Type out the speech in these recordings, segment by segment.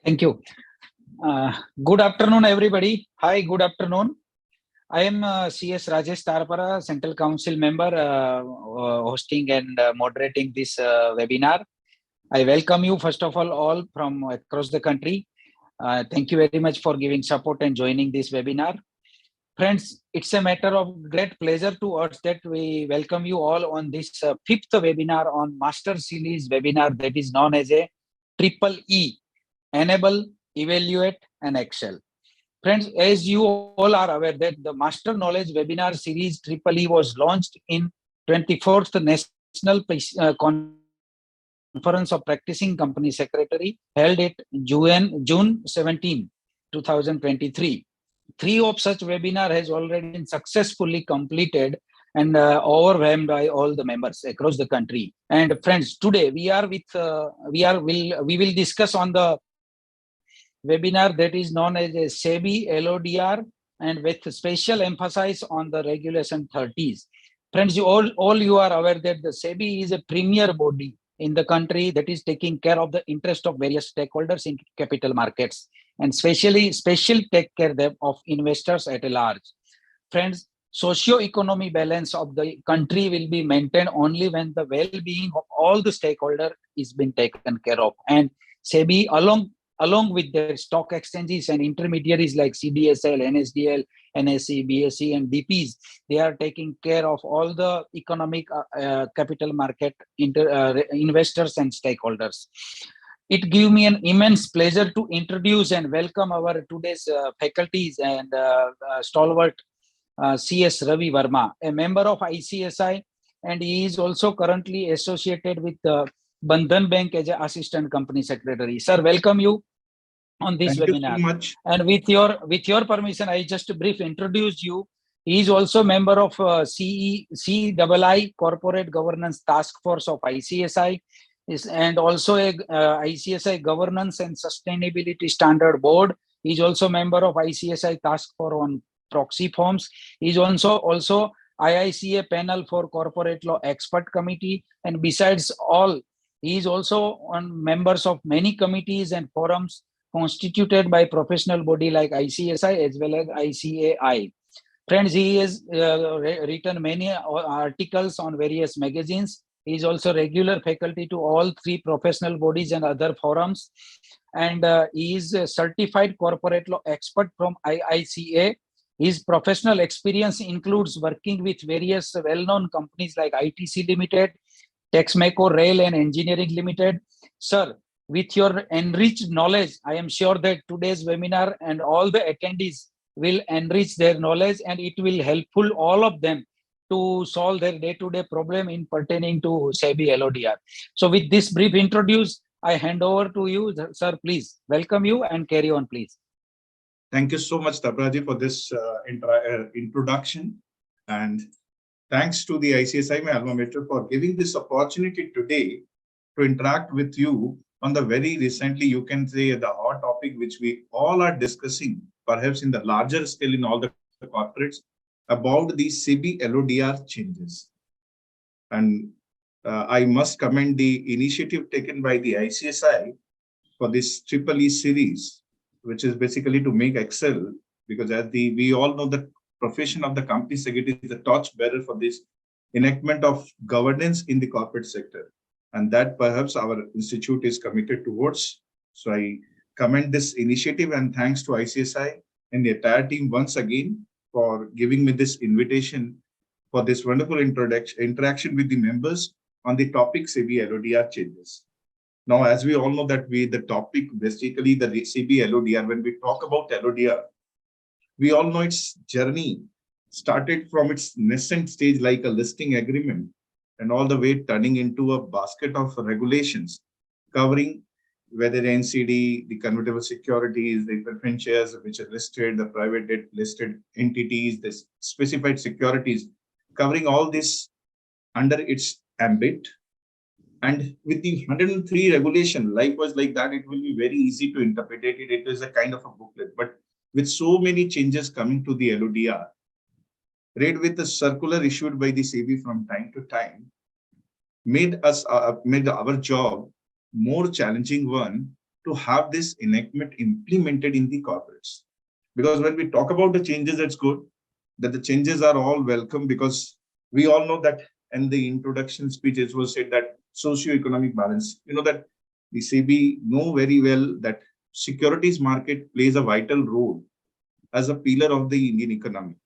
Thank you. Good afternoon, everybody. Hi, good afternoon. I am CS Rajesh Tarpara, Central Council member, hosting and moderating this webinar. I welcome you, first of all from across the country. Thank you very much for giving support and joining this webinar. Friends, it's a matter of great pleasure to us that we welcome you all on this fifth webinar on Master Series webinar that is known as a Triple E. Enable, evaluate, and excel. Friends, as you all are aware that the Master Knowledge Webinar Series Triple E was launched in 24th National Conference of Practicing Company Secretary held at June 17, 2023. Three of such webinar has already been successfully completed and overwhelmed by all the members across the country. And friends, today we will discuss on the webinar that is known as a SEBI LODR and with special emphasis on the regulation 30s. Friends, you are aware that the SEBI is a premier body in the country that is taking care of the interest of various stakeholders in capital markets and special take care of investors at large. Friends, socio-economic balance of the country will be maintained only when the well-being of all the stakeholders is being taken care of. And SEBI, along with their stock exchanges and intermediaries like CDSL, NSDL, NSE, BSE, and DPs, they are taking care of all the economic capital market investors and stakeholders. It gives me an immense pleasure to introduce and welcome our today's faculties and stalwart CS Ravi Verma, a member of ICSI, and he is also currently associated with Bandhan Bank as an assistant company secretary. Sir, welcome you on this webinar. Thank you so much. And with your permission, I just brief introduce you. He is also member of CEI Corporate Governance Task Force of ICSI, and also a ICSI Governance and Sustainability Standard Board. He is also member of ICSI Task Force on Proxy Forms. He is also IICA Panel for Corporate Law Expert Committee, and besides all, he is also on members of many committees and forums constituted by professional body like ICSI as well as ICAI. Friends, he has written many articles on various magazines. He is also regular faculty to all three professional bodies and other forums. And he is a certified corporate law expert from IICA. His professional experience includes working with various well-known companies like ITC Limited, Texmaco Rail and Engineering Limited. Sir, with your enriched knowledge, I am sure that today's webinar and all the attendees will enrich their knowledge, and it will helpful all of them to solve their day-to-day problem in pertaining to SEBI LODR. So with this brief introduce, I hand over to you, sir. Please welcome you and carry on, please. Thank you so much, Tabraji, for this introduction. And thanks to the ICSI, my alma mater, for giving this opportunity today to interact with you on the very recently, you can say, the hot topic which we all are discussing, perhaps in the larger scale in all the corporates, about the SEBI LODR changes. And I must commend the initiative taken by the ICSI for this Triple E series, which is basically to make Excel, because as we all know, the profession of the company secretary is the torchbearer for this enactment of governance in the corporate sector. And that perhaps our institute is committed towards. So I commend this initiative, and thanks to ICSI and the entire team once again for giving me this invitation for this wonderful interaction with the members on the topic SEBI LODR changes. Now, as we all know that the topic, basically the SEBI LODR, when we talk about LODR, we all know its journey started from its nascent stage like a listing agreement, and all the way turning into a basket of regulations covering whether NCD, the convertible securities, the preference shares which are listed, the private debt listed entities, the specified securities, covering all this under its ambit. And with the 103 regulation, likewise like that, it will be very easy to interpret it. It is a kind of a booklet, but with so many changes coming to the LODR, read with the circular issued by the SEBI from time to time, made our job more challenging one to have this enactment implemented in the corporates. Because when we talk about the changes, it's good that the changes are all welcome, because we all know that in the introduction speech, it was said that socio-economic balance, that the SEBI know very well that securities market plays a vital role as a pillar of the Indian economy.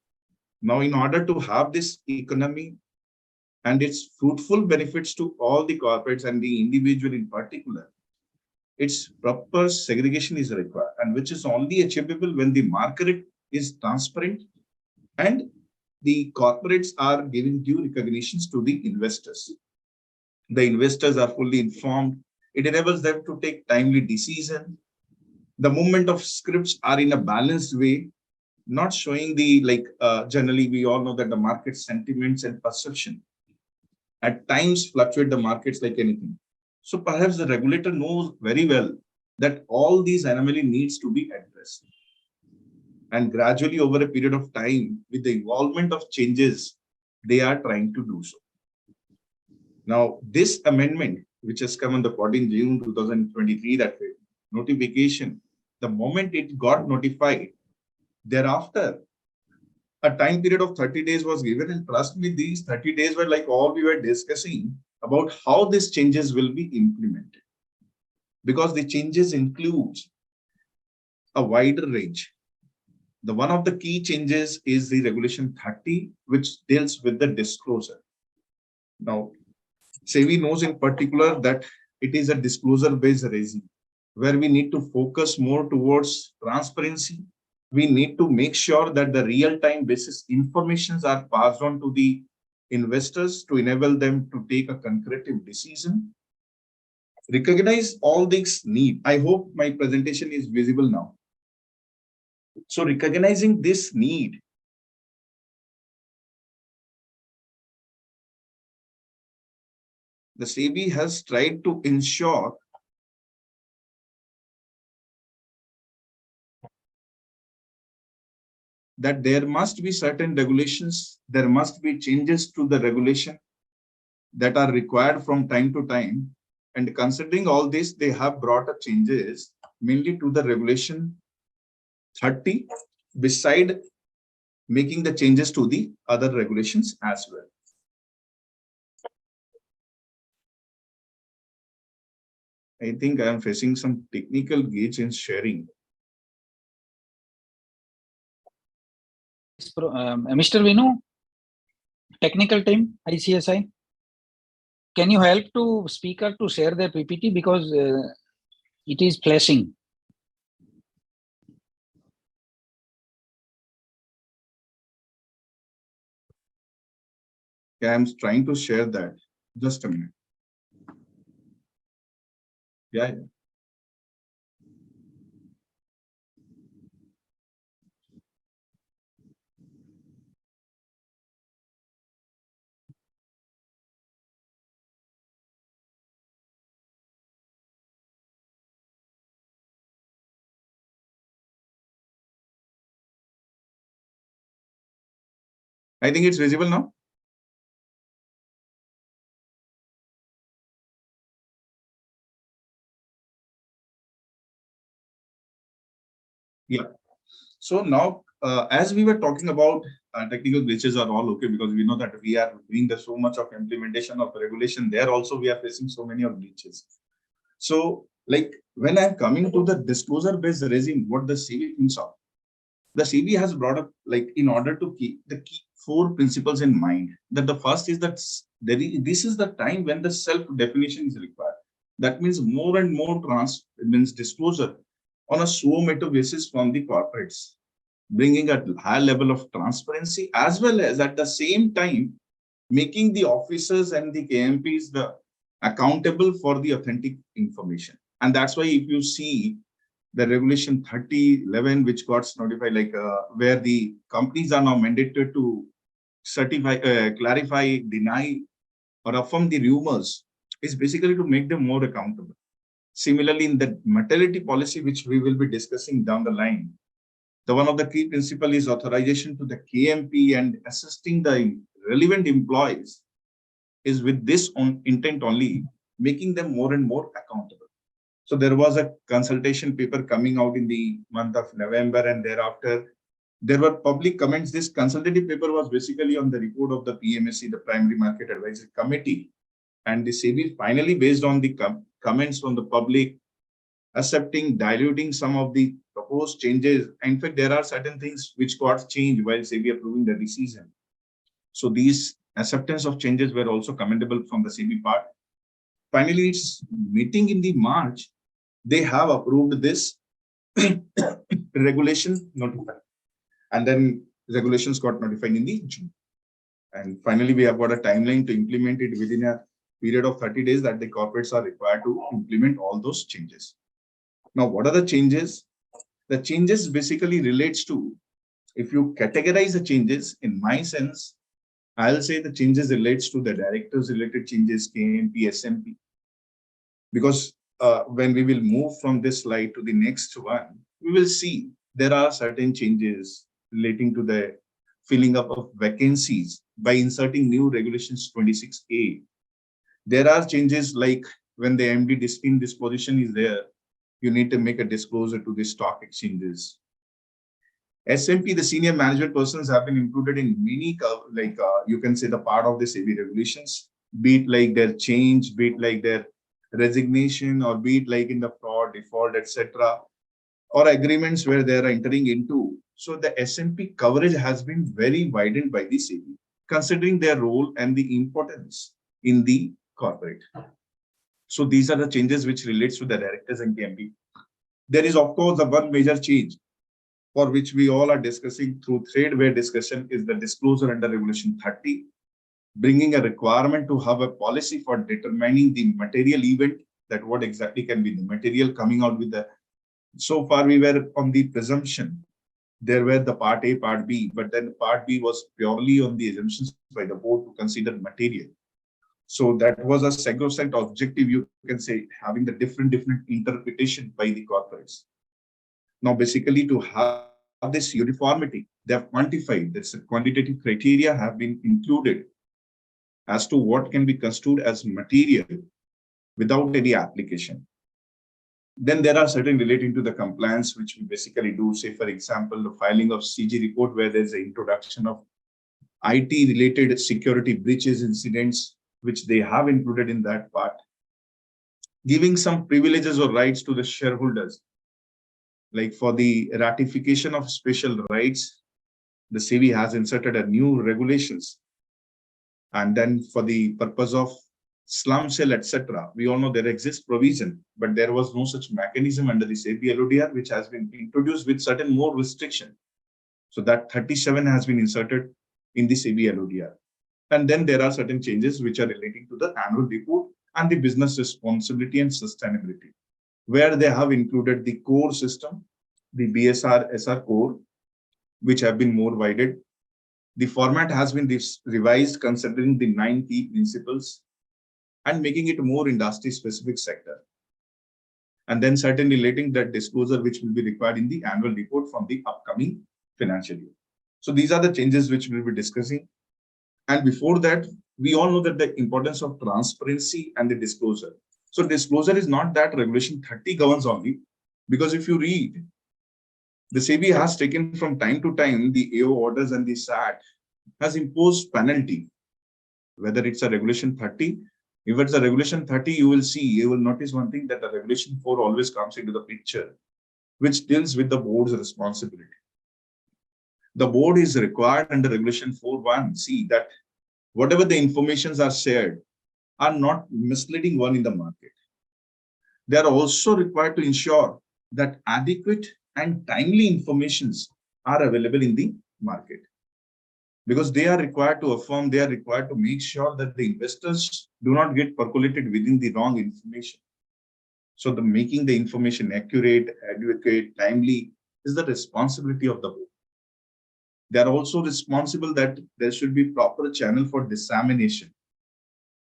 Now, in order to have this economy and its fruitful benefits to all the corporates and the individual in particular, its proper segregation is required, and which is only achievable when the market is transparent and the corporates are giving due recognitions to the investors. The investors are fully informed. It enables them to take timely decision. The movement of scripts are in a balanced way, not showing the generally we all know that the market sentiments and perception at times fluctuate the markets like anything. So perhaps the regulator knows very well that all these anomaly needs to be addressed. And gradually over a period of time, with the involvement of changes, they are trying to do so. Now, this amendment, which has come on the 14th June 2023, that notification, the moment it got notified, thereafter, a time period of 30 days was given, and trust me, these 30 days were like all we were discussing about how these changes will be implemented. Because the changes includes a wider range. The one of the key changes is the regulation 30, which deals with the disclosure. Now, SEBI knows in particular that it is a disclosure-based regime where we need to focus more towards transparency. We need to make sure that the real-time basis informations are passed on to the investors to enable them to take a concretive decision. Recognize all these need. I hope my presentation is visible now. So recognizing this need, the SEBI has tried to ensure that there must be certain regulations, there must be changes to the regulation that are required from time to time. And considering all this, they have brought up changes mainly to the regulation 30, beside making the changes to the other regulations as well. I think I am facing some technical glitch in sharing. Mr. Vinu, technical team, ICSI, can you help to speaker to share the PPT because it is flashing. Yeah, I'm trying to share that. Just a minute. Yeah. I think it's visible now. Yeah. So now, as we were talking about technical glitches are all okay, because we know that we are doing the so much of implementation of regulation. There also we are facing so many of glitches. So like when I'm coming to the disclosure-based regime, what the SEBI thinks of, the SEBI has brought up, like, in order to keep the key four principles in mind, that the first is that this is the time when the self-definition is required. That means more and more means disclosure on a suo motu basis from the corporates, bringing a high level of transparency, as well as at the same time making the officers and the KMPs the accountable for the authentic information. And that's why if you see the regulation 3011, which got notified, like where the companies are now mandated to certify, clarify, deny, or affirm the rumors, is basically to make them more accountable. Similarly, in the materiality policy, which we will be discussing down the line, the one of the key principle is authorization to the KMP and assisting the relevant employees is with this intent only, making them more and more accountable. So there was a consultation paper coming out in the month of November, and thereafter there were public comments. This consultative paper was basically on the report of the PMSC, the Primary Market Advisory Committee, and the SEBI finally, based on the comments from the public, accepting, diluting some of the proposed changes. In fact, there are certain things which got changed while SEBI approving the decision. So these acceptance of changes were also commendable from the SEBI part. Finally, its meeting in the March, they have approved this regulation notified, and then regulations got notified in the June. And finally, we have got a timeline to implement it within a period of 30 days that the corporates are required to implement all those changes. Now, what are the changes? The changes basically relates to, if you categorize the changes, in my sense, I'll say the changes relates to the directors related changes, KMP, SMP. Because when we will move from this slide to the next one, we will see there are certain changes relating to the filling up of vacancies by inserting new regulations 26A. There are changes like when the MD in disposition is there, you need to make a disclosure to the stock exchanges. SMP, the senior management persons have been included in many, you can say the part of the SEBI regulations, be it like their change, be it like their resignation, or be it like in the fraud, default, etc., or agreements where they are entering into. So the SMP coverage has been very widened by the SEBI, considering their role and the importance in the corporate. So these are the changes which relates to the directors and KMP. There is, of course, the one major change for which we all are discussing through threadbare discussion is the disclosure under Regulation 30, bringing a requirement to have a policy for determining the material event, that what exactly can be the material coming out with the. So far, we were on the presumption. There were the part A, part B, but then part B was purely on the assumptions by the board to consider material. So that was a sacrosanct objective, you can say, having the different interpretation by the corporates. Now, basically, to have this uniformity, they have quantified, this quantitative criteria have been included as to what can be construed as material without any application. Then there are certain relating to the compliance, which we basically do, say, for example, the filing of CG report, where there's an introduction of IT-related security breaches incidents, which they have included in that part, giving some privileges or rights to the shareholders. Like for the ratification of special rights, the SEBI has inserted a new regulations. And then for the purpose of slum cell, etc., we all know there exists provision, but there was no such mechanism under the SEBI LODR, which has been introduced with certain more restriction. So that 37 has been inserted in the SEBI LODR. And then there are certain changes which are relating to the annual report and the business responsibility and sustainability, where they have included the core system, the BSR, SR core, which have been more widened. The format has been revised considering the 9 key principles and making it more industry-specific sector. And then certainly relating that disclosure which will be required in the annual report from the upcoming financial year. So these are the changes which we'll be discussing. And before that, we all know that the importance of transparency and the disclosure. So disclosure is not that Regulation 30 governs only, because if you read, the SEBI has taken from time to time the AO orders, and the SAT has imposed penalty, whether it's a Regulation 30. If it's a Regulation 30, you will notice one thing, that the Regulation 4 always comes into the picture, which deals with the board's responsibility. The board is required under Regulation 4(1) that whatever the informations are shared are not misleading one in the market. They are also required to ensure that adequate and timely informations are available in the market, because they are required to affirm, they are required to make sure that the investors do not get percolated within the wrong information. So the making the information accurate, adequate, timely is the responsibility of the board. They are also responsible that there should be proper channel for dissemination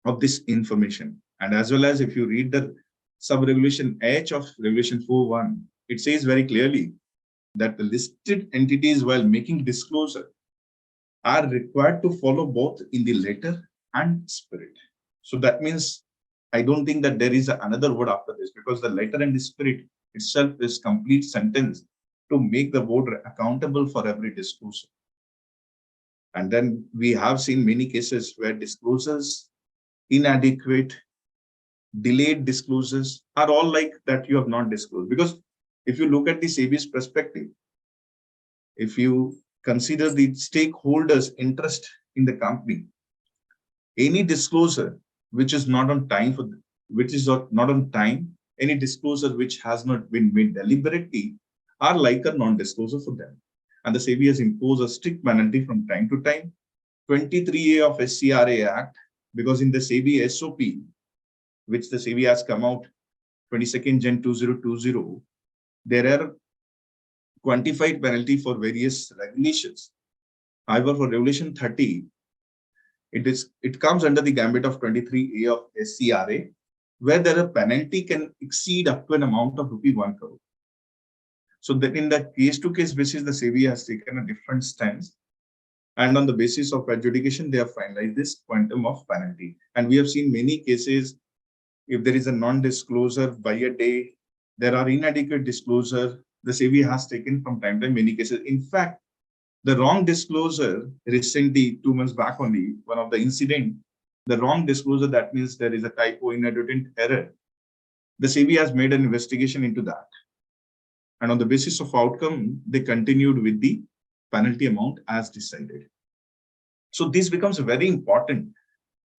of this information. And as well as if you read the sub-regulation H of Regulation 4(1), it says very clearly that the listed entities, while making disclosure, are required to follow both in the letter and spirit. So that means I don't think that there is another word after this, because the letter and the spirit itself is complete sentence to make the board accountable for every disclosure. And then we have seen many cases where disclosures, inadequate, delayed disclosures are all like that you have not disclosed. Because if you look at the SEBI's perspective, if you consider the stakeholders' interest in the company, any disclosure which is not on time for them, which is not on time, any disclosure which has not been made deliberately are like a non-disclosure for them. And the SEBI has imposed a strict penalty from time to time. 23A of SCRA Act, because in the SEBI SOP, which the SEBI has come out 22nd Jan 2020, there are quantified penalty for various regulations. However, for Regulation 30, it comes under the gambit of 23A of SCRA, where there a penalty can exceed up to an amount of ₹1 crore. So that in the case-to-case basis, the SEBI has taken a different stance, and on the basis of adjudication, they have finalized this quantum of penalty. And we have seen many cases, if there is a non-disclosure by a day, there are inadequate disclosure, the SEBI has taken from time to time many cases. In fact, the wrong disclosure recently, 2 months back only, one of the incident, the wrong disclosure, that means there is a typo, inadvertent error. The SEBI has made an investigation into that. And on the basis of outcome, they continued with the penalty amount as decided. So this becomes very important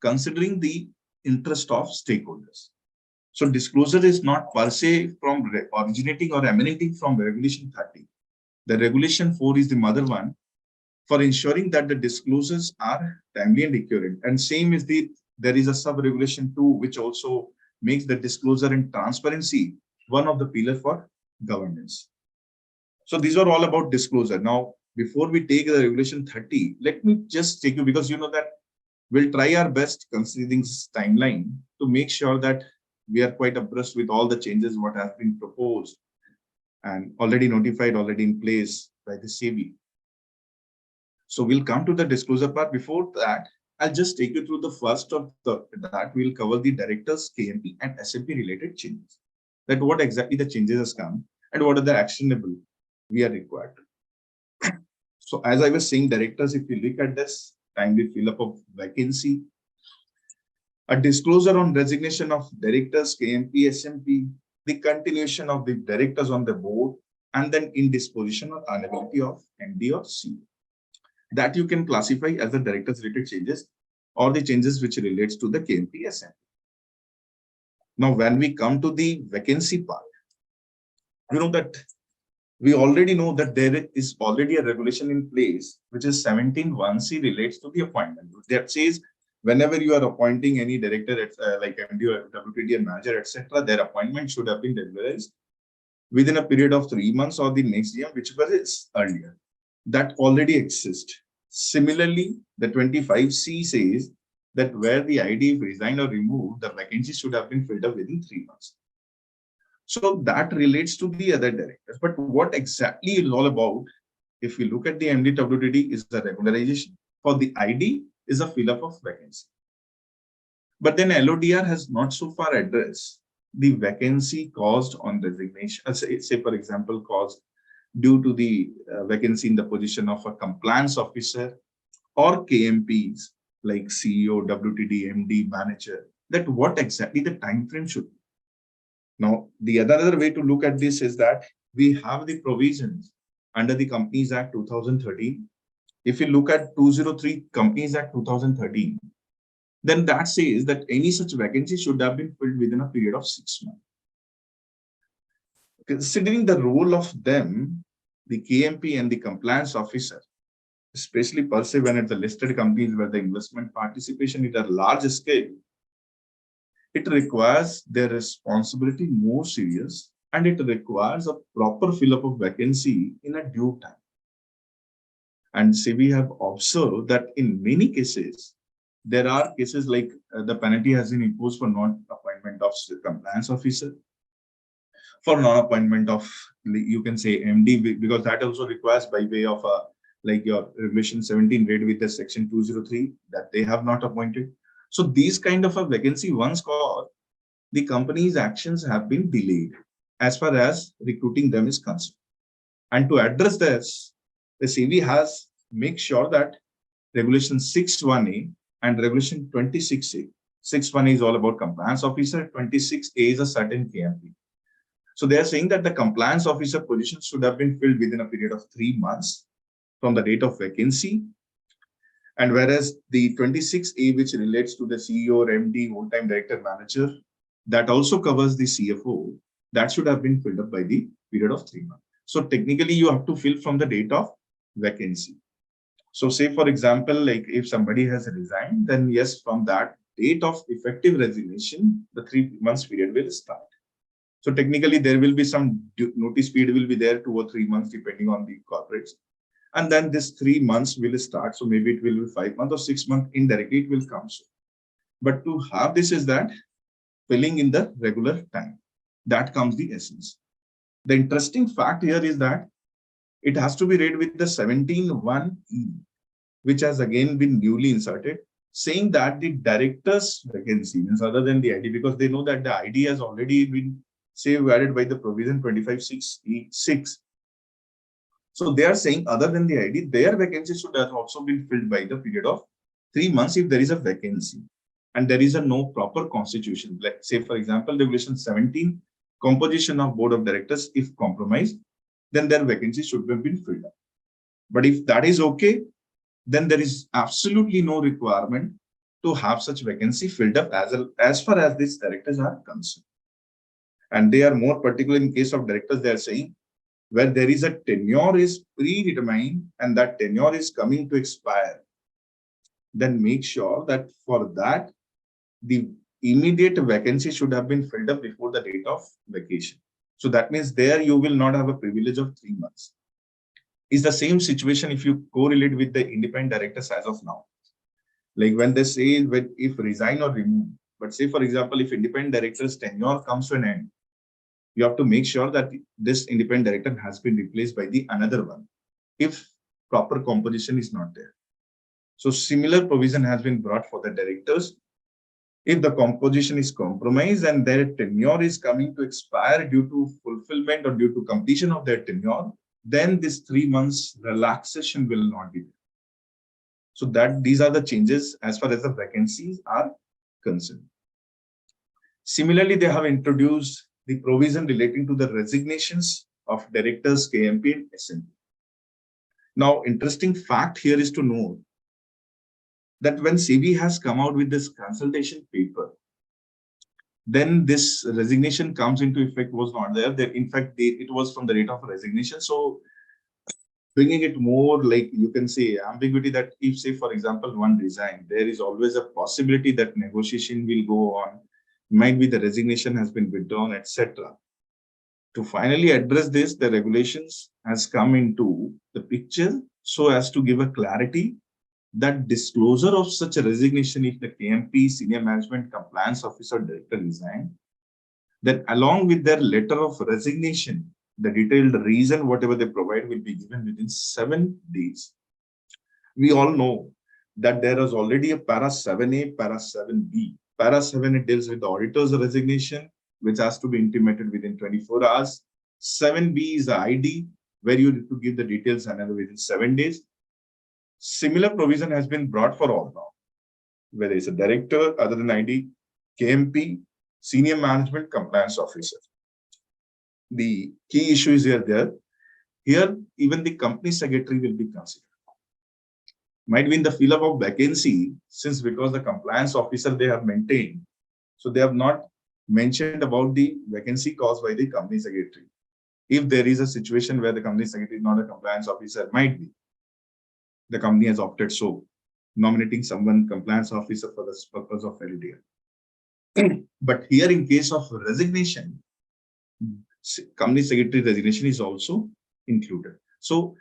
considering the interest of stakeholders. So disclosure is not per se from originating or emanating from Regulation 30. The Regulation 4 is the mother one for ensuring that the disclosures are timely and accurate. And same is there is a sub-regulation 2, which also makes the disclosure and transparency one of the pillars for governance. So these are all about disclosure. Now, before we take the Regulation 30, let me just take you, because you know that we'll try our best considering this timeline to make sure that we are quite abreast with all the changes what has been proposed and already notified, already in place by the SEBI. So we'll come to the disclosure part. Before that, I'll just take you through the first of that. We'll cover the directors, KMP and SMP related changes. That what exactly the changes has come and what are the actionable we are required. So as I was saying, directors, if you look at this, timely fill up of vacancy, a disclosure on resignation of directors, KMP, SMP, the continuation of the directors on the board, and then indisposition or unavailability of MD or CEO. That you can classify as the directors related changes or the changes which relates to the KMP, SMP. Now, when we come to the vacancy part, you know that we already know that there is already a regulation in place, which is 17(1)(c) relates to the appointment. That says whenever you are appointing any director, like MD or WTD and manager, etc., their appointment should have been regularized within a period of 3 months or the next year, whichever is earlier. That already exists. Similarly, the 25C says that where the ID resigned or removed, the vacancy should have been filled up within 3 months. So that relates to the other directors. But what exactly is all about, if we look at the MD WTD, is the regularization. For the ID is a fill-up of vacancy. But then LODR has not so far addressed the vacancy caused on resignation. Say for example, caused due to the vacancy in the position of a compliance officer or KMPs like CEO, WTD, MD, manager, that what exactly the time frame should be. Now, the other way to look at this is that we have the provisions under the Companies Act 2013. If you look at 203 Companies Act 2013, then that says that any such vacancy should have been filled within a period of 6 months. Considering the role of them, the KMP and the compliance officer, especially per se when at the listed companies where the investment participation is at a large scale, it requires their responsibility more serious, and it requires a proper fill-up of vacancy in a due time. And SEBI have observed that in many cases, there are cases like the penalty has been imposed for non-appointment of compliance officer, for non-appointment of, you can say, MD, because that also requires by way of like your Regulation 17 read with the Section 203 that they have not appointed. So these kind of a vacancy once called, the company's actions have been delayed as far as recruiting them is concerned. And to address this, the SEBI has make sure that Regulation 6(1)(a) and Regulation 26(a). 6(1)(a) is all about compliance officer, 26(a) is a certain KMP. So they are saying that the compliance officer position should have been filled within a period of 3 months from the date of vacancy. And whereas the 26(a), which relates to the CEO or MD, whole-time director manager, that also covers the CFO, that should have been filled up by the period of 3 months. So technically, you have to fill from the date of vacancy. So say, for example, like if somebody has resigned, then yes, from that date of effective resignation, the 3 months period will start. So technically, there will be some notice period will be there 2 or 3 months, depending on the corporates. And then this 3 months will start. So maybe it will be 5 months or 6 months, indirectly it will come. So, but to have this is that filling in the regular time. That comes the essence. The interesting fact here is that it has to be read with the 17(1)(e), which has again been newly inserted, saying that the director's vacancy means other than the ID, because they know that the ID has already been safeguarded by the provision 25(6)(e)(6). So they are saying other than the ID, their vacancy should have also been filled by the period of 3 months if there is a vacancy and there is a no proper constitution. Like say, for example, Regulation 17, composition of board of directors, if compromised, then their vacancy should have been filled up. But if that is okay, then there is absolutely no requirement to have such vacancy filled up as far as these directors are concerned. And they are more particular in case of directors, they are saying where there is a tenure is predetermined and that tenure is coming to expire, then make sure that for that, the immediate vacancy should have been filled up before the date of vacation. So that means there you will not have a privilege of 3 months. Is the same situation if you correlate with the independent directors as of now. Like when they say if resign or remove, but say for example, if independent director's tenure comes to an end, you have to make sure that this independent director has been replaced by the another one if proper composition is not there. So similar provision has been brought for the directors. If the composition is compromised and their tenure is coming to expire due to fulfillment or due to completion of their tenure, then this 3 months relaxation will not be there. So that these are the changes as far as the vacancies are concerned. Similarly, they have introduced the provision relating to the resignations of directors, KMP and SMP. Now, interesting fact here is to know that when SEBI has come out with this consultation paper, then this resignation comes into effect was not there. In fact, it was from the date of resignation. So bringing it more like you can say ambiguity that if say, for example, one resign, there is always a possibility that negotiation will go on. Might be the resignation has been withdrawn, etc. To finally address this, the regulations has come into the picture so as to give a clarity that disclosure of such a resignation if the KMP, senior management compliance officer, director resign, then along with their letter of resignation, the detailed reason, whatever they provide, will be given within 7 days. We all know that there is already a para 7A, para 7B. Para 7 it deals with the auditor's resignation, which has to be intimated within 24 hours. 7B is the ID, where you need to give the details another within 7 days. Similar provision has been brought for all now, whether it's a director, other than ID, KMP, senior management compliance officer. The key issue is there. Here, even the company secretary will be considered. Might be in the fill-up of vacancy, since because the compliance officer they have maintained, so they have not mentioned about the vacancy caused by the company secretary. If there is a situation where the company secretary is not a compliance officer, might be the company has opted so, nominating someone compliance officer for the purpose of LODR. But here, in case of resignation, company secretary resignation is also included. So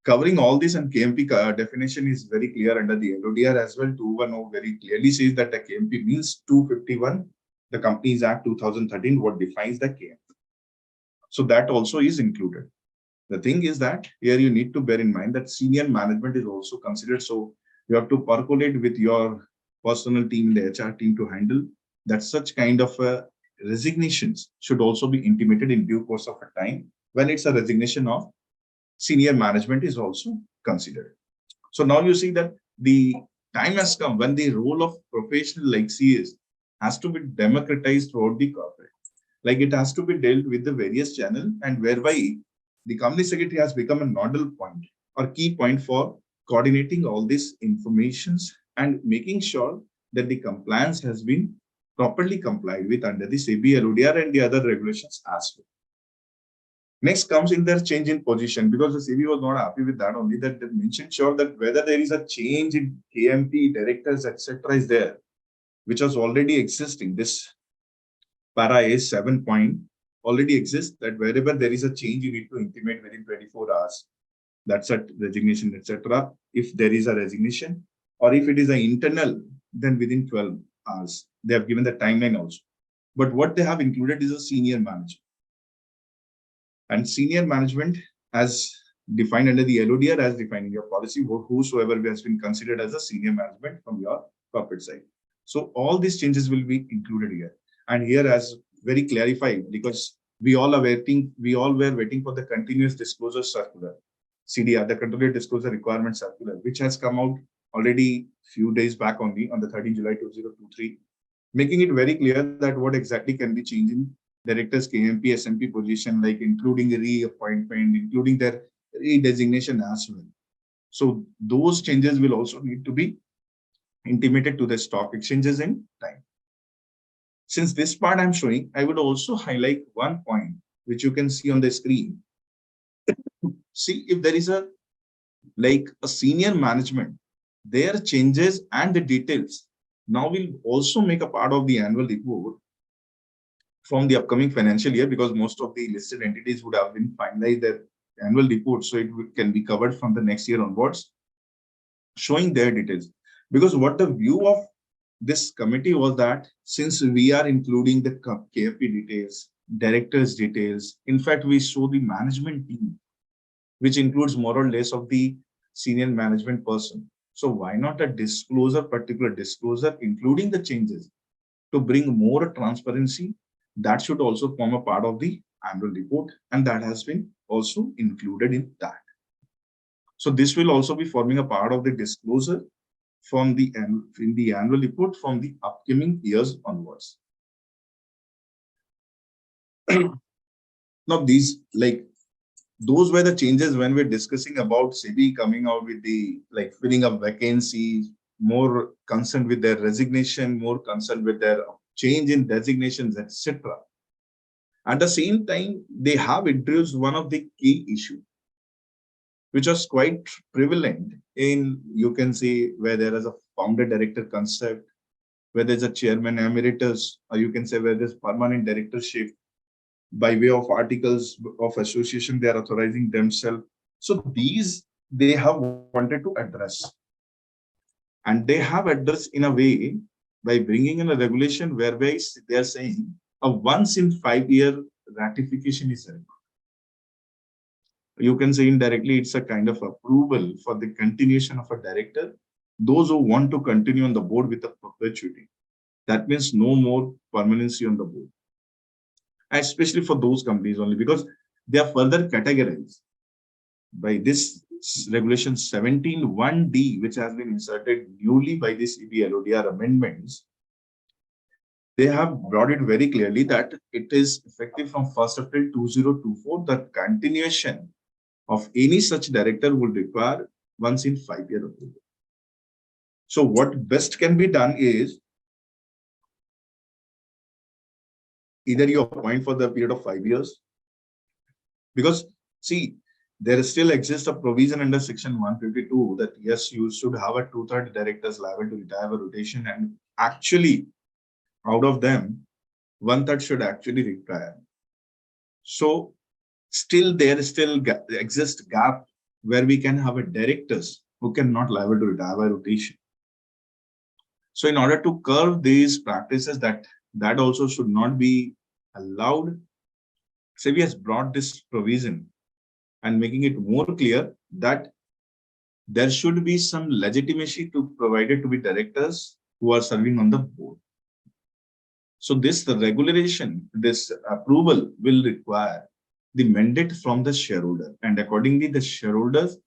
covering all this, and KMP definition is very clear under the LODR as well. 210 very clearly says that the KMP means 251, the Companies Act 2013, what defines the KMP. So that also is included. The thing is that here you need to bear in mind that senior management is also considered. So you have to percolate with your personal team, the HR team, to handle that such kind of a resignations should also be intimated in due course of a time when it's a resignation of senior management is also considered. So now you see that the time has come when the role of professional like CS has to be democratized throughout the corporate. Like it has to be dealt with the various channels and whereby the company secretary has become a nodal point or key point for coordinating all these informations and making sure that the compliance has been properly complied with under the SEBI, LODR and the other regulations as well. Next comes in their change in position because the SEBI was not happy with that only that they mentioned sure that whether there is a change in KMP directors etc. is there, which was already existing. This para A 7 point already exists that wherever there is a change you need to intimate within 24 hours. That's a resignation etc. If there is a resignation or if it is an internal then within 12 hours. They have given the timeline also. But what they have included is a senior manager. And senior management as defined under the LODR as defined in your policy, whosoever has been considered as a senior management from your corporate side. So all these changes will be included here. And here as very clarified because we all were waiting for the continuous disclosure circular, CDR, the continuous disclosure requirement circular, which has come out already few days back only on the 13th July 2023, making it very clear that what exactly can be changed in directors KMP, SMP position, like including reappointment, including their redesignation as well. So those changes will also need to be intimated to the stock exchanges in time. Since this part I'm showing, I would also highlight one point which you can see on the screen. See if there is a senior management, their changes and the details now will also make a part of the annual report from the upcoming financial year because most of the listed entities would have been finalized their annual report. So it can be covered from the next year onwards, showing their details. Because what the view of this committee was that since we are including the KFP details, directors details, in fact, we show the management team, which includes more or less of the senior management person. So why not a disclosure, particular disclosure, including the changes to bring more transparency? That should also form a part of the annual report, and that has been also included in that. So this will also be forming a part of the disclosure from the annual report from the upcoming years onwards. Now these those were the changes when we're discussing about SEBI coming out with the filling up vacancies, more concerned with their resignation, more concerned with their change in designations, etc. At the same time, they have introduced one of the key issues, which was quite prevalent in, you can see, where there is a founder director concept, where there's a chairman emeritus, or you can say where there's permanent directorship. By way of articles of association, they are authorizing themselves. So these they have wanted to address. And they have addressed in a way by bringing in a regulation whereby they are saying a once in 5-year ratification is required. You can say indirectly it's a kind of approval for the continuation of a director, those who want to continue on the board with a perpetuity. That means no more permanency on the board. Especially for those companies only, because they are further categorized by this regulation 17(1)D, which has been inserted newly by this SEBI LODR amendments. They have brought it very clearly that it is effective from 1st April 2024. The continuation of any such director will require once in 5-year approval. So what best can be done is either you appoint for the period of 5 years, because see, there still exists a provision under section 152 that yes, you should have a 2/3 directors liable to retire by rotation, and actually out of them 1/3 should actually retire. So still there still exists gap where we can have a directors who cannot liable to retire by rotation. So in order to curb these practices that also should not be allowed, SEBI has brought this provision and making it more clear that there should be some legitimacy to provided to be directors who are serving on the board. So this the regulation, this approval will require the mandate from the shareholder, and accordingly, the shareholders,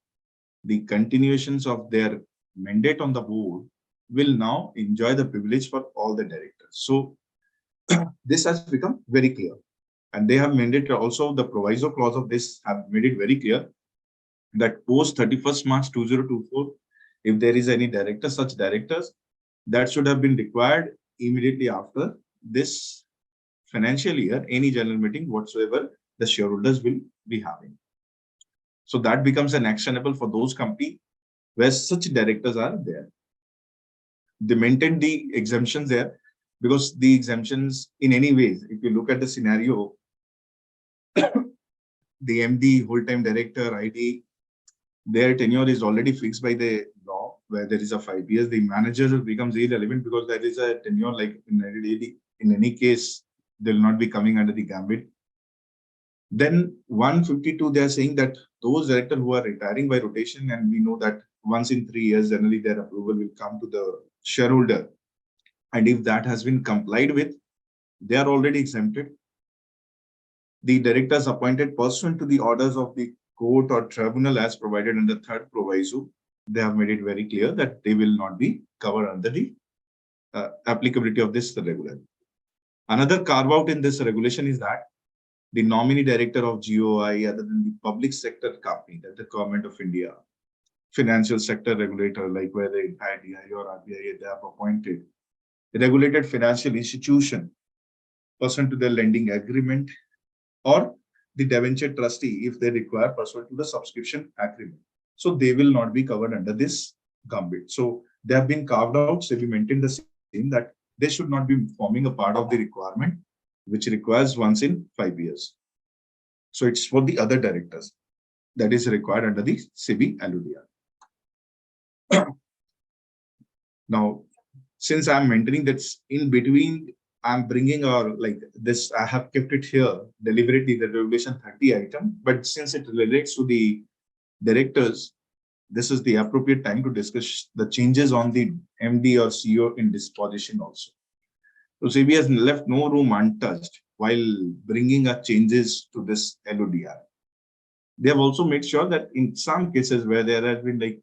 the continuations of their mandate on the board will now enjoy the privilege for all the directors. So this has become very clear, and they have mandated also the proviso clause of this have made it very clear that post 31st March 2024, if there is any director, such directors, that should have been required immediately after this financial year, any general meeting whatsoever the shareholders will be having. So that becomes an actionable for those companies where such directors are there. They maintain the exemptions there because the exemptions in any ways, if you look at the scenario, the MD, whole-time director, ID, their tenure is already fixed by the law where there is a 5 years. The manager becomes irrelevant because there is a tenure like in any case, they'll not be coming under the gambit. Then 152, they are saying that those directors who are retiring by rotation, and we know that once in 3 years, generally their approval will come to the shareholder. And if that has been complied with, they are already exempted. The directors appointed pursuant to the orders of the court or tribunal as provided in the third proviso, they have made it very clear that they will not be covered under the applicability of this regulation. Another carve out in this regulation is that the nominee director of GOI, other than the public sector company, that the government of India, financial sector regulator, like where the IDI or RBI, they have appointed regulated financial institution pursuant to their lending agreement, or the debenture trustee if they require pursuant to the subscription agreement. So they will not be covered under this gambit. So they have been carved out. SEBI maintained the same that they should not be forming a part of the requirement, which requires once in 5 years. So it's for the other directors that is required under the SEBI LODR. Now, since I'm mentioning that's in between, I'm bringing or like this, I have kept it here deliberately, the regulation 30 item, but since it relates to the directors, this is the appropriate time to discuss the changes on the MD or CEO in this position also. So SEBI has left no room untouched while bringing up changes to this LODR. They have also made sure that in some cases where there has been like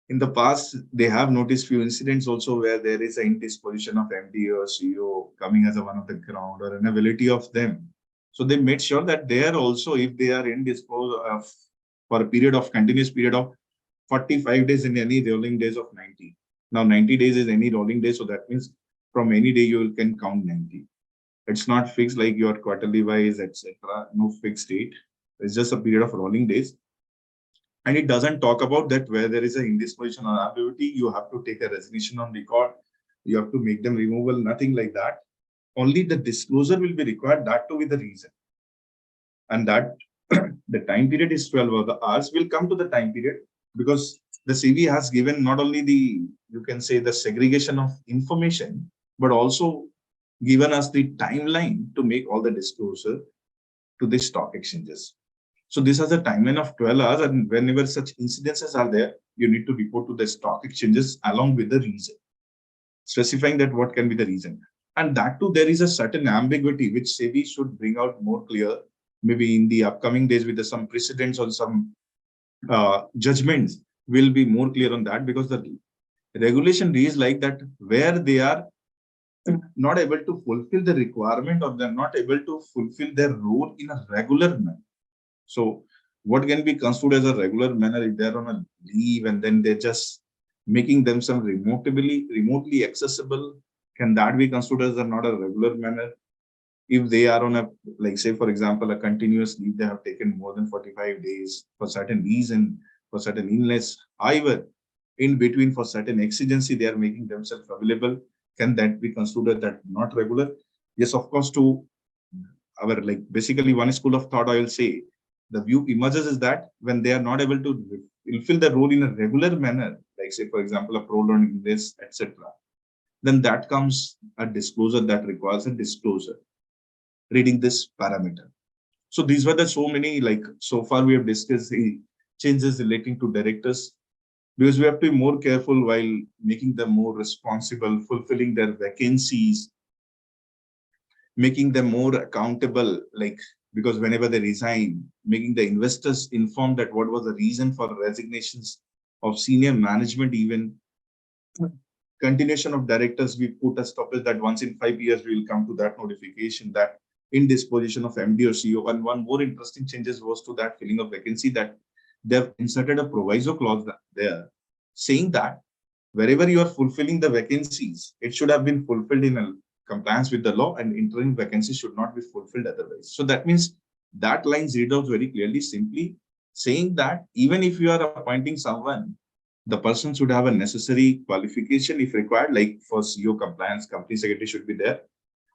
in the past, they have noticed few incidents also where there is an indisposition of MD or CEO coming as a one of the ground or inability of them. So they made sure that there also, if they are indisposed of for a period of continuous period of 45 days in any rolling days of 90. Now 90 days is any rolling day, so that means from any day you can count 90. It's not fixed like your quarterly wise, etc. No fixed date. It's just a period of rolling days. And it doesn't talk about that where there is an indisposition or inability, you have to take a resignation on record. You have to make them removal, nothing like that. Only the disclosure will be required, that too with the reason. And that the time period is 12 hours will come to the time period because the SEBI has given not only the, you can say the segregation of information, but also given us the timeline to make all the disclosure to the stock exchanges. So this has a timeline of 12 hours, and whenever such incidences are there, you need to report to the stock exchanges along with the reason, specifying that what can be the reason. And that too, there is a certain ambiguity which SEBI should bring out more clear, maybe in the upcoming days with some precedents or some judgments will be more clear on that, because the regulation reads like that where they are not able to fulfill the requirement or they're not able to fulfill their role in a regular manner. So what can be construed as a regular manner if they're on a leave and then they're just making themselves remotely accessible? Can that be construed as not a regular manner? If they are on a, like say, for example, a continuous leave, they have taken more than 45 days for certain reason, for certain illness. However, in between for certain exigency, they are making themselves available. Can that be considered that not regular? Yes, of course, to our like basically one school of thought, I will say the view emerges is that when they are not able to fulfill the role in a regular manner, like say, for example, a prolonged illness, etc., then that comes a disclosure that requires a disclosure, reading this parameter. So these were the so many, like so far we have discussed the changes relating to directors, because we have to be more careful while making them more responsible, fulfilling their vacancies, making them more accountable, like, because whenever they resign, making the investors informed that what was the reason for resignations of senior management, even continuation of directors, we put a stoppage that once in 5 years we will come to that notification, that in disposition of MD or CEO. And one more interesting changes was to that filling of vacancy, that they've inserted a proviso clause there saying that wherever you are fulfilling the vacancies, it should have been fulfilled in a compliance with the law, and interim vacancies should not be fulfilled otherwise. So that means that line read out very clearly, simply saying that even if you are appointing someone, the person should have a necessary qualification if required, like for CEO compliance, company secretary should be there.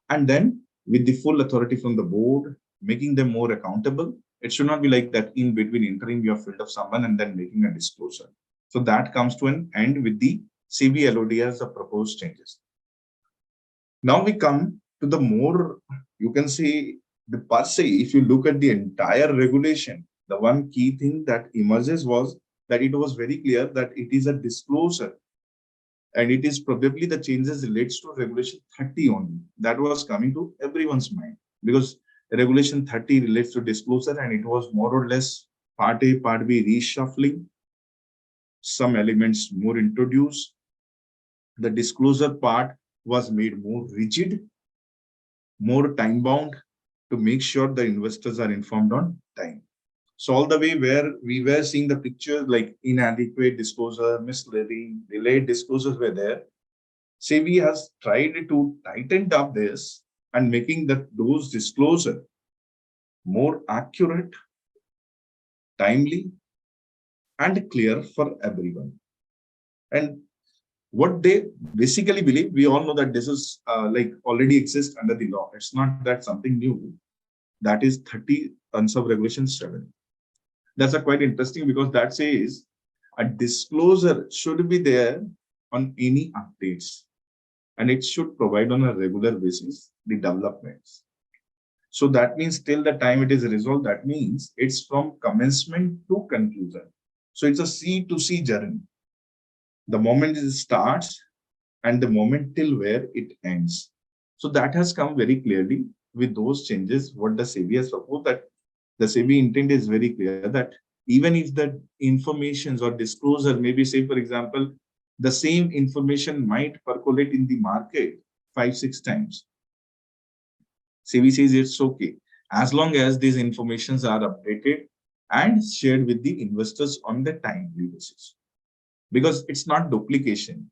And then with the full authority from the board, making them more accountable. It should not be like that in between interim you have filled up someone and then making a disclosure. So that comes to an end with the SEBI LODRs, the proposed changes. Now we come to the more, you can say, the per se, if you look at the entire regulation, the one key thing that emerges was that it was very clear that it is a disclosure, and it is probably the changes relates to regulation 30 only. That was coming to everyone's mind, because regulation 30 relates to disclosure, and it was more or less part A, part B reshuffling, some elements more introduced. The disclosure part was made more rigid, more time bound, to make sure the investors are informed on time. So all the way where we were seeing the picture like inadequate disclosure, misleading, delayed disclosures were there, SEBI has tried to tighten up this and making those disclosure more accurate, timely, and clear for everyone. And what they basically believe, we all know that this is like already exists under the law. It's not that something new. That is 30 Unsub Regulation 7. That's a quite interesting, because that says a disclosure should be there on any updates, and it should provide on a regular basis the developments. So that means till the time it is resolved, that means it's from commencement to conclusion. So it's a C to C journey. The moment it starts and the moment till where it ends. So that has come very clearly with those changes. What the SEBI has proposed, that the SEBI intent is very clear, that even if the informations or disclosure, maybe say for example, the same information might percolate in the market 5-6 times. SEBI says it's okay, as long as these informations are updated and shared with the investors on the timely basis, because it's not duplication.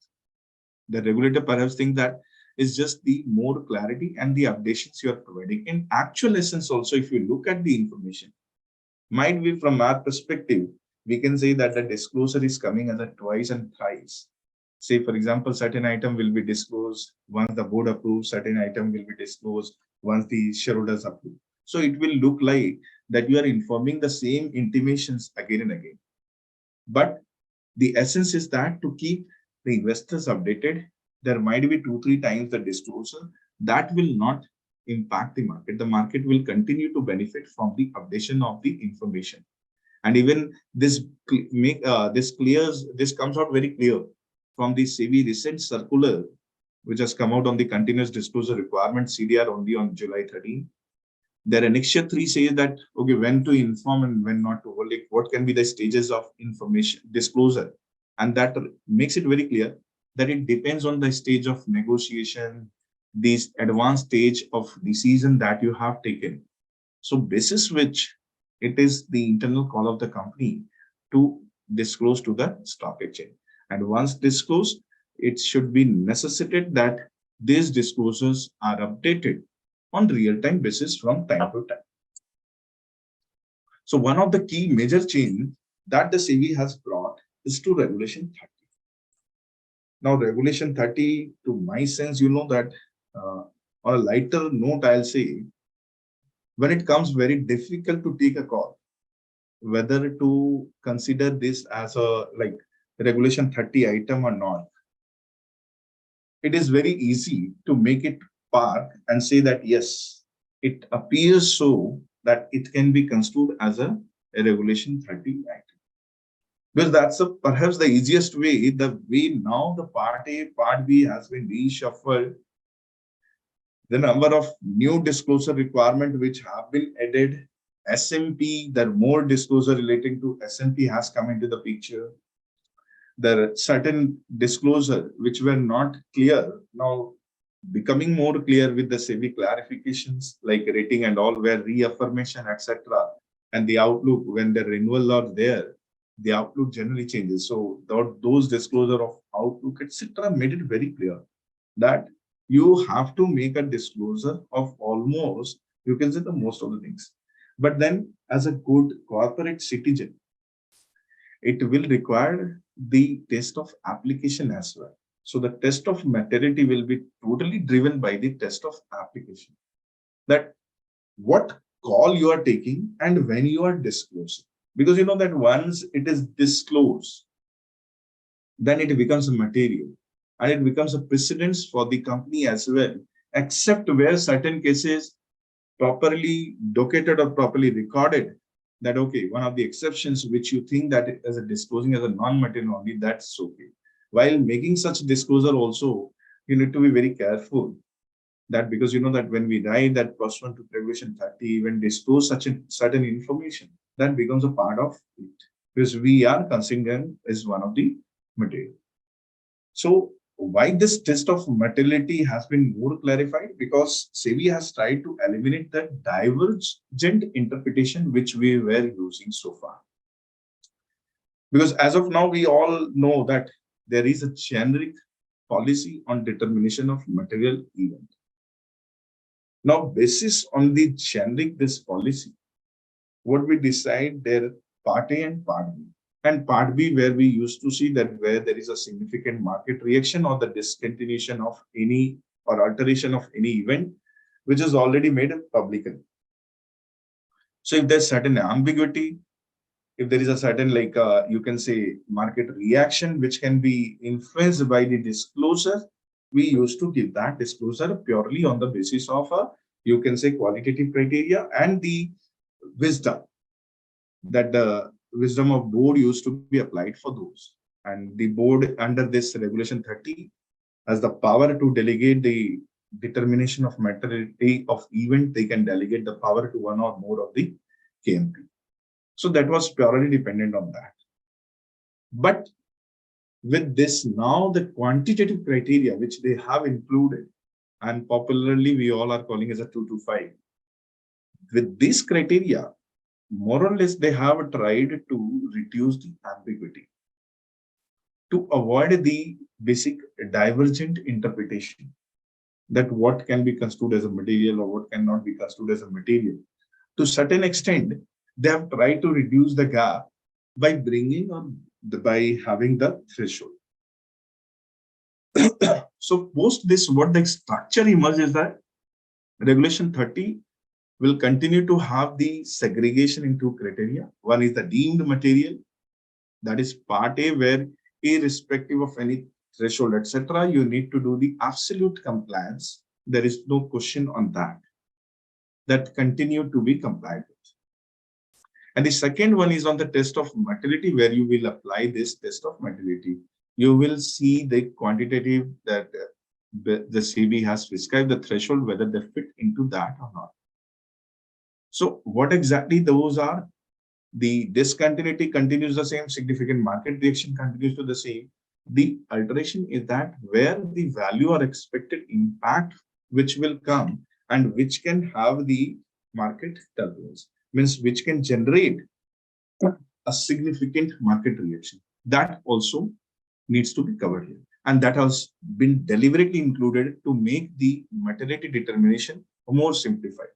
The regulator perhaps think that is just the more clarity and the updations you are providing. In actual essence also, if you look at the information, might be from our perspective, we can say that the disclosure is coming as a twice and thrice. Say, for example, certain item will be disclosed once the board approves, certain item will be disclosed once the shareholders approve. So it will look like that you are informing the same intimations again and again. But the essence is that to keep the investors updated, there might be 2-3 times the disclosure. That will not impact the market. The market will continue to benefit from the updation of the information. And even this comes out very clear from the SEBI recent circular, which has come out on the continuous disclosure requirement CDR only on July 13. Their annexure 3 says that, okay, when to inform and when not to, like what can be the stages of information disclosure. And that makes it very clear that it depends on the stage of negotiation, this advanced stage of decision that you have taken. So basis which it is the internal call of the company to disclose to the stock exchange. And once disclosed, it should be necessitated that these disclosures are updated on real-time basis from time to time. So one of the key major change that the SEBI has brought is to Regulation 30. Now, Regulation 30, to my sense, you know that on a lighter note, I'll say, when it comes very difficult to take a call, whether to consider this as a like Regulation 30 item or not, it is very easy to make it park and say that, yes, it appears so that it can be construed as a Regulation 30 item. Because that's perhaps the easiest way, the way now the Part A, Part B has been reshuffled. The number of new disclosure requirement which have been added, SMP, the more disclosure relating to SMP has come into the picture. There are certain disclosure which were not clear, now becoming more clear with the SEBI clarifications like rating and all, where reaffirmation, etc. And the outlook, when the renewal are there, the outlook generally changes. So those disclosure of outlook, etc., made it very clear that you have to make a disclosure of almost, you can say, the most of the things. But then, as a good corporate citizen, it will require the test of application as well. So the test of materiality will be totally driven by the test of application. That what call you are taking and when you are disclosing. Because you know that once it is disclosed, then it becomes a material and it becomes a precedence for the company as well, except where certain cases properly documented or properly recorded, that okay, one of the exceptions which you think that as a disclosing as a non-material only, that's okay. While making such disclosure also, you need to be very careful that, because you know that when we write that pursuant to regulation 30, when disclose such a certain information, that becomes a part of it, because we are considering as one of the material. So why this test of materiality has been more clarified? Because SEBI has tried to eliminate the divergent interpretation which we were using so far. Because as of now, we all know that there is a generic policy on determination of material event. Now, basis on the generic this policy, what we decide there, part A and part B. And part B, where we used to see that where there is a significant market reaction or the discontinuation of any or alteration of any event, which is already made public. So if there's certain ambiguity, if there is a certain you can say market reaction which can be influenced by the disclosure, we used to give that disclosure purely on the basis of a, you can say, qualitative criteria and the wisdom, that the wisdom of board used to be applied for those. And the board under this regulation 30 has the power to delegate the determination of materiality of event. They can delegate the power to one or more of the KMP. So that was purely dependent on that. But with this, now the quantitative criteria which they have included, and popularly we all are calling as a 225. With this criteria, more or less they have tried to reduce the ambiguity, to avoid the basic divergent interpretation, that what can be construed as a material or what cannot be construed as a material. To certain extent, they have tried to reduce the gap by bringing on by having the threshold. So post this, what the structure emerges that regulation 30 will continue to have the segregation into criteria. One is the deemed material, that is part A, where irrespective of any threshold, etc., you need to do the absolute compliance. There is no question on that. That continue to be complied with. And the second one is on the test of materiality, where you will apply this test of materiality. You will see the quantitative that the SEBI has prescribed the threshold, whether they fit into that or not. So what exactly those are? The discontinuity continues the same, significant market reaction continues to the same. The alteration is that where the value or expected impact which will come and which can have the market turbulence, means which can generate a significant market reaction. That also needs to be covered here. And that has been deliberately included to make the materiality determination more simplified.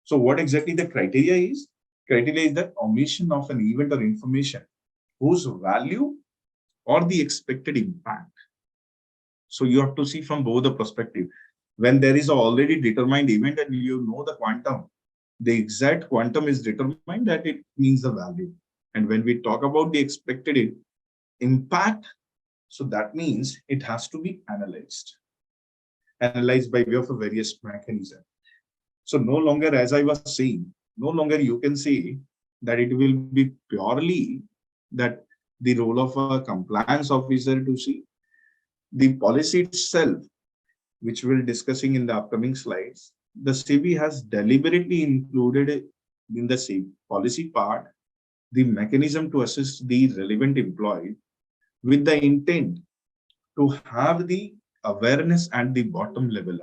So what exactly the criteria is? Criteria is the omission of an event or information whose value or the expected impact. So you have to see from both the perspective. When there is a already determined event and you know the quantum, the exact quantum is determined, that it means the value. And when we talk about the expected impact, so that means it has to be analyzed by way of a various mechanism. So no longer, as I was saying, no longer you can say that it will be purely that the role of a compliance officer to see the policy itself which we'll discussing in the upcoming slides, the SEBI has deliberately included in the SEBI policy part the mechanism to assist the relevant employee with the intent to have the awareness at the bottom level.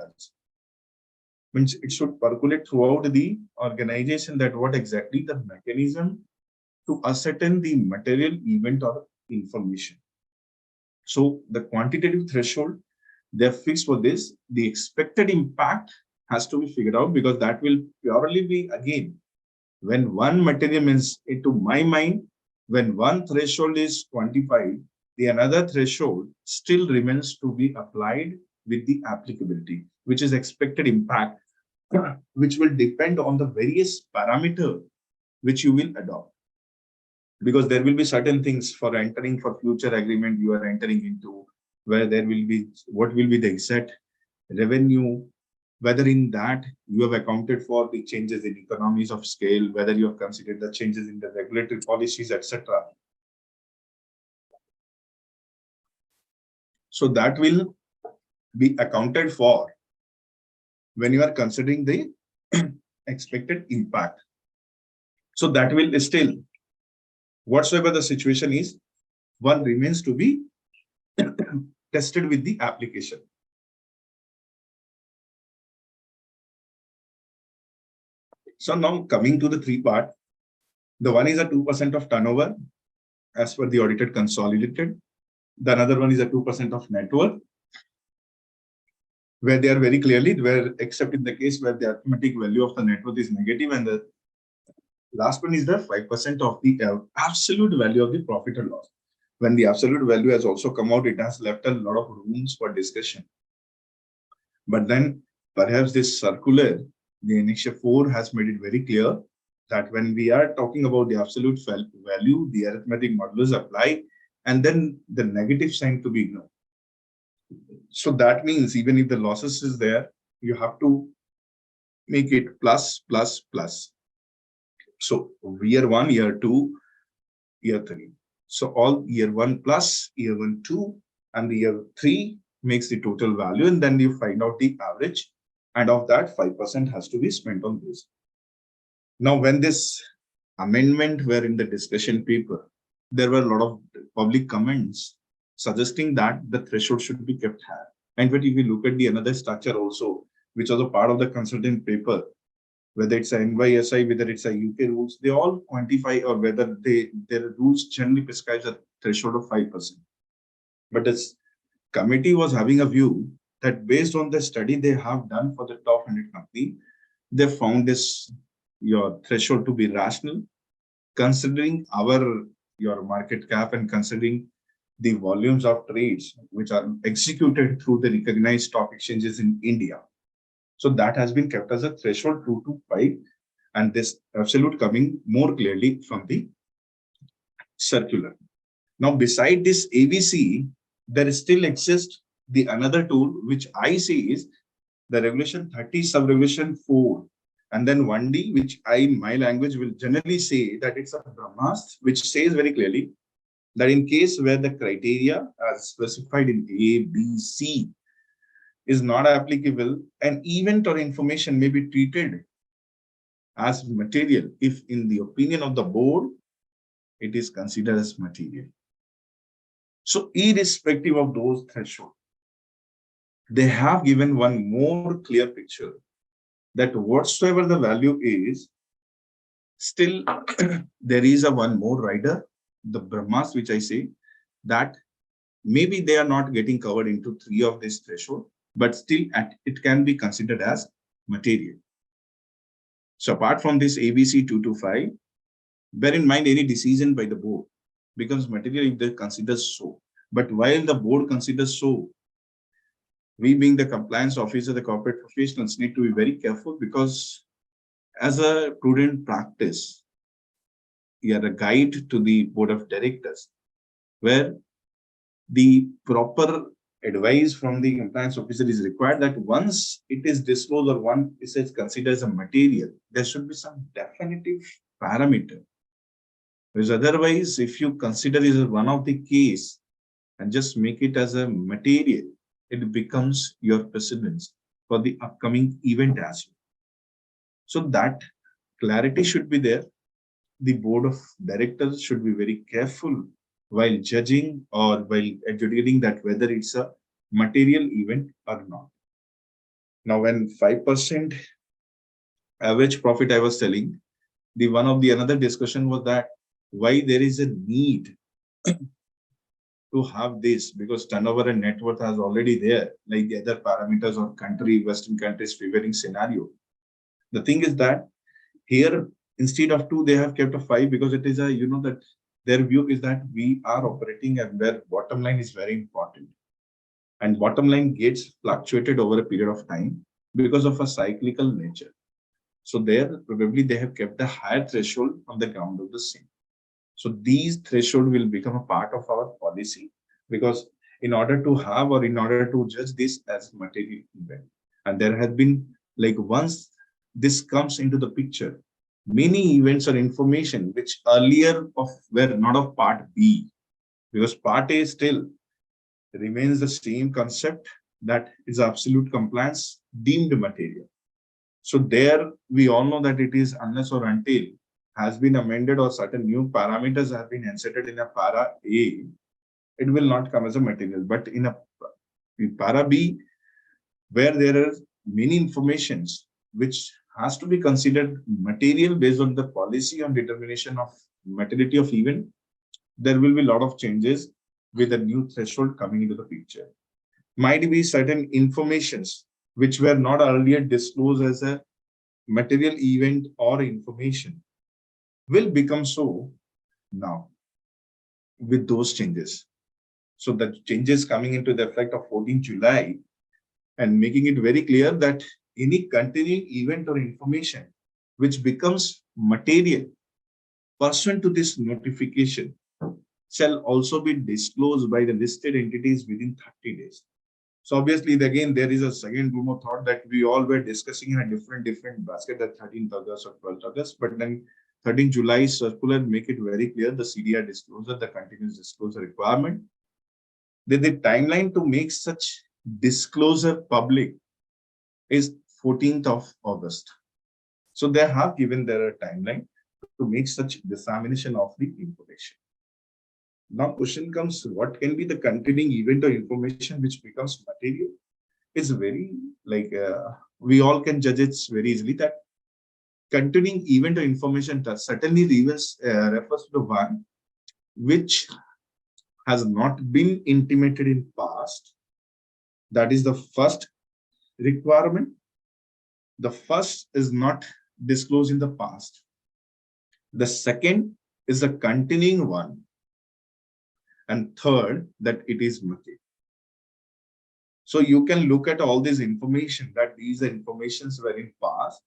Means it should percolate throughout the organization that what exactly the mechanism to ascertain the material event or information. So the quantitative threshold, they're fixed for this. The expected impact has to be figured out because that will purely be, again, when one material means, into my mind, when one threshold is quantified, the another threshold still remains to be applied with the applicability, which is expected impact, which will depend on the various parameter which you will adopt. Because there will be certain things for entering for future agreement you are entering into, where there will be what will be the exact revenue, whether in that you have accounted for the changes in economies of scale, whether you have considered the changes in the regulatory policies, etc. So that will be accounted for when you are considering the expected impact. So that will still, whatsoever the situation is, one remains to be tested with the application. So now coming to the three part, the one is a 2% of turnover as per the audited consolidated. The another one is a 2% of net worth, where they are very clearly, where except in the case where the arithmetic value of the net worth is negative, and the last one is the 5% of the absolute value of the profit or loss. When the absolute value has also come out, it has left a lot of rooms for discussion. But then perhaps this circular, the Annexure 4 has made it very clear that when we are talking about the absolute value, the arithmetic modulus apply, and then the negative sign to be ignored. So that means even if the losses is there, you have to make it plus, plus, plus. So year 1, year 2, year 3. So all year 1 plus, year 1, 2, and the year 3 makes the total value, and then you find out the average, and of that 5% has to be spent on this. Now, when this amendment were in the discussion paper, there were a lot of public comments suggesting that the threshold should be kept higher. And if you look at the another structure also, which was a part of the consultant paper, whether it's a NYSI, whether it's a UK rules, they all quantify, or whether their rules generally prescribe a threshold of 5%. But this committee was having a view that based on the study they have done for the top 100 company, they found this your threshold to be rational, considering your market cap and considering the volumes of trades which are executed through the recognized stock exchanges in India. So that has been kept as a threshold 2 to 5, and this absolute coming more clearly from the circular. Now, beside this ABC, there still exists the another tool which I see is the regulation 30 sub-regulation 4, and then 1D, which my language will generally say that it's a Brahmast, which says very clearly that in case where the criteria as specified in A, B, C is not applicable, an event or information may be treated as material if in the opinion of the board, it is considered as material. So irrespective of those thresholds, they have given one more clear picture that whatsoever the value is, still there is a one more rider, the Brahmas, which I say that maybe they are not getting covered into 3 of this threshold, but still it can be considered as material. So apart from this ABC 2 to 5, bear in mind any decision by the board becomes material if they consider so. But while the board considers so, we being the compliance officer, the corporate professionals need to be very careful, because as a prudent practice, we are a guide to the board of directors, where the proper advice from the compliance officer is required that once it is disclosed or one is considered as a material, there should be some definitive parameter. Because otherwise, if you consider it as one of the case and just make it as a material, it becomes your precedence for the upcoming event as well. So that clarity should be there. The board of directors should be very careful while judging or while adjudicating that whether it's a material event or not. Now, when 5% average profit I was telling, the one of the another discussion was that why there is a need to have this, because turnover and net worth is already there, like the other parameters of country, Western countries prevailing scenario. The thing is that here, instead of 2, they have kept a 5 because it is a, that their view is that we are operating and where bottom line is very important. And bottom line gets fluctuated over a period of time because of a cyclical nature. So there, probably they have kept a higher threshold on the ground of the same. So these threshold will become a part of our policy, because in order to have or in order to judge this as material event, and there has been, like, once this comes into the picture, many events or information which earlier of were not of part B, because part A still remains the same concept, that is absolute compliance deemed material. So there we all know that it is unless or until has been amended or certain new parameters have been inserted in a para A, it will not come as a material. But in para B, where there are many informations which has to be considered material based on the policy on determination of materiality of event, there will be a lot of changes with a new threshold coming into the picture. Might be certain informations which were not earlier disclosed as a material event or information will become so now with those changes. So the changes coming into the effect of 14 July and making it very clear that any continuing event or information which becomes material pursuant to this notification shall also be disclosed by the listed entities within 30 days. So obviously, again, there is a second room of thought that we all were discussing in a different basket at 13th August or 12th August, but then 13th July circular make it very clear the CDR disclosure, the continuous disclosure requirement. The timeline to make such disclosure public is 14th of August. So they have given their timeline to make such dissemination of the information. Now question comes, what can be the continuing event or information which becomes material? It's very, like, we all can judge it very easily that continuing event or information does certainly refers to the one which has not been intimated in past. That is the first requirement. The first is not disclosed in the past. The second is a continuing one. And third, that it is material. So you can look at all this information, that these informations were in past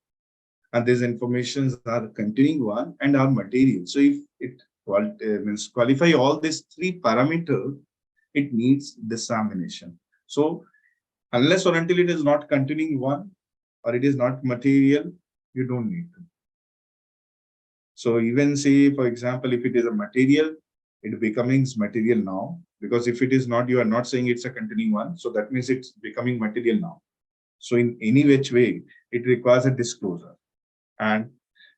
and these informations are continuing one and are material. So if it means qualify all these 3 parameters, it needs dissemination. So unless or until it is not continuing one or it is not material, you don't need to. So even say, for example, if it is a material, it becomes material now, because if it is not, you are not saying it's a continuing one. So that means it's becoming material now. So in any which way, it requires a disclosure. And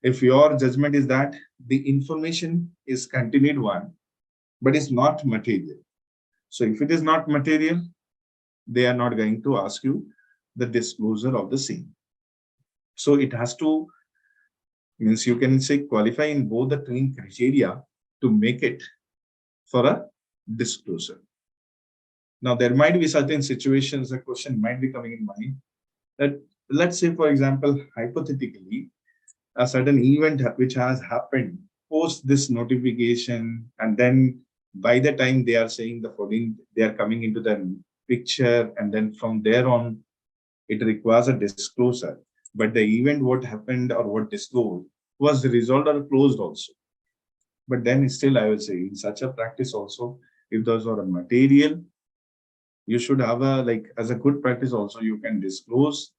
if your judgment is that the information is continued one, but it's not material. So if it is not material, they are not going to ask you the disclosure of the same. So it has to, means you can say qualify in both the twin criteria to make it for a disclosure. Now, there might be certain situations, a question might be coming in mind that, let's say, for example, hypothetically, a certain event which has happened post this notification, and then by the time they are saying the 14, they are coming into the picture, and then from there on, it requires a disclosure. But the event, what happened or what disclosed, was resolved or closed also. But then still, I would say, in such a practice also, if those are a material, you should have a, like, as a good practice also, you can disclose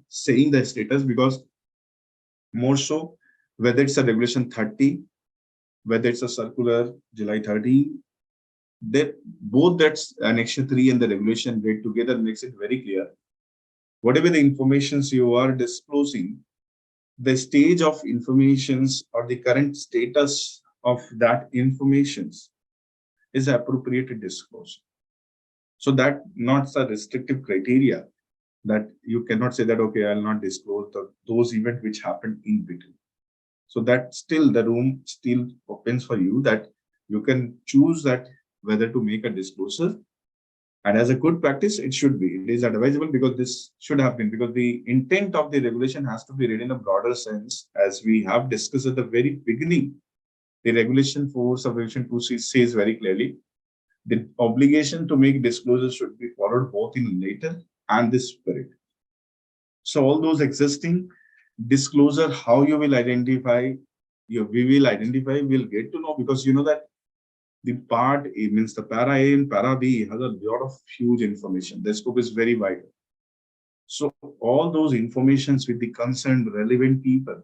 saying the status, because more so, whether it's a regulation 30, whether it's a circular July 30, that both that's Annexure 3 and the regulation read together makes it very clear. Whatever the informations you are disclosing, the stage of informations or the current status of that informations is appropriate to disclose. So that not a restrictive criteria that you cannot say that, okay, I'll not disclose those events which happened in between. So that still the room still opens for you that you can choose that whether to make a disclosure. And as a good practice, it should be. It is advisable because this should have been, because the intent of the regulation has to be read in a broader sense, as we have discussed at the very beginning. The regulation 4 subsection 2 says very clearly the obligation to make disclosures should be followed both in letter and the spirit. So all those existing disclosure, how you will identify, we will identify, we'll get to know, because you know that the part A means the para A and para B has a lot of huge information. The scope is very wide. So all those informations with the concerned relevant people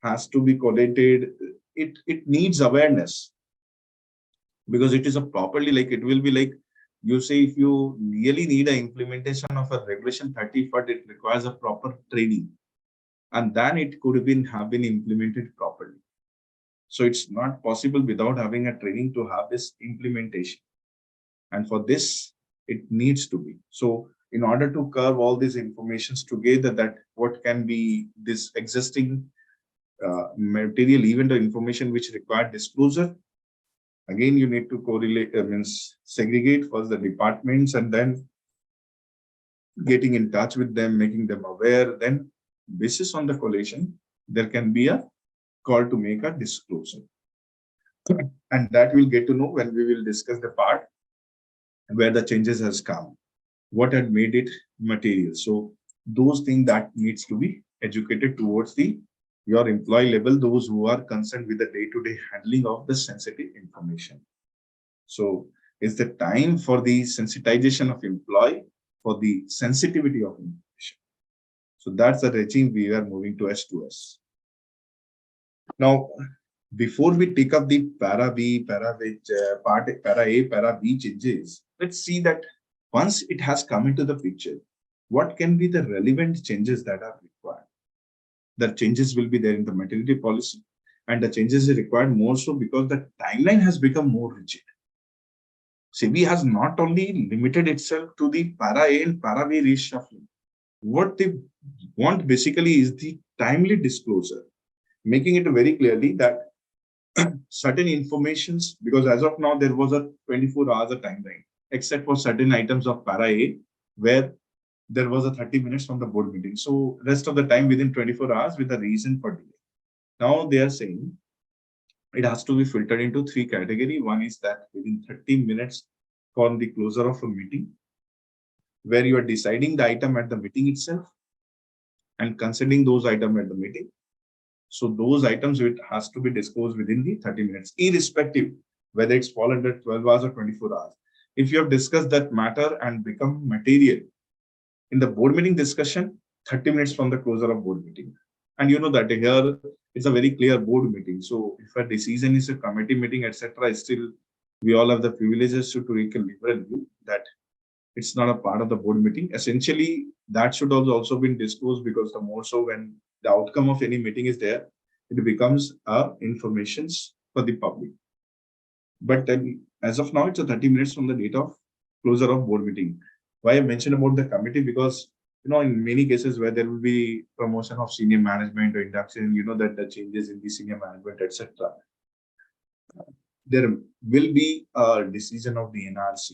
has to be collated. It needs awareness, because it is a properly, like it will be like you say, if you really need an implementation of a regulation 30, but it requires a proper training, and then it could have been implemented properly. So it's not possible without having a training to have this implementation. And for this, it needs to be. So in order to curve all these informations together, that what can be this existing material, even the information which require disclosure, again, you need to correlate, means segregate first the departments and then getting in touch with them, making them aware. Then basis on the collation, there can be a call to make a disclosure. And that we'll get to know when we will discuss the part where the changes has come, what had made it material. So those things that needs to be educated towards the your employee level, those who are concerned with the day-to-day handling of the sensitive information. So it's the time for the sensitization of employee for the sensitivity of information. So that's the regime we are moving to S2S. Now, before we take up the para B, para which part para A, para B changes, let's see that once it has come into the picture, what can be the relevant changes that are required? The changes will be there in the materiality policy, and the changes are required more so because the timeline has become more rigid. SEBI has not only limited itself to the para A and para B reshuffling. What they want basically is the timely disclosure, making it very clearly that certain informations, because as of now, there was a 24 hours of timeline, except for certain items of para A, where there was a 30 minutes from the board meeting. So rest of the time within 24 hours with a reason for delay. Now they are saying it has to be filtered into 3 categories. One is that within 30 minutes from the closure of a meeting, where you are deciding the item at the meeting itself and considering those items at the meeting. So those items, it has to be disclosed within the 30 minutes, irrespective whether it's fall under 12 hours or 24 hours. If you have discussed that matter and become material in the board meeting discussion, 30 minutes from the closure of board meeting. And you know that here it's a very clear board meeting. So if a decision is a committee meeting, etc., still we all have the privileges to take a liberal view that it's not a part of the board meeting. Essentially, that should also been disclosed, because the more so when the outcome of any meeting is there, it becomes informations for the public. But then, as of now, it's a 30 minutes from the date of closure of board meeting. Why I mentioned about the committee, because you know, in many cases where there will be promotion of senior management or induction, you know that the changes in the senior management, etc., there will be a decision of the NRC.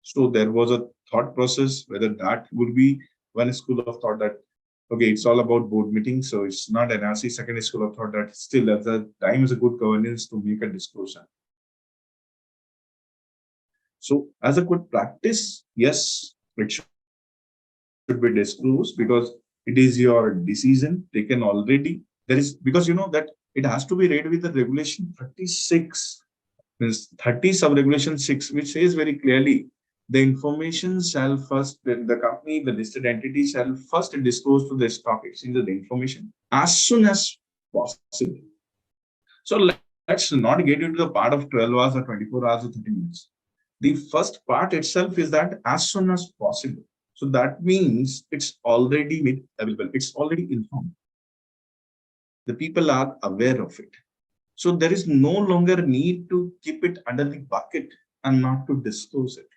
So there was a thought process whether that would be one school of thought that, okay, it's all about board meetings, so it's not NRC. Second school of thought that still at the time is a good governance to make a disclosure. So as a good practice, yes, it should be disclosed because it is your decision taken already. There is, because you know that it has to be read with the regulation 36, means 30 sub regulation 6, which says very clearly the information shall first, the company, the listed entity shall first disclose to the stock exchange the information as soon as possible. So let's say let's not get into the part of 12 hours or 24 hours or 30 minutes. The first part itself is that as soon as possible. So that means it's already made available. It's already informed. The people are aware of it. So there is no longer need to keep it under the bucket and not to disclose it,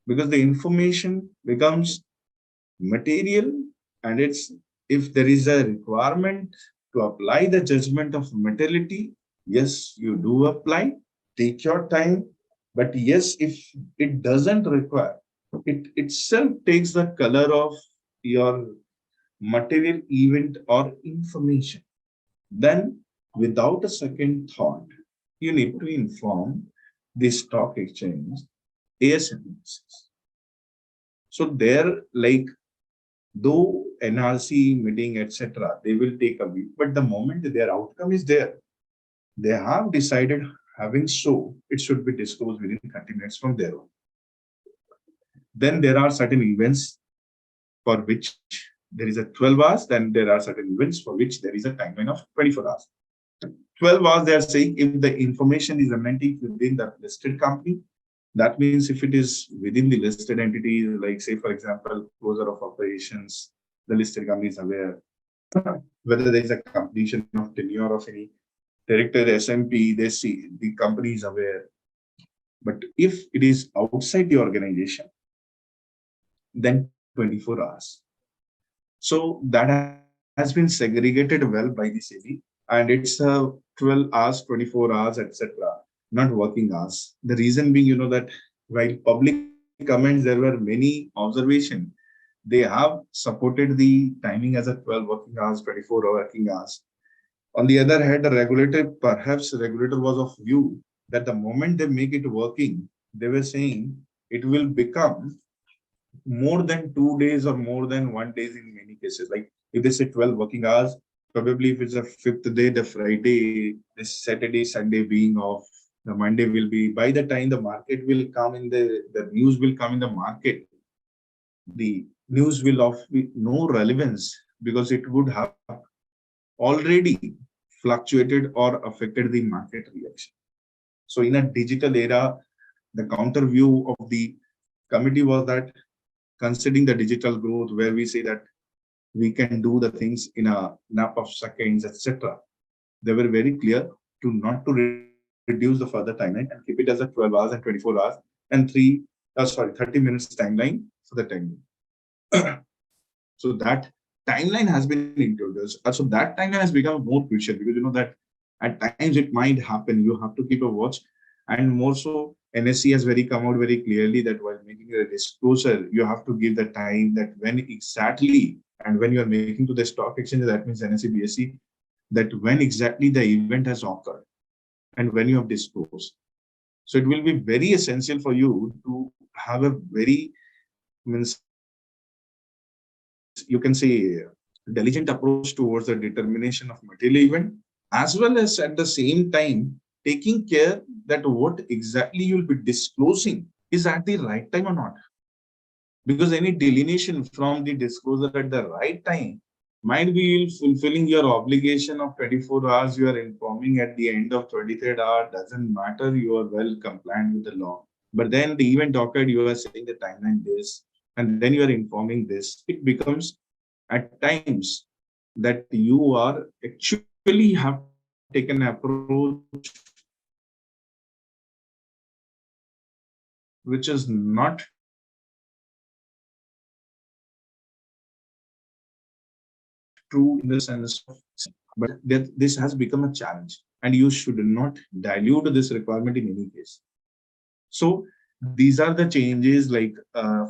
because the information becomes material, and it's, if there is a requirement to apply the judgment of materiality, yes, you do apply, take your time. But yes, if it doesn't require, it itself takes the color of your material event or information, then without a second thought, you need to inform the stock exchange ASM. So there, like, though NRC meeting, etc., they will take a week, but the moment their outcome is there, they have decided, having so, it should be disclosed within 30 minutes from there on. Then there are certain events for which there is a 12 hours, then there are certain events for which there is a timeline of 24 hours. 12 hours, they are saying if the information is emanating within the listed company, that means if it is within the listed entity, like say, for example, closure of operations, the listed company is aware, whether there is a completion of tenure of any director, SMP, they see the company is aware. But if it is outside the organization, then 24 hours. So that has been segregated well by the SEBI, and it's 12 hours, 24 hours, etc., not working hours. The reason being, that while public comments, there were many observations. They have supported the timing as a 12 working hours, 24 working hours. On the other hand, the regulator, perhaps the regulator was of view that the moment they make it working, they were saying it will become more than 2 days or more than 1 day in many cases. Like if they say 12 working hours, probably if it's a fifth day, the Friday, the Saturday, Sunday being off, the Monday will be, by the time the market will come in the news will come in the market, the news will of no relevance because it would have already fluctuated or affected the market reaction. So in a digital era, the counter view of the committee was that, considering the digital growth, where we say that we can do the things in a snap of seconds, etc., they were very clear to not to reduce the further timeline and keep it as a 12 hours and 24 hours and 30 minutes timeline for the timing. So that timeline has been introduced. So that timeline has become more crucial because that at times it might happen. You have to keep a watch, and more so, NSE has very come out very clearly that while making a disclosure, you have to give the time that when exactly, and when you are making to the stock exchange, that means NSE, BSE, that when exactly the event has occurred and when you have disclosed. So it will be very essential for you to have a very, means you can say, diligent approach towards the determination of material event, as well as at the same time taking care that what exactly you'll be disclosing is at the right time or not. Because any delineation from the disclosure at the right time might be fulfilling your obligation of 24 hours. You are informing at the end of 23rd hour, doesn't matter, you are well compliant with the law. But then the event occurred, you are saying the timeline this, and then you are informing this. It becomes at times that you are actually have taken an approach which is not true in the sense of, but that this has become a challenge and you should not dilute this requirement in any case. So these are the changes, like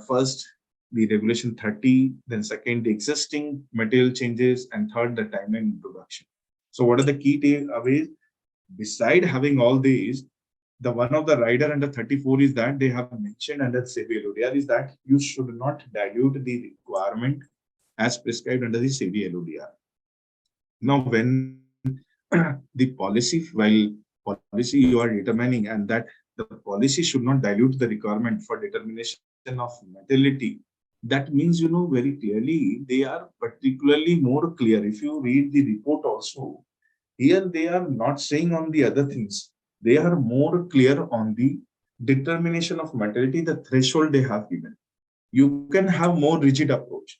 first the regulation 30, then second the existing material changes, and third the timeline introduction. So what are the key takeaways? Beside having all these, the one of the rider under 34 is that they have mentioned under SEBI LODR is that you should not dilute the requirement as prescribed under the SEBI LODR. Now, when the policy, while policy you are determining, and that the policy should not dilute the requirement for determination of materiality, that means, very clearly, they are particularly more clear. If you read the report also, Here they are not saying on the other things. They are more clear on the determination of materiality, the threshold they have given. You can have more rigid approach.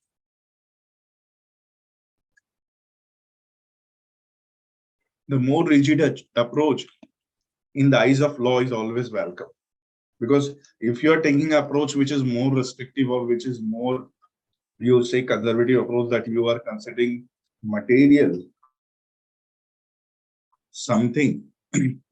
The more rigid approach in the eyes of law is always welcome. Because if you are taking an approach which is more restrictive or which is more, you say, conservative approach, that you are considering material something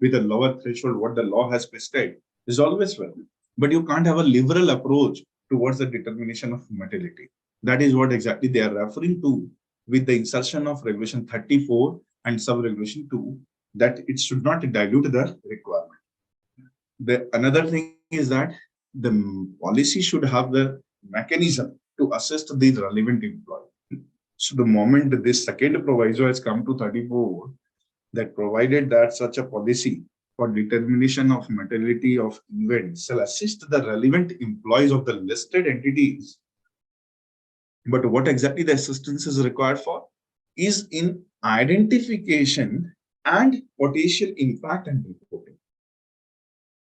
with a lower threshold, what the law has prescribed, is always welcome. But you can't have a liberal approach towards the determination of materiality. That is what exactly they are referring to with the insertion of Regulation 34 and Sub-Regulation 2, that it should not dilute the requirement. Another thing is that the policy should have the mechanism to assist the relevant employee. So the moment this second proviso has come to 34, that provided that such a policy for determination of materiality of events shall assist the relevant employees of the listed entities. But what exactly the assistance is required for is in identification and potential impact and reporting.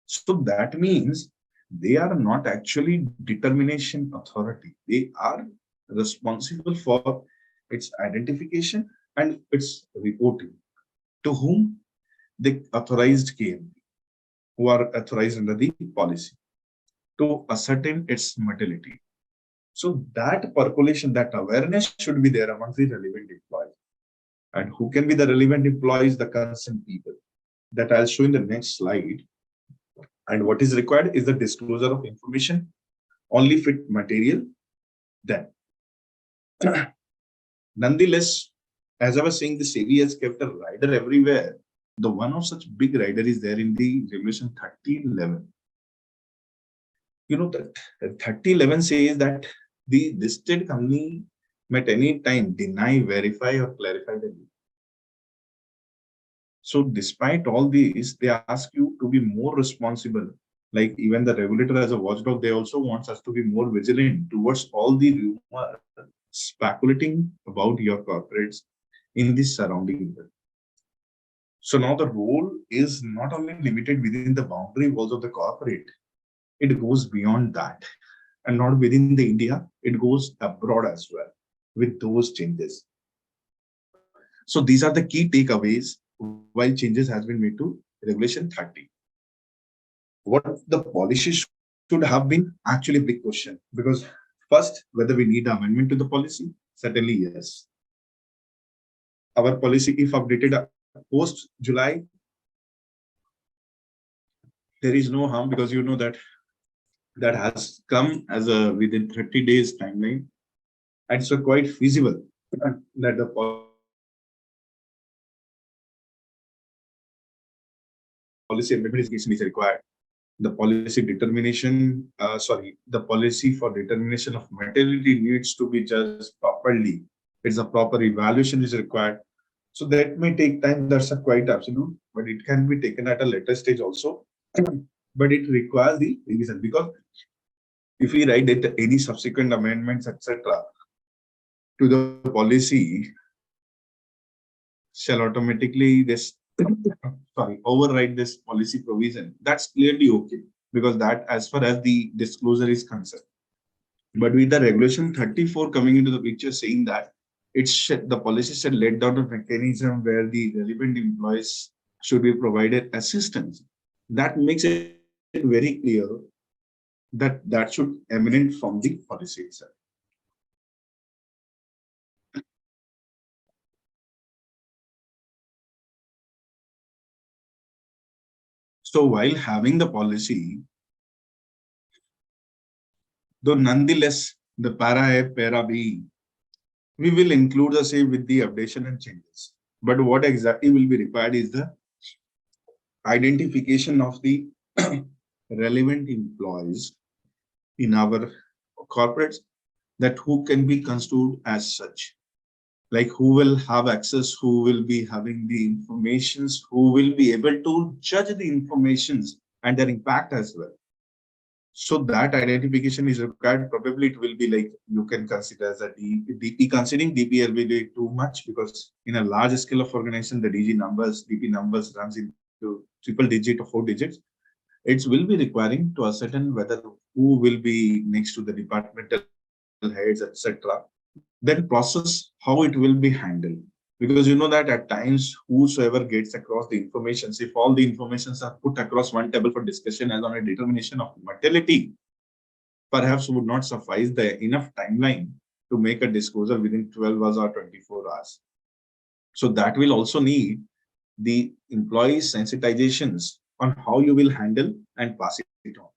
So that means they are not actually determination authority. They are responsible for its identification and its reporting. To whom? The authorized KMP, who are authorized under the policy, to ascertain its materiality. So that percolation, that awareness should be there among the relevant employees. And who can be the relevant employees? The concerned people. That I'll show in the next slide. And what is required is the disclosure of information, only fit material. Then, nonetheless, as I was saying, the SEBI has kept a rider everywhere. The one of such big rider is there in the Regulation 3011. You know that 3011 says that the listed company may at any time deny, verify, or clarify the leak. So despite all these, they ask you to be more responsible. Like even the regulator as a watchdog, they also wants us to be more vigilant towards all the rumor speculating about your corporates in this surrounding world. So now the role is not only limited within the boundary walls of the corporate, it goes beyond that. And not within the India, it goes abroad as well with those changes. So these are the key takeaways while changes has been made to Regulation 30. What the policy should have been actually a big question, because first, whether we need amendment to the policy, certainly yes. Our policy, if updated post July, there is no harm, because you know that that has come as a within 30 days timeline, and so quite feasible that the policy amendment is required. The policy determination, the policy for determination of materiality needs to be judged properly. It's a proper evaluation is required. So that may take time. That's a quite absolute, but it can be taken at a later stage also. But it requires the revision, because if we write that any subsequent amendments, etc., to the policy shall automatically override this policy provision, that's clearly okay, because that as far as the disclosure is concerned. But with the Regulation 34 coming into the picture, saying that the policy should let down a mechanism where the relevant employees should be provided assistance, that makes it very clear that that should emanate from the policy itself. So while having the policy, though nonetheless the para A, para B, we will include the same with the updation and changes. But what exactly will be required is the identification of the relevant employees in our corporates, that who can be construed as such, like who will have access, who will be having the informations, who will be able to judge the informations and their impact as well. So that identification is required. Probably it will be like you can consider as a DP. Considering DP will be too much because in a large scale of organization, the DP numbers runs into triple digit or 4 digits. It will be requiring to ascertain whether who will be next to the departmental heads, etc. Then process how it will be handled. Because you know that at times, whosoever gets across the information, if all the informations are put across one table for discussion as on a determination of materiality, perhaps would not suffice the enough timeline to make a disclosure within 12 hours or 24 hours. So that will also need the employees sensitizations on how you will handle and pass it on,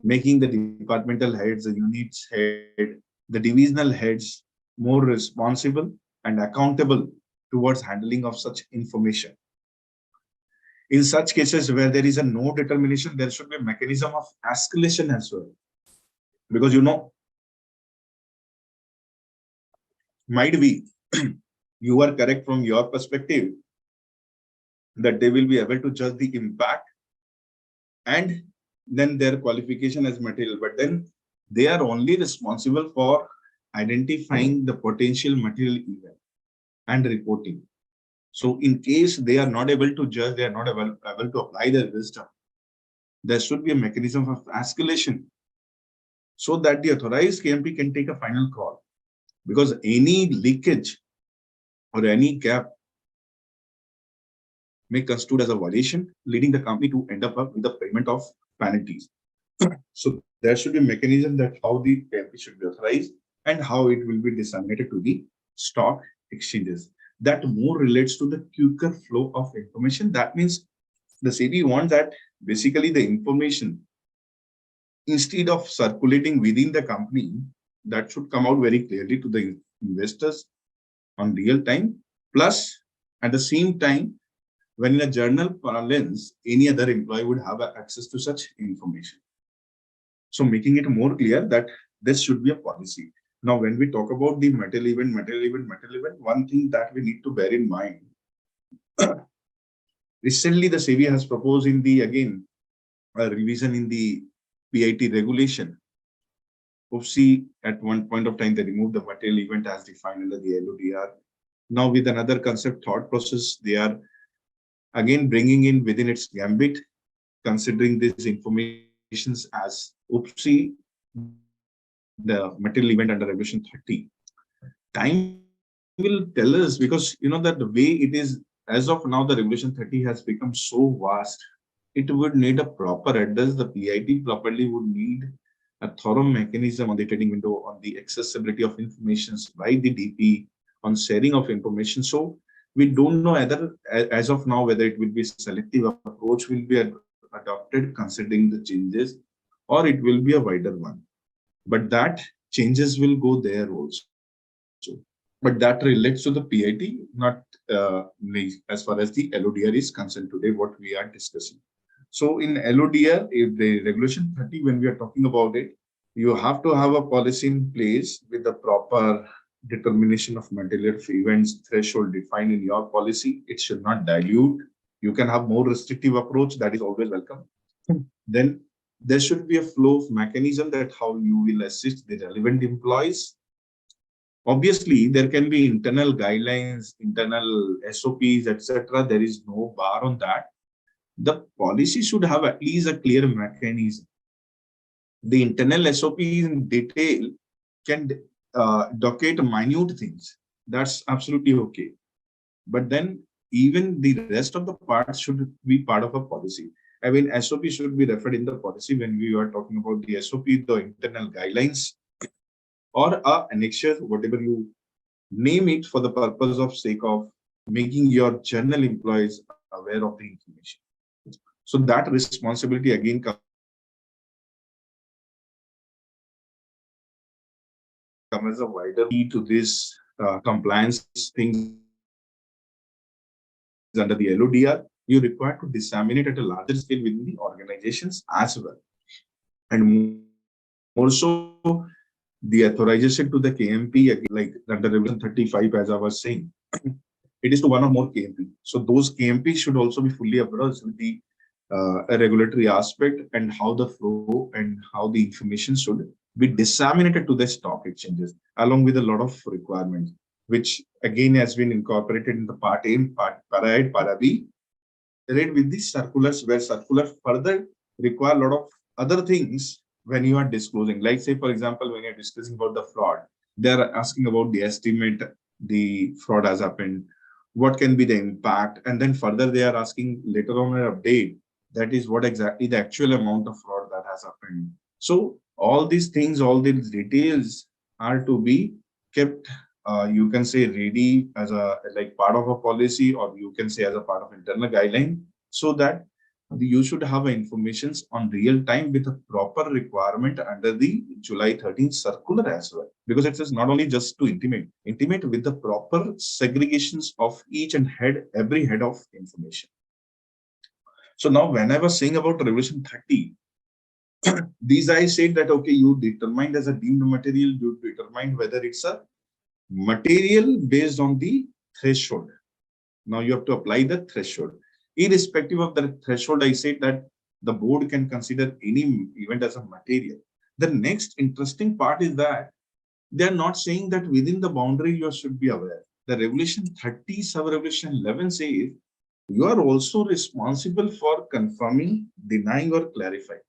making the departmental heads, the units head, the divisional heads more responsible and accountable towards handling of such information. In such cases where there is a no determination, there should be a mechanism of escalation as well. Because you know, might be you are correct from your perspective that they will be able to judge the impact and then their qualification as material, but then they are only responsible for identifying the potential material event and reporting. So in case they are not able to judge, they are not able to apply their wisdom, there should be a mechanism of escalation so that the authorized KMP can take a final call. Because any leakage or any gap may construed as a violation, leading the company to end up with the payment of penalties. So there should be a mechanism that how the KMP should be authorized and how it will be disseminated to the stock exchanges. That more relates to the quicker flow of information. That means the SEBI wants that basically the information, instead of circulating within the company, that should come out very clearly to the investors on real time. Plus, at the same time, when in a journal parlance, any other employee would have access to such information. So making it more clear that this should be a policy. Now, when we talk about the material event, one thing that we need to bear in mind. Recently, the SEBI has proposed in the, again, a revision in the PIT regulation. OPSI, at one point of time, they removed the material event as defined under the LODR. Now, with another concept thought process, they are again bringing in within its gambit, considering these informations as OPSI, the material event under Regulation 30. Time will tell us, because you know that the way it is as of now, the Regulation 30 has become so vast. It would need a proper address. The PIT properly would need a thorough mechanism on the trading window, on the accessibility of information by the DP, on sharing of information. So we don't know either as of now whether it will be selective approach will be adopted considering the changes, or it will be a wider one. But that changes will go there also. But that relates to the PIT, not as far as the LODR is concerned today, what we are discussing. So in LODR, if the regulation 30, when we are talking about it, you have to have a policy in place with the proper determination of material events threshold defined in your policy. It should not dilute. You can have more restrictive approach, that is always welcome. Then there should be a flow of mechanism that how you will assist the relevant employees. Obviously, there can be internal guidelines, internal SOPs, etc. There is no bar on that. The policy should have at least a clear mechanism. The internal SOP in detail can docket minute things. That's absolutely okay. But then even the rest of the parts should be part of a policy. I mean, SOP should be referred in the policy when we are talking about the SOP, the internal guidelines, or annexure, whatever you name it, for the purpose of sake of making your journal employees aware of the information. So that responsibility again comes as a wider key to this compliance things under the LODR. You require to disseminate at a larger scale within the organizations as well. And more so, the authorization to the KMP, again, like under Regulation 35, as I was saying, it is to one or more KMP. So those KMP should also be fully abreast with the a regulatory aspect and how the flow and how the information should be disseminated to the stock exchanges, along with a lot of requirements, which again has been incorporated in the part A, para A, para B, right, with the circulars, where circular further require a lot of other things when you are disclosing. Like say, for example, when you're discussing about the fraud, they're asking about the estimate the fraud has happened, what can be the impact, and then further they are asking later on an update, that is what exactly the actual amount of fraud that has happened. So all these things, all these details are to be kept, you can say, ready as a like part of a policy, or you can say as a part of internal guideline, so that you should have informations on real time with a proper requirement under the July 13th circular as well. Because it is not only just to intimate with the proper segregations of each and every head of information. So now when I was saying about Revolution 30, these I said that, okay, you determined as a deemed material, you determined whether it's a material based on the threshold. Now you have to apply the threshold. Irrespective of the threshold, I said that the board can consider any event as a material. The next interesting part is that they are not saying that within the boundary you should be aware. The Revolution 30 sub-Revolution 11 says you are also responsible for confirming, denying, or clarifying.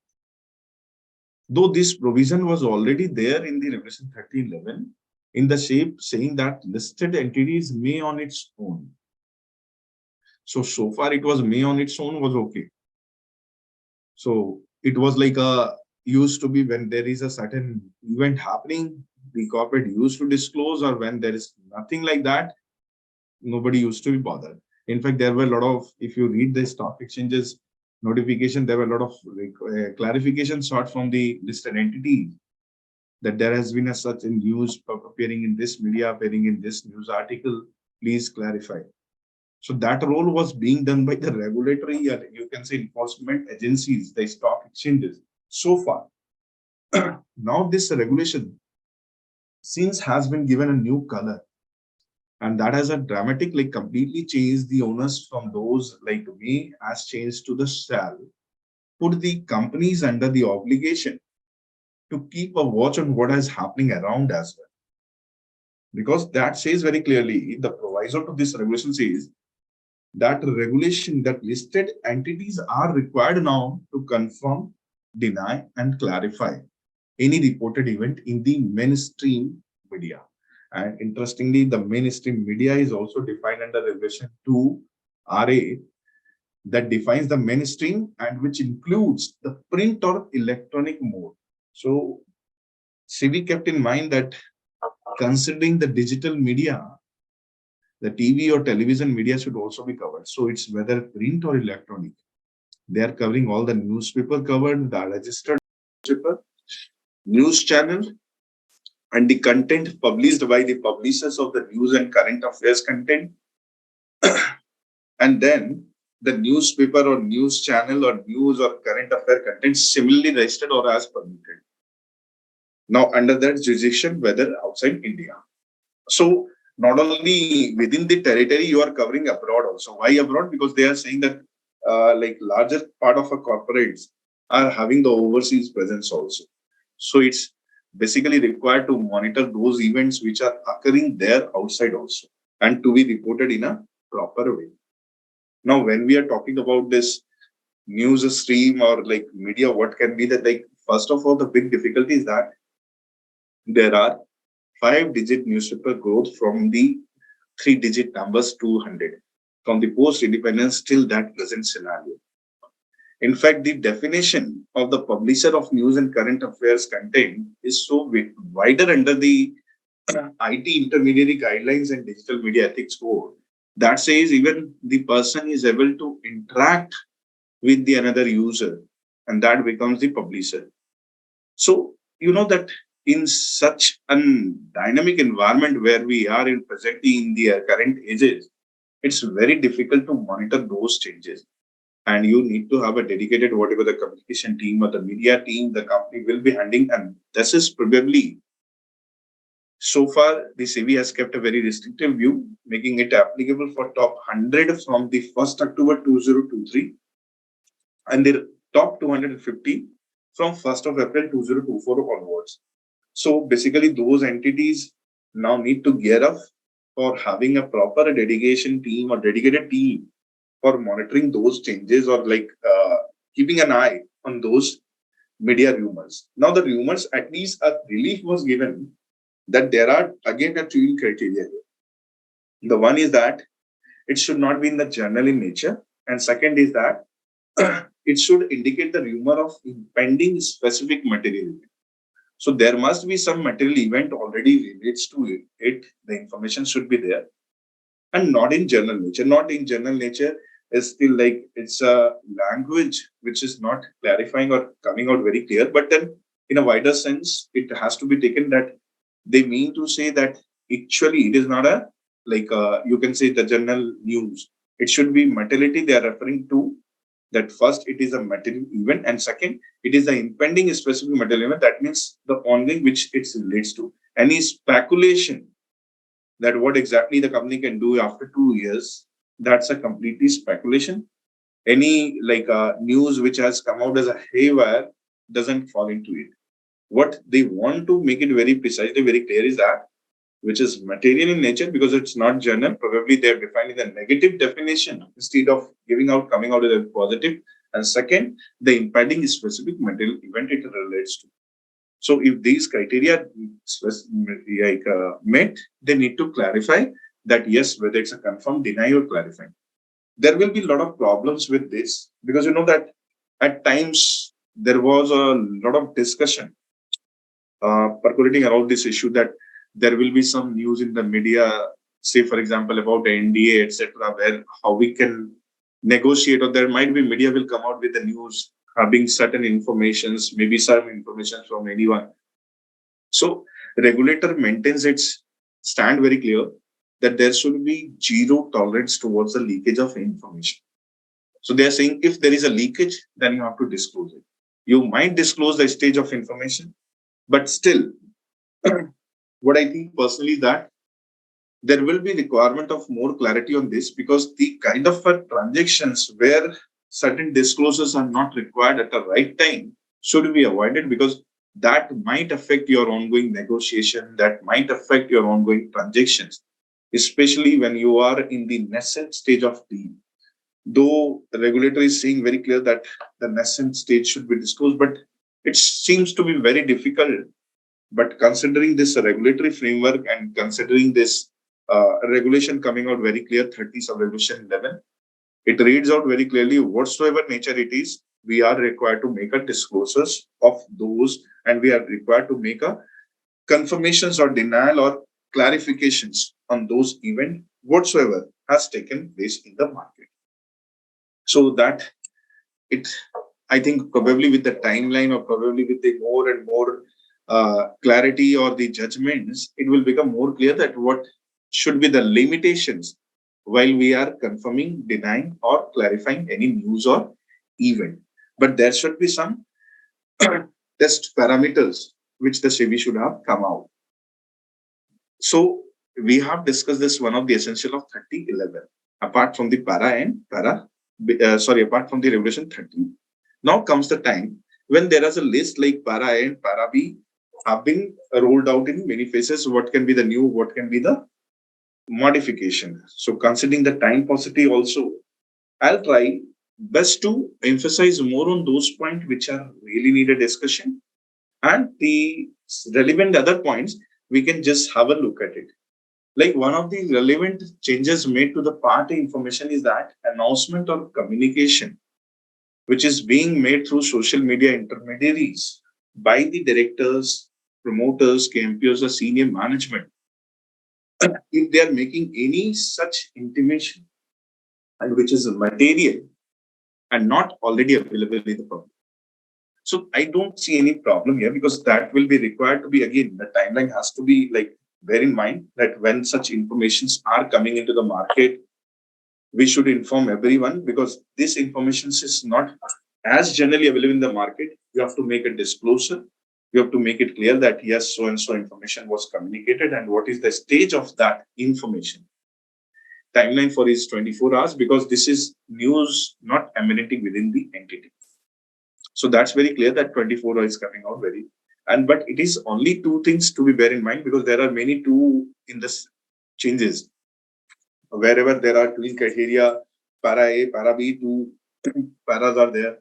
Though this provision was already there in the Revolution 3011 in the shape saying that listed entities may on its own. So far it was may on its own was okay. So it was like a used to be when there is a certain event happening, the corporate used to disclose, or when there is nothing like that, nobody used to be bothered. In fact, there were a lot of, if you read the stock exchanges notification, there were a lot of clarification sought from the listed entities, that there has been a such a news appearing in this media, appearing in this news article, please clarify. So that role was being done by the regulatory, or you can say enforcement agencies, the stock exchanges, so far. Now this regulation, since has been given a new color, and that has a dramatic, like completely changed the onus from those like me has changed to the shall, put the companies under the obligation to keep a watch on what is happening around as well. Because that says very clearly, the proviso to this regulation says that regulation that listed entities are required now to confirm, deny, and clarify any reported event in the mainstream media. And interestingly, the mainstream media is also defined under Regulation 2 RA, that defines the mainstream and which includes the print or electronic mode. So SEBI kept in mind that considering the digital media, the TV or television media should also be covered. So it's whether print or electronic. They are covering all the newspaper covered, the registered newspaper, news channel, and the content published by the publishers of the news and current affairs content. And then the newspaper or news channel or news or current affair content similarly registered or as permitted. Now, under that jurisdiction, whether outside India. So, not only within the territory, you are covering abroad also. Why abroad? Because they are saying that like larger part of our corporates are having the overseas presence also. So, it's basically required to monitor those events which are occurring there outside also, and to be reported in a proper way. Now, when we are talking about this news stream or like media, what can be that? Like, first of all, the big difficulty is that there are 5-digit newspaper growth from the 3-digit numbers 200 from the post-independence till that present scenario. In fact, the definition of the publisher of news and current affairs content is so wider under the IT intermediary guidelines and digital media ethics code that says even the person is able to interact with the another user, and that becomes the publisher. So you know that in such a dynamic environment where we are in presently in the current ages, it's very difficult to monitor those changes. And you need to have a dedicated whatever the communication team or the media team the company will be handling. And this is probably so far the SEBI has kept a very restrictive view, making it applicable for top 100 from the 1st October 2023 and the top 250 from 1st of April 2024 onwards. So basically, those entities now need to gear up for having a proper dedication team or dedicated team for monitoring those changes, or keeping an eye on those media rumors. Now, the rumors, at least a relief was given that there are again a two criteria here. The one is that it should not be in the journal in nature, and second is that it should indicate the rumor of impending specific material. So there must be some material event already relates to it. The information should be there, and not in general nature. Not in general nature is still like it's a language which is not clarifying or coming out very clear. But then, in a wider sense, it has to be taken that they mean to say that actually it is not a you can say the general news. It should be materiality they are referring to. That first, it is a material event, and second, it is the impending specific material event. That means the ongoing which it relates to. Any speculation that what exactly the company can do after 2 years, that's a completely speculation. Any news which has come out as a haywire doesn't fall into it. What they want to make it very precisely very clear is that which is material in nature, because it's not general. Probably they're defining the negative definition instead of coming out with a positive. And second, the impending specific material event it relates to. So if these criteria met, they need to clarify that yes, whether it's a confirm, deny, or clarifying. There will be a lot of problems with this, because you know that at times there was a lot of discussion percolating around this issue, that there will be some news in the media, say for example about the NDA, etc., where how we can negotiate, or there might be media will come out with the news having certain informations, maybe some information from anyone. So regulator maintains its stand very clear that there should be zero tolerance towards the leakage of information. So they are saying if there is a leakage, then you have to disclose it. You might disclose the stage of information, but still, what I think personally that there will be requirement of more clarity on this, because the kind of transactions where certain disclosures are not required at the right time should be avoided, because that might affect your ongoing negotiation, that might affect your ongoing transactions, especially when you are in the nascent stage of deal. Though the regulator is saying very clear that the nascent stage should be disclosed, but it seems to be very difficult. But considering this regulatory framework and considering this regulation coming out very clear, 30 sub regulation 11, it reads out very clearly whatsoever nature it is, we are required to make a disclosures of those, and we are required to make a confirmations or denial or clarifications on those events whatsoever has taken place in the market. So that it, I think probably with the timeline, or probably with the more and more clarity or the judgments, it will become more clear that what should be the limitations while we are confirming, denying, or clarifying any news or event. But there should be some test parameters which the SEBI should have come out. So we have discussed this, one of the essential of 3011, apart from the apart from the regulation 13. Now comes the time when there is a list like para A and para B have been rolled out in many phases. What can be the new, what can be the modification? So considering the time paucity also, I'll try best to emphasize more on those points which are really need a discussion, and the relevant other points we can just have a look at it. Like one of the relevant changes made to the part A information is that announcement or communication which is being made through social media intermediaries by the directors, promoters, KMPs, or senior management, if they are making any such intimation and which is material and not already available in the public. So I don't see any problem here, because that will be required to be, again, the timeline has to be like, bear in mind that when such informations are coming into the market, we should inform everyone, because this information is not as generally available in the market. You have to make a disclosure. You have to make it clear that yes, so and so information was communicated and what is the stage of that information. Timeline for is 24 hours, because this is news not emanating within the entity. So that's very clear that 24 is coming out very. But it is only two things to be bear in mind, because there are many two in this changes. Wherever there are twin criteria, para A, para B, two paras are there.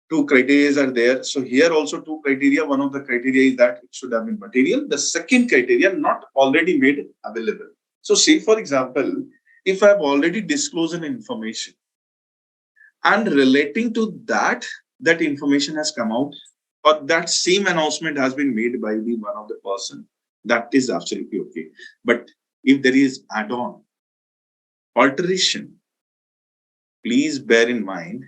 Two criteria are there. So here also two criteria. One of the criteria is that it should have been material. The second criteria, not already made available. So say, for example, if I have already disclosed an information and relating to that, that information has come out, or that same announcement has been made by the one of the person, that is absolutely okay. But if there is add-on, alteration, please bear in mind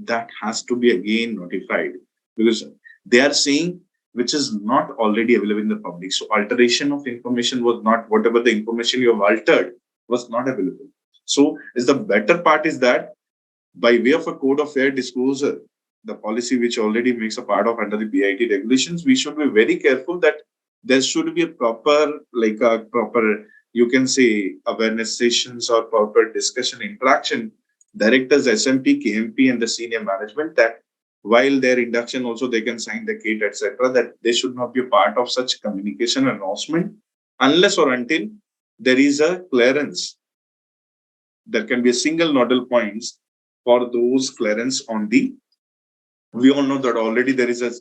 that has to be again notified, because they are saying which is not already available in the public. So alteration of information was not, whatever the information you have altered was not available. So is the better part is that by way of a code of fair disclosure, the policy which already makes a part of under the BIT regulations, we should be very careful that there should be a proper, like a proper, you can say, awareness sessions or proper discussion interaction, directors, SMP, KMP, and the senior management, that while their induction also they can sign the kit, etc., that they should not be a part of such communication announcement unless or until there is a clearance. There can be a single nodal points for those clearance on the, we all know that already there is a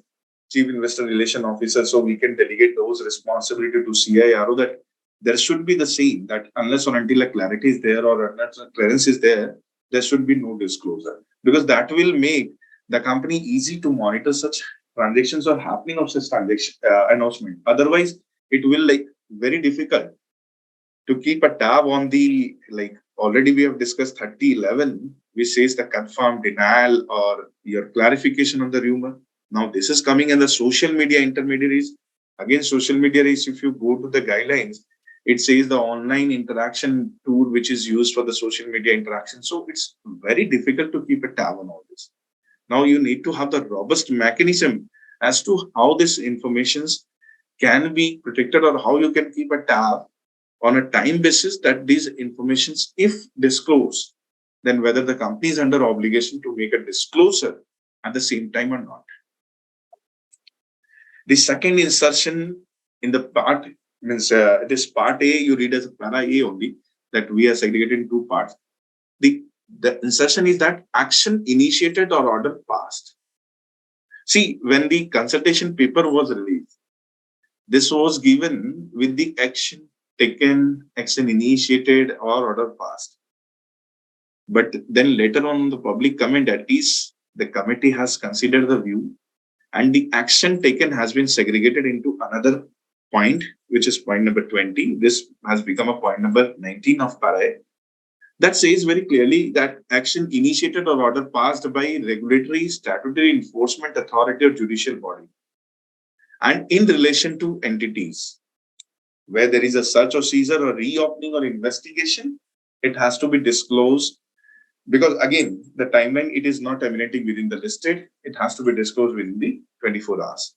chief investor relation officer, so we can delegate those responsibility to CIRO, that there should be the same, that unless or until a clarity is there or unless a clearance is there, there should be no disclosure, because that will make the company easy to monitor such transactions or happening of such transaction announcement. Otherwise, it will like very difficult to keep a tab on the, like already we have discussed 3011, which says the confirm, denial, or your clarification on the rumor. Now this is coming in the social media intermediaries. Again, social media is, if you go to the guidelines, it says the online interaction tool which is used for the social media interaction. So it's very difficult to keep a tab on all this. Now you need to have the robust mechanism as to how this informations can be protected, or how you can keep a tab on a time basis that these informations, if disclosed, then whether the company is under obligation to make a disclosure at the same time or not. The second insertion in the part means this part A, you read as a para A only, that we are segregated in two parts. The insertion is that action initiated or order passed. See, when the consultation paper was released, this was given with the action taken, action initiated, or order passed. But then later on the public comment, at least the committee has considered the view and the action taken has been segregated into another point, which is point number 20. This has become a point number 19 of para. That says very clearly that action initiated or order passed by regulatory, statutory enforcement authority or judicial body, and in relation to entities where there is a search or seizure or reopening or investigation, it has to be disclosed, because again, the timeline, it is not emanating within the listed, it has to be disclosed within the 24 hours.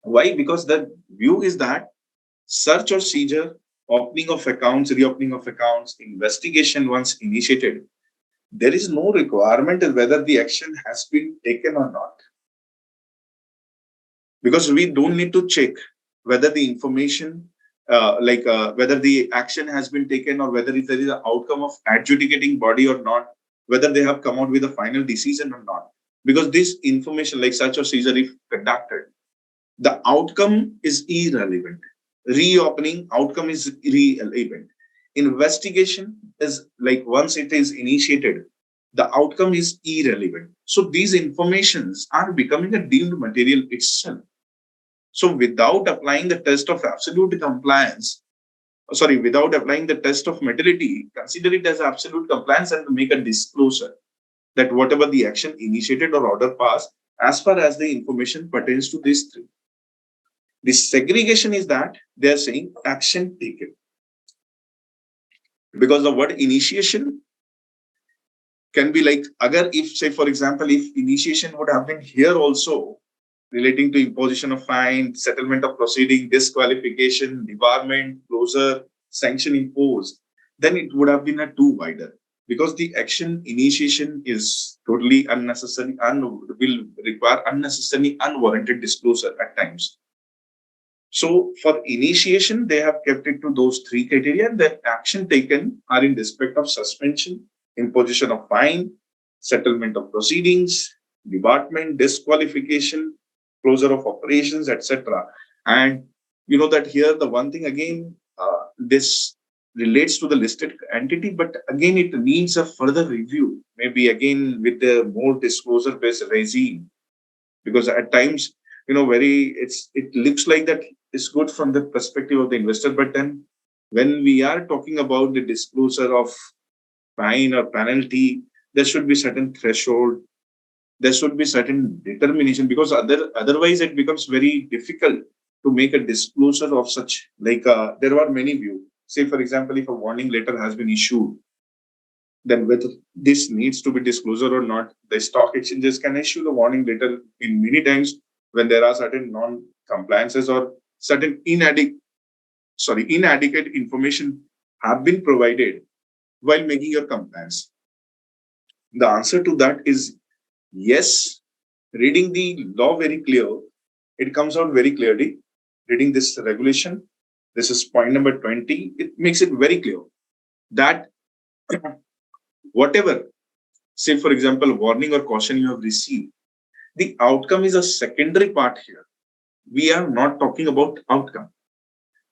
Why? Because the view is that search or seizure, opening of accounts, reopening of accounts, investigation once initiated, there is no requirement of whether the action has been taken or not. Because we don't need to check whether the information, whether the action has been taken, or whether if there is an outcome of adjudicating body or not, whether they have come out with a final decision or not. Because this information, like search or seizure, if conducted, the outcome is irrelevant. Reopening outcome is irrelevant. Investigation is like once it is initiated, the outcome is irrelevant. So these informations are becoming a deemed material itself. So without applying the test of absolute compliance, without applying the test of materiality, consider it as absolute compliance and make a disclosure that whatever the action initiated or order passed, as far as the information pertains to these three. The segregation is that they are saying action taken. Because the word initiation can be like, agar if, say, for example, if initiation would have been here also, relating to imposition of fine, settlement of proceeding, disqualification, debarment, closure, sanction imposed, then it would have been a too wider. because the action initiation is totally unnecessary and will require unnecessary unwarranted disclosure at times. So for initiation, they have kept it to those three criteria. The action taken are in respect of suspension, imposition of fine, settlement of proceedings, debarment, disqualification, closure of operations, etc. And you know that here the one thing again, this relates to the listed entity, but again it needs a further review, maybe again with the more disclosure-based regime, because at times it looks like that is good from the perspective of the investor, but then when we are talking about the disclosure of fine or penalty, there should be certain threshold, there should be certain determination, because otherwise it becomes very difficult to make a disclosure of such, like there are many views. Say for example, if a warning letter has been issued, then whether this needs to be disclosure or not, the stock exchanges can issue the warning letter in many times when there are certain non-compliances or certain inadequate information have been provided while making your compliance. The answer to that is yes. Reading the law very clear, it comes out very clearly. Reading this regulation, this is point number 20, it makes it very clear that whatever, say for example, warning or caution you have received, the outcome is a secondary part here. We are not talking about outcome.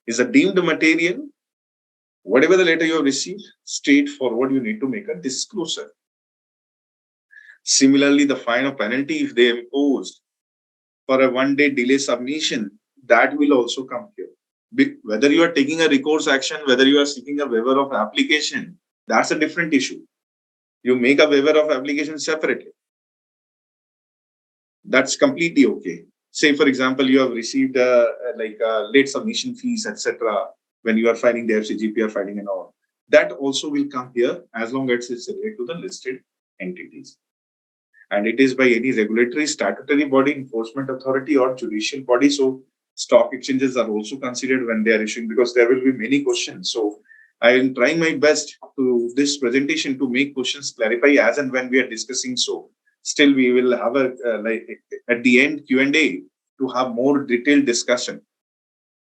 Is a deemed material, whatever the letter you have received, straightforward, you need to make a disclosure. Similarly, the fine or penalty, if they imposed for a 1-day delay submission, that will also come here. Whether you are taking a recourse action, whether you are seeking a waiver of application, that's a different issue. You make a waiver of application separately. That's completely okay. Say, for example, you have received late submission fees, etc. When you are filing the FCGPR filing and all, that also will come here as long as it's related to the listed entities. And it is by any regulatory, statutory body, enforcement authority, or judicial body. So stock exchanges are also considered when they are issuing, because there will be many questions. So I am trying my best to this presentation to make questions clarify as and when we are discussing. So still we will have a at the end Q&A to have more detailed discussion.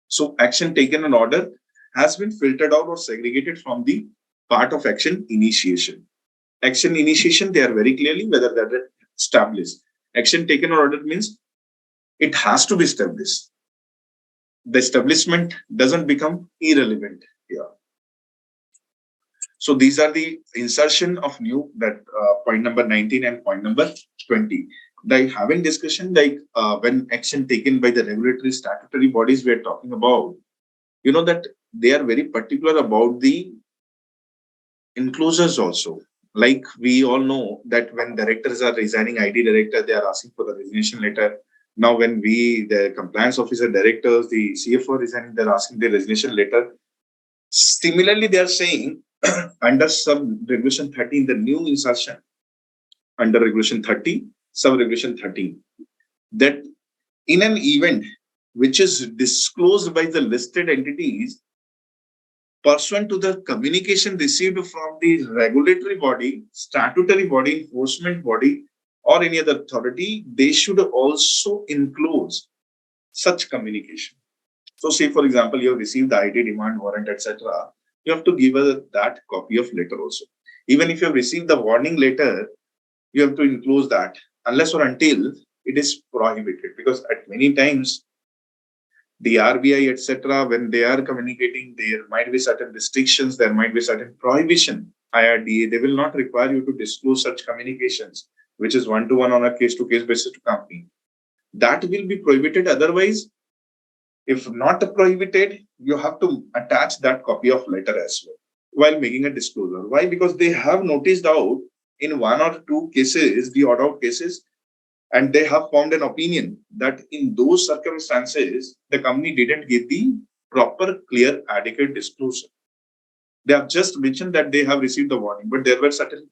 So action taken and order has been filtered out or segregated from the part of action initiation. Action initiation, they are very clearly whether that is established. Action taken or order means it has to be established. The establishment doesn't become irrelevant here. So these are the insertion of new, that point number 19 and point number 20. Like having discussion, when action taken by the regulatory statutory bodies we are talking about, you know that they are very particular about the enclosures also. Like we all know that when directors are resigning, IT director, they are asking for the resignation letter. Now when the compliance officer directors, the CFO resigning, they're asking the resignation letter. Similarly, they are saying under sub-regulation 13, the new insertion under regulation 30, sub-regulation 13, that in an event which is disclosed by the listed entities, pursuant to the communication received from the regulatory body, statutory body, enforcement body, or any other authority, they should also enclose such communication. So say, for example, you have received the ID demand warrant, etc. You have to give that copy of letter also. Even if you have received the warning letter, you have to enclose that, unless or until it is prohibited. Because at many times, the RBI, etc., when they are communicating, there might be certain restrictions, there might be certain prohibition. IRDA, they will not require you to disclose such communications, which is one-to-one on a case-to-case basis to company. That will be prohibited. Otherwise, if not prohibited, you have to attach that copy of letter as well while making a disclosure. Why? Because they have noticed out in one or two cases, the odd-out cases, and they have formed an opinion that in those circumstances, the company didn't give the proper, clear, adequate disclosure. They have just mentioned that they have received the warning, but there were certain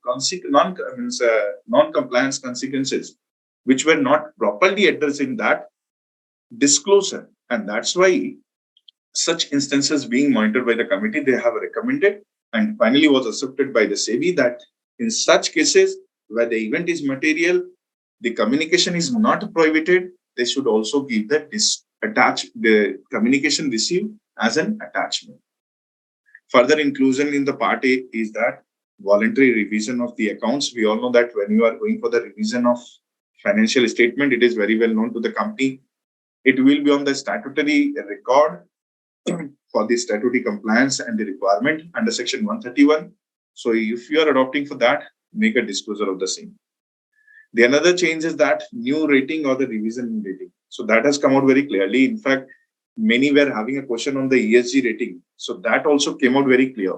non-compliance consequences which were not properly addressed in that disclosure. And that's why such instances being monitored by the committee, they have recommended and finally was accepted by the SEBI that in such cases where the event is material, the communication is not prohibited, they should also give the communication received as an attachment. Further inclusion in the part A is that voluntary revision of the accounts. We all know that when you are going for the revision of financial statement, it is very well known to the company. It will be on the statutory record for the statutory compliance and the requirement under section 131. So if you are adopting for that, make a disclosure of the same. The another change is that new rating or the revision in rating. So that has come out very clearly. In fact, many were having a question on the ESG rating. So that also came out very clear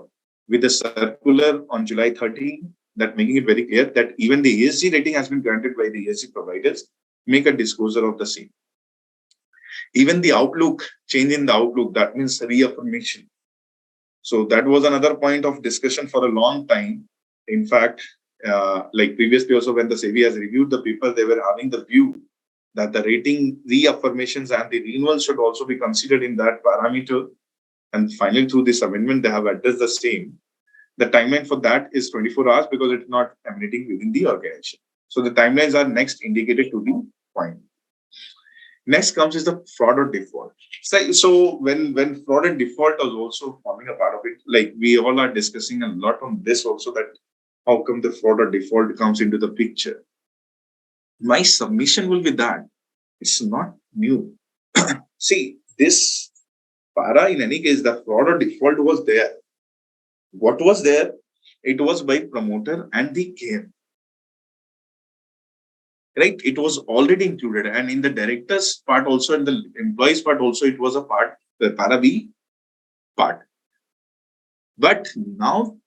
with the circular on July 13, that making it very clear that even the ESG rating has been granted by the ESG providers, make a disclosure of the same. Even the outlook, change in the outlook, that means reaffirmation. So that was another point of discussion for a long time. In fact, like previously also when the SEBI has reviewed the paper, they were having the view that the rating reaffirmations and the renewal should also be considered in that parameter. And finally, through this amendment, they have addressed the same. The timeline for that is 24 hours because it's not emanating within the organization. So the timelines are next indicated to the point. Next comes is the fraud or default. So when fraud and default was also forming a part of it, like we all are discussing a lot on this also, that how come the fraud or default comes into the picture. My submission will be that it's not new. See, this para, in any case, the fraud or default was there. What was there? It was by promoter and the KM. Right? It was already included. And in the director's part also, and the employees part also, it was a part, the para B part. But now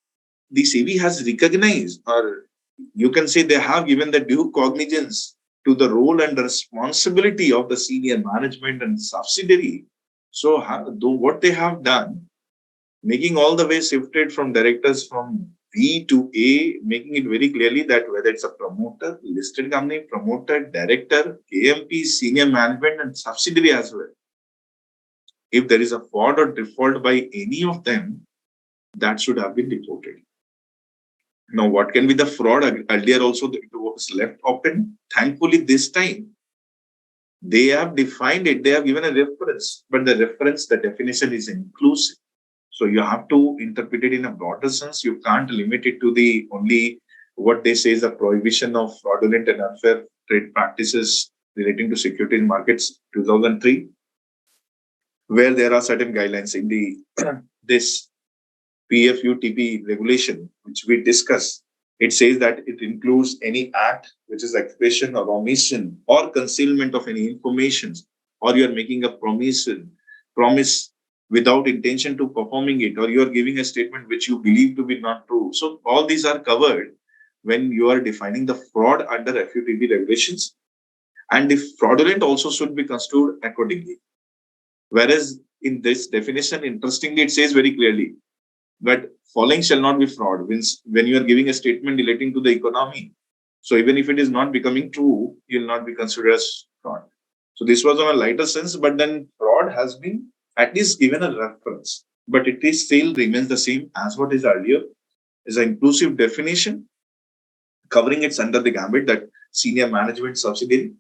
the SEBI has recognized, or you can say they have given the due cognizance to the role and the responsibility of the senior management and subsidiary. So what they have done, making all the way shifted from directors from B to A, making it very clearly that whether it's a promoter, listed company, promoter, director, KMP, senior management, and subsidiary as well. If there is a fraud or default by any of them, that should have been reported. Now, what can be the fraud? Earlier also, it was left open. Thankfully, this time, they have defined it. They have given a reference, but the reference, the definition is inclusive. So you have to interpret it in a broader sense. You can't limit it to the only what they say is the prohibition of fraudulent and unfair trade practices relating to securities markets 2003, where there are certain guidelines in the this PFUTP regulation, which we discuss. It says that it includes any act which is expression or omission or concealment of any information, or you are making a promise without intention to performing it, or you are giving a statement which you believe to be not true. So all these are covered when you are defining the fraud under FUTP regulations. And if fraudulent also should be construed accordingly. Whereas in this definition, interestingly, it says very clearly, but following shall not be fraud. When you are giving a statement relating to the economy, so even if it is not becoming true, you'll not be considered as fraud. So this was on a lighter sense, but then fraud has been at least given a reference, but it is still remains the same as what is earlier, is an inclusive definition covering it's under the gambit that senior management subsidiary,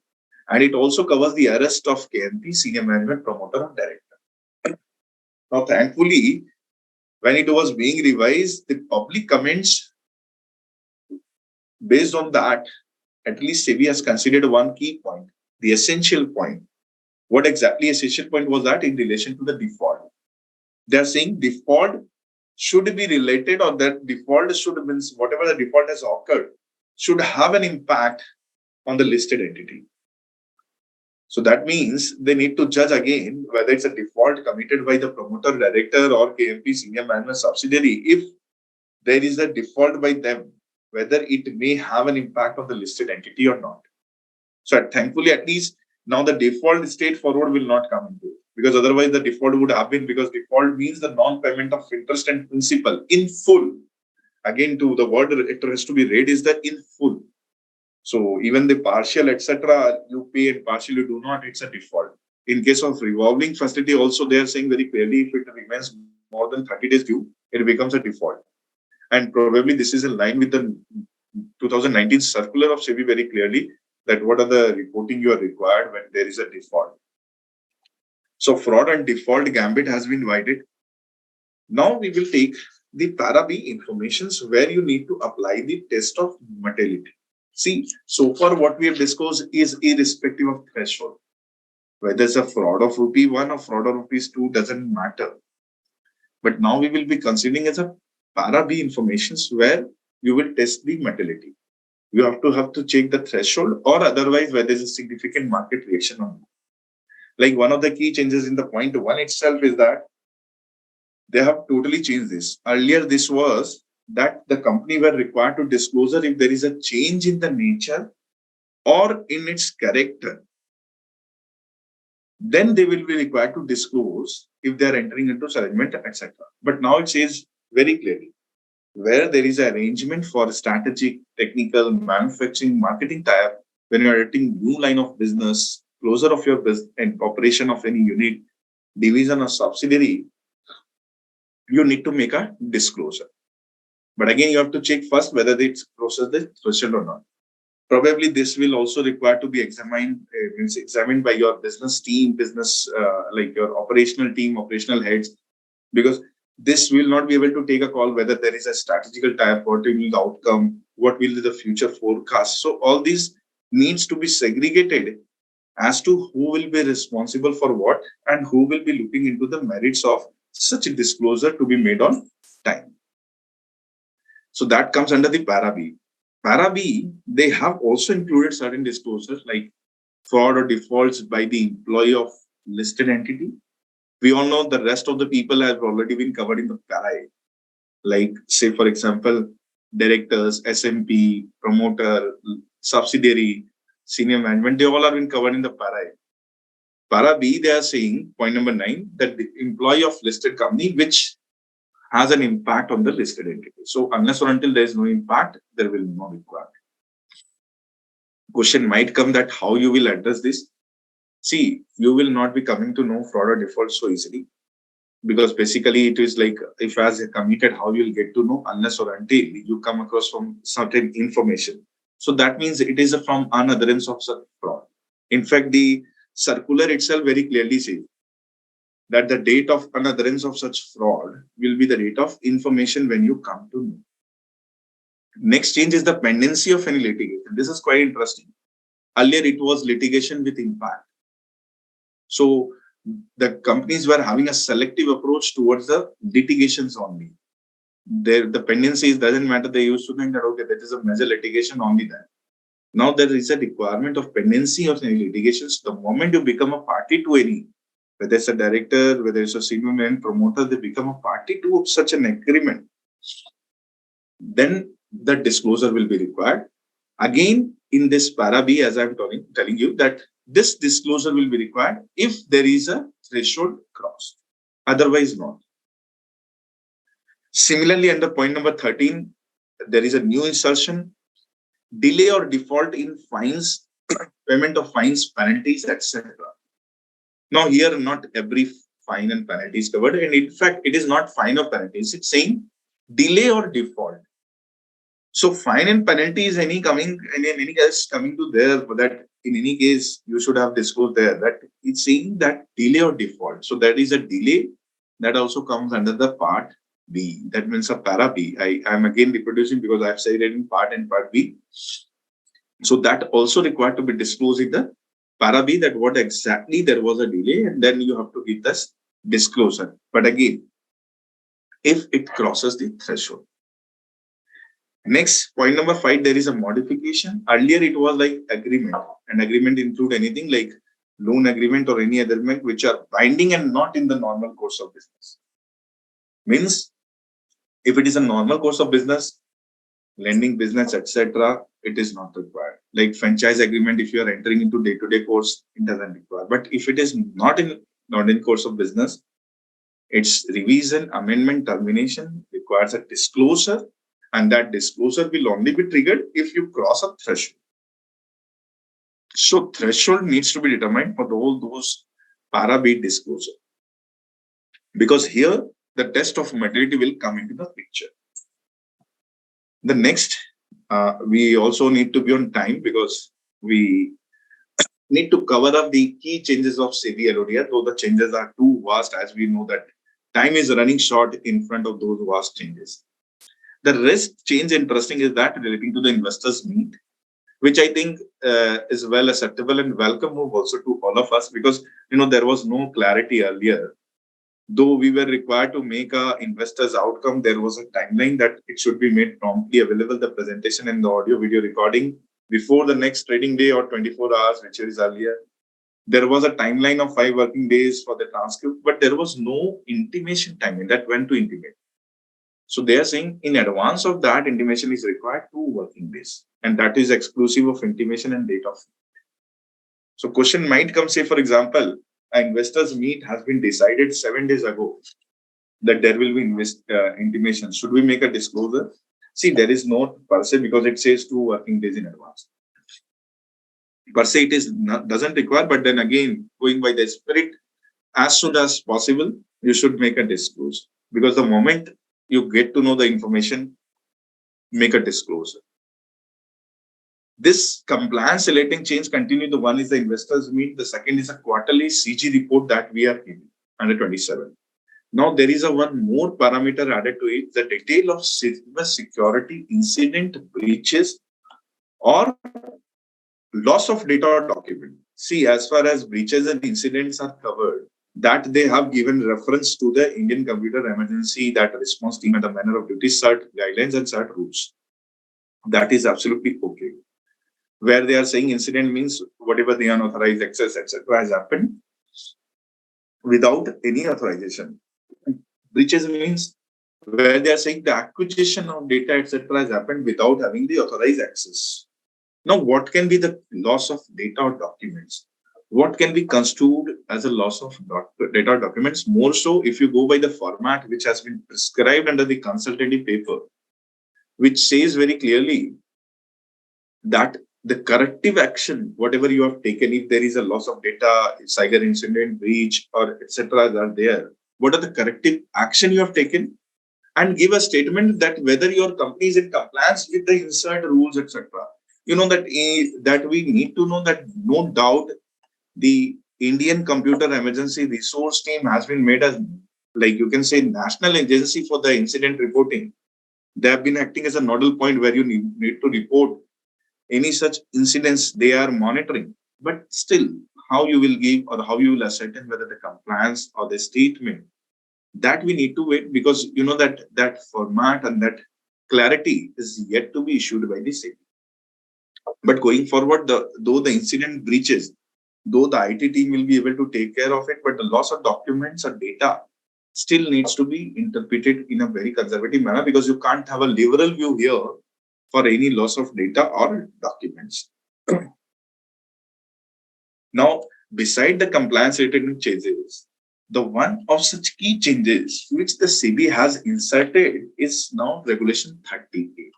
and it also covers the arrest of KMP, senior management, promoter, and director. Now, thankfully, when it was being revised, the public comments based on that, at least SEBI has considered one key point, the essential point. What exactly essential point was that in relation to the default? They are saying default should be related, or that default should have been, whatever the default has occurred, should have an impact on the listed entity. So that means they need to judge again whether it's a default committed by the promoter, director, or KMP senior management subsidiary. If there is a default by them, whether it may have an impact on the listed entity or not. So thankfully, at least now the default straightforward will not come into it, because otherwise the default would have been, because default means the non-payment of interest and principal in full. Again, to the word it has to be read is that in full. So even the partial, etc., you pay and partial you do not, it's a default. In case of revolving facility also, they are saying very clearly, if it remains more than 30 days due, it becomes a default. And probably this is in line with the 2019 circular of SEBI very clearly, that what are the reporting you are required when there is a default. So fraud and default gambit has been divided. Now we will take the para B informations where you need to apply the test of materiality. See, so far what we have discussed is irrespective of threshold. Whether it's a fraud of rupee 1 or fraud of rupees 2 doesn't matter. But now we will be considering as a para B informations where you will test the materiality. You have to check the threshold, or otherwise where there's a significant market reaction on it. Like one of the key changes in the point 1 itself is that they have totally changed this. Earlier, this was that the company were required to disclose if there is a change in the nature or in its character. Then they will be required to disclose if they are entering into arrangement, etc. But now it says very clearly, where there is an arrangement for strategic, technical, manufacturing, marketing tie-up, when you are entering new line of business, closure of your business and operation of any unit, division or subsidiary, you need to make a disclosure. But again, you have to check first whether it's crosses the threshold or not. Probably this will also require to be examined by your business team, like your operational team, operational heads, because this will not be able to take a call whether there is a strategical tie-up, what will be the outcome, what will be the future forecast. So all these needs to be segregated as to who will be responsible for what and who will be looking into the merits of such a disclosure to be made on time. So that comes under the para B. Para B, they have also included certain disclosures like fraud or defaults by the employee of listed entity. We all know the rest of the people have already been covered in the para A. Like, say, for example, directors, SMP, promoter, subsidiary, senior management, they all have been covered in the para A. Para B, they are saying, point number 9, that the employee of listed company, which has an impact on the listed entity. So unless or until there is no impact, there will be no requirement. Question might come that how you will address this. See, you will not be coming to know fraud or default so easily, because basically it is like, if as a committed, how you will get to know unless or until you come across from certain information. So that means it is from unadherence of such fraud. In fact, the circular itself very clearly says that the date of unadherence of such fraud will be the date of information when you come to know. Next change is the pendency of any litigation. This is quite interesting. Earlier, it was litigation with impact. So the companies were having a selective approach towards the litigations only. The pendencies doesn't matter. They used to think that, okay, that is a major litigation, only that. Now there is a requirement of pendency of any litigations. The moment you become a party to any, whether it's a director, whether it's a senior man, promoter, they become a party to such an agreement, then the disclosure will be required. Again, in this para B, as I'm telling you, that this disclosure will be required if there is a threshold crossed. Otherwise, not. Similarly, under point number 13, there is a new insertion: delay or default in fines, payment of fines, penalties, etc. Now, here, not every fine and penalty is covered. And in fact, it is not fine or penalties. It's saying delay or default. So fine and penalty is in any case coming to there, that in any case you should have disclosed there that it's saying that delay or default. So that is a delay that also comes under the part B. That means a para B. I am again reproducing because I've said it in part and part B. So that also required to be disclosed in the para B, that what exactly there was a delay, and then you have to give this disclosure. But again, if it crosses the threshold. Next, point number 5, there is a modification. Earlier, it was like agreement, and agreement include anything like loan agreement or any other agreement which are binding and not in the normal course of business. Means, if it is a normal course of business, lending business, etc., it is not required. Like franchise agreement, if you are entering into day-to-day course, it doesn't require. But if it is not in course of business, its revision, amendment, termination requires a disclosure. And that disclosure will only be triggered if you cross a threshold. So threshold needs to be determined for all those para B disclosure. Because here, the test of materiality will come into the picture. The next, we also need to be on time because we need to cover up the key changes of SEBI LODR, though the changes are too vast, as we know that time is running short in front of those vast changes. The rest change interesting is that relating to the investors meet, which I think is well acceptable and welcome move also to all of us, because there was no clarity earlier. Though we were required to make a investors outcome, there was a timeline that it should be made promptly available, the presentation and the audio video recording before the next trading day or 24 hours, which is earlier. There was a timeline of 5 working days for the transcript, but there was no intimation timeline that went to intimate. So they are saying in advance of that, intimation is required 2 working days, and that is exclusive of intimation and date of. So question might come, say, for example, an investors meet has been decided 7 days ago that there will be intimation. Should we make a disclosure? See, there is no per se, because it says 2 working days in advance. Per se, it is not, doesn't require, but then again, going by the spirit, as soon as possible, you should make a disclosure, because the moment you get to know the information, make a disclosure. This compliance relating change continue. The one is the investors meet. The second is a quarterly CG report that we are giving under 27. Now there is a one more parameter added to it: the detail of security incident, breaches, or loss of data or document. See, as far as breaches and incidents are covered, that they have given reference to the Indian Computer Emergency that response team and the manner of duty cert guidelines and cert rules. That is absolutely okay. Where they are saying incident means whatever the unauthorized access, etc., has happened without any authorization. Breaches means where they are saying the acquisition of data, etc., has happened without having the authorized access. Now, what can be the loss of data or documents? What can be construed as a loss of data or documents? More so, if you go by the format which has been prescribed under the consultative paper, which says very clearly that the corrective action, whatever you have taken, if there is a loss of data, cyber incident, breach, or etc., are there, what are the corrective action you have taken? And give a statement that whether your company is in compliance with the insert rules, etc. That we need to know that no doubt the Indian Computer Emergency Resource Team has been made as, like you can say, national agency for the incident reporting. They have been acting as a nodal point where you need to report any such incidents they are monitoring. But still, how you will give or how you will ascertain whether the compliance or the statement, that we need to wait, because that format and that clarity is yet to be issued by the SEBI. But going forward, though the incident breaches, though the IT team will be able to take care of it, but the loss of documents or data still needs to be interpreted in a very conservative manner, because you can't have a liberal view here for any loss of data or documents. Now, beside the compliance related changes, the one of such key changes which the SEBI has inserted is now Regulation 38,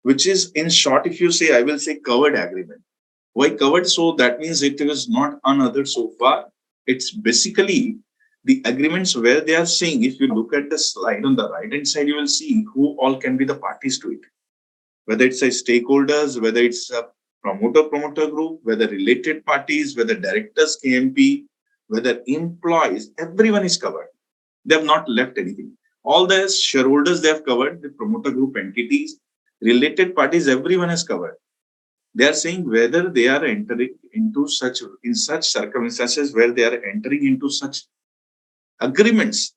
which is, in short, if you say, I will say covered agreement. Why covered? So that means it was not unothered so far. It's basically the agreements where they are saying, if you look at the slide on the right hand side, you will see who all can be the parties to it. Whether it's a stakeholders, whether it's a promoter group, whether related parties, whether directors, KMP, whether employees, everyone is covered. They have not left anything. All the shareholders they have covered, the promoter group entities, related parties, everyone is covered. They are saying whether they are entering into such circumstances where they are entering into such agreements,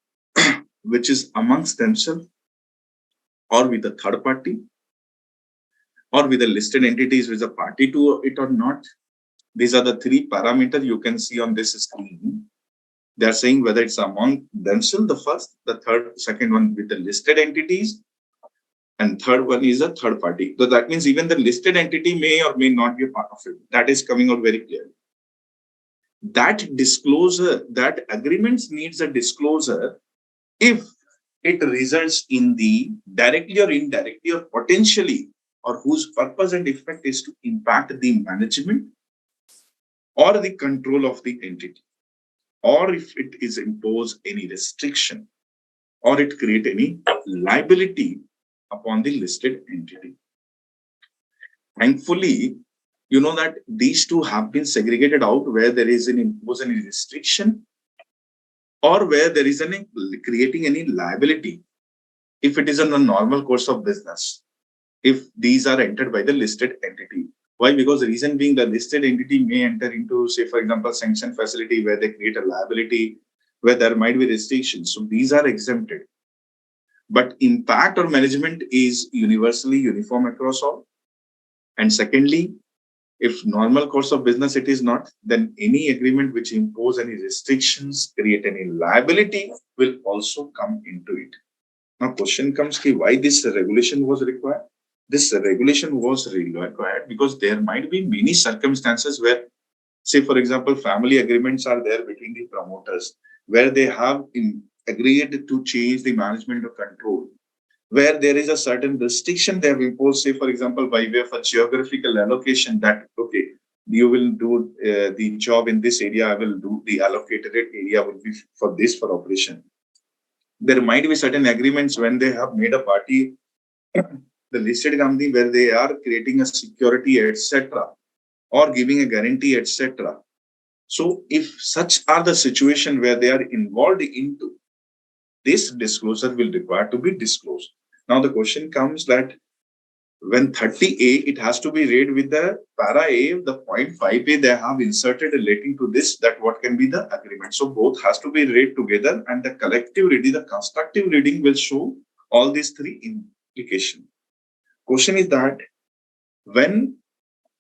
which is amongst themselves or with a third party or with the listed entities with a party to it or not. These are the 3 parameters you can see on this screen. They are saying whether it's among themselves, the first, the third, second one with the listed entities, and third one is a third party. So that means even the listed entity may or may not be a part of it. That is coming out very clearly. That disclosure, that agreements needs a disclosure if it results in the directly or indirectly or potentially, or whose purpose and effect is to impact the management or the control of the entity, or if it is impose any restriction, or it create any liability upon the listed entity. Thankfully, you know that these two have been segregated out where there is an impose any restriction or where there is any creating any liability if it is in a normal course of business, if these are entered by the listed entity. Why? Because the reason being the listed entity may enter into, say, for example, sanction facility where they create a liability, where there might be restrictions. So these are exempted. But impact or management is universally uniform across all. And secondly, if normal course of business it is not, then any agreement which impose any restrictions, create any liability will also come into it. Now, question comes ki why this regulation was required? This regulation was required because there might be many circumstances where, say, for example, family agreements are there between the promoters, where they have agreed to change the management or control, where there is a certain restriction they have imposed, say, for example, by way of a geographical allocation that, okay, you will do the job in this area, I will do the allocated area will be for this for operation. There might be certain agreements when they have made a party, the listed company, where they are creating a security, etc., or giving a guarantee, etc. So if such are the situation where they are involved into, this disclosure will require to be disclosed. Now the question comes that when 30A, it has to be read with the para A, the 0.5A they have inserted relating to this, that what can be the agreement. So both has to be read together and the collective reading, the constructive reading will show all these three implications. Question is that when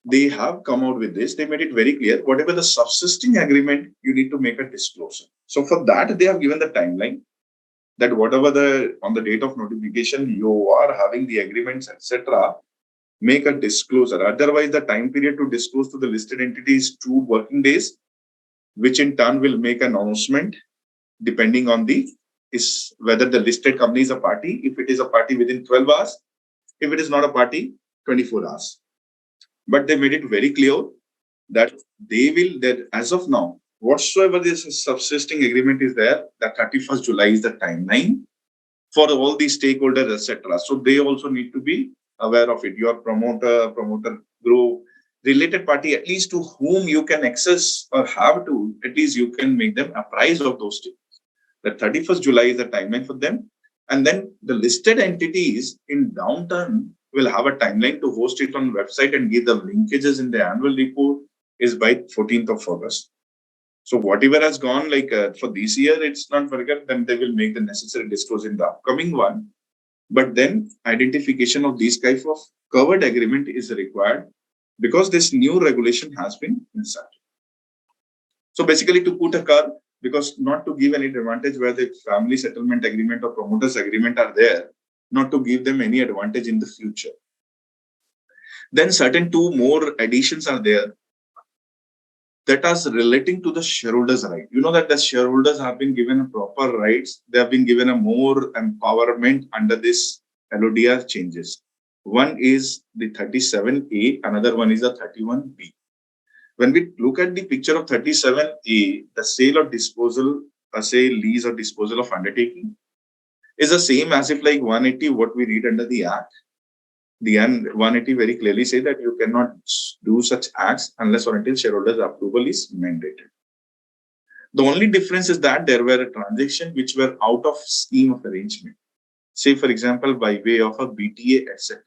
they have come out with this, they made it very clear, whatever the subsisting agreement, you need to make a disclosure. So for that, they have given the timeline that whatever on the date of notification, you are having the agreements, etc., make a disclosure. Otherwise, the time period to disclose to the listed entity is 2 working days, which in turn will make an announcement depending on whether the listed company is a party. If it is a party, within 12 hours. If it is not a party, 24 hours. But they made it very clear that that as of now, whatsoever this subsisting agreement is there, that 31st July is the timeline for all the stakeholders, etc. So they also need to be aware of it. Your promoter group, related party, at least to whom you can access or have to, at least you can make them apprised of those things. The 31st July is the timeline for them. And then the listed entities in downturn will have a timeline to host it on website and give the linkages in the annual report is by 14th of August. So whatever has gone for this year, it's not forget, then they will make the necessary disclosure in the upcoming one. But then identification of these type of covered agreement is required because this new regulation has been inserted. So basically to put a curve, because not to give any advantage where the family settlement agreement or promoters agreement are there, not to give them any advantage in the future. Then certain 2 more additions are there that are relating to the shareholders' right. You know that the shareholders have been given proper rights. They have been given a more empowerment under this LODR changes. One is the 37A, another one is the 31B. When we look at the picture of 37A, the sale or disposal, say lease or disposal of undertaking, is the same as if like 180, what we read under the Act. The 180 very clearly say that you cannot do such acts unless or until shareholders' approval is mandated. The only difference is that there were a transaction which were out of scheme of arrangement. Say, for example, by way of a BTA, etc.,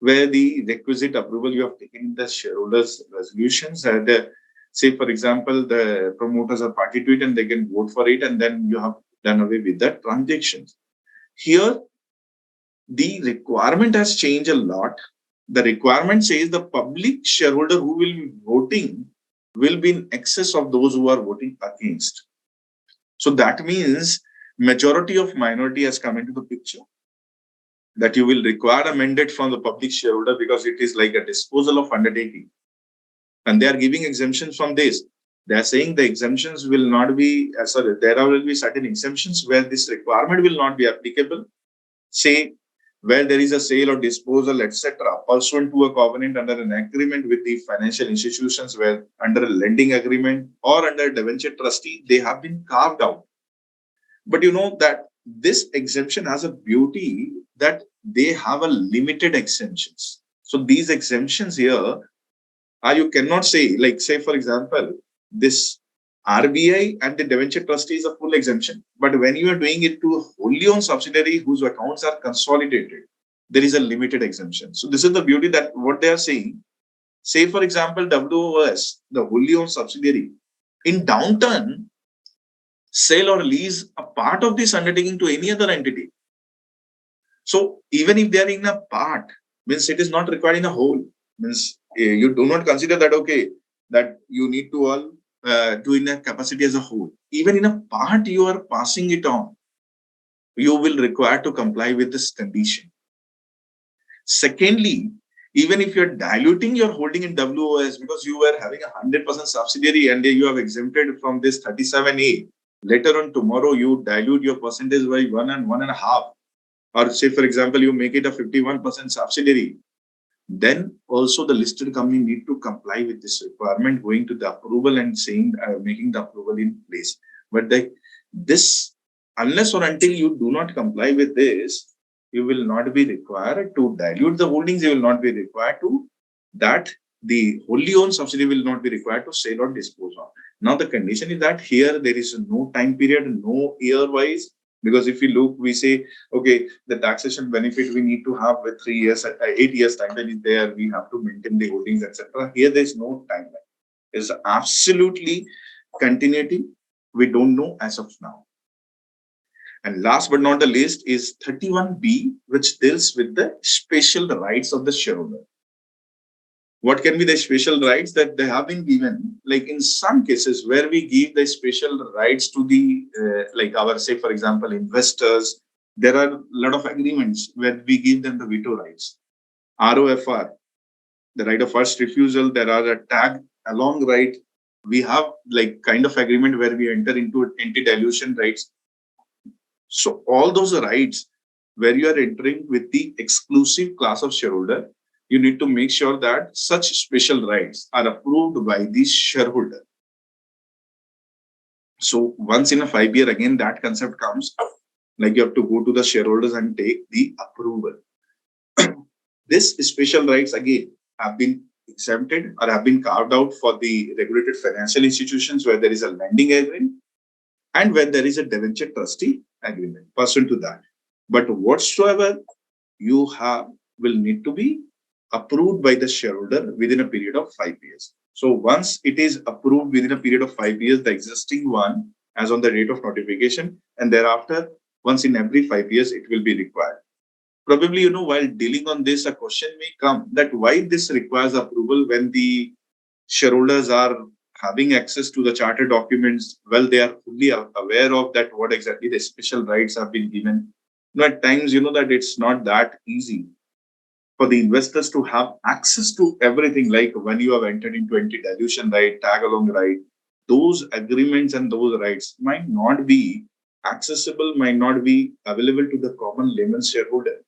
where the requisite approval you have taken in the shareholders' resolutions, and say, for example, the promoters are party to it and they can vote for it, and then you have done away with the transactions. Here, the requirement has changed a lot. The requirement says the public shareholder who will be voting will be in excess of those who are voting against. So that means majority of minority has come into the picture, that you will require a mandate from the public shareholder because it is like a disposal of undertaking. And they are giving exemptions from this. They are saying the exemptions will not be, there will be certain exemptions where this requirement will not be applicable. Say, where there is a sale or disposal, etc., pursuant to a covenant under an agreement with the financial institutions, where under a lending agreement or under a debenture trustee, they have been carved out. But you know that this exemption has a beauty that they have a limited exemptions. So these exemptions here are, you cannot say, like, say, for example, this RBI and the debenture trustee is a full exemption. But when you are doing it to a wholly owned subsidiary whose accounts are consolidated, there is a limited exemption. So this is the beauty that what they are saying. Say, for example, WOS, the wholly owned subsidiary, in downturn, sell or lease a part of this undertaking to any other entity. So even if they are in a part, means it is not required in a whole. Means you do not consider that, okay, that you need to all do in a capacity as a whole. Even in a part you are passing it on, you will require to comply with this condition. Secondly, even if you're diluting your holding in WOS because you were having 100% subsidiary and you have exempted from this 37A, later on tomorrow you dilute your percentage by 1 and 1.5, or say, for example, you make it a 51% subsidiary, then also the listed company need to comply with this requirement, going to the approval and saying, making the approval in place. But this, unless or until you do not comply with this, you will not be required to dilute the holdings. You will not be required to that. The wholly owned subsidiary will not be required to sell or dispose of. Now the condition is that here there is no time period, no year wise, because if you look, we say, okay, the taxation benefit we need to have with 3 years, 8 years timeline is there. We have to maintain the holdings, etc. Here there is no timeline. It's absolutely continuity. We don't know as of now. And last but not the least is 31B, which deals with the special rights of the shareholder. What can be the special rights that they have been given? Like in some cases where we give the special rights to the, like our, say, for example, investors, there are a lot of agreements where we give them the veto rights. ROFR, the right of first refusal, there are a tag along right. We have like kind of agreement where we enter into anti-dilution rights. So all those rights where you are entering with the exclusive class of shareholder, you need to make sure that such special rights are approved by the shareholder. So once in a 5 year, again, that concept comes, like you have to go to the shareholders and take the approval. This special rights, again, have been exempted or have been carved out for the regulated financial institutions where there is a lending agreement and when there is a debenture trustee agreement pursuant to that. But whatsoever you have will need to be approved by the shareholder within a period of 5 years. So once it is approved within a period of 5 years, the existing one as on the date of notification, and thereafter, once in every 5 years, it will be required. Probably, while dealing on this, a question may come that why this requires approval when the shareholders are having access to the charter documents. Well, they are fully aware of that, what exactly the special rights have been given. At times, that it's not that easy for the investors to have access to everything, like when you have entered into anti-dilution right, tag-along right, those agreements and those rights might not be accessible, might not be available to the common layman shareholder.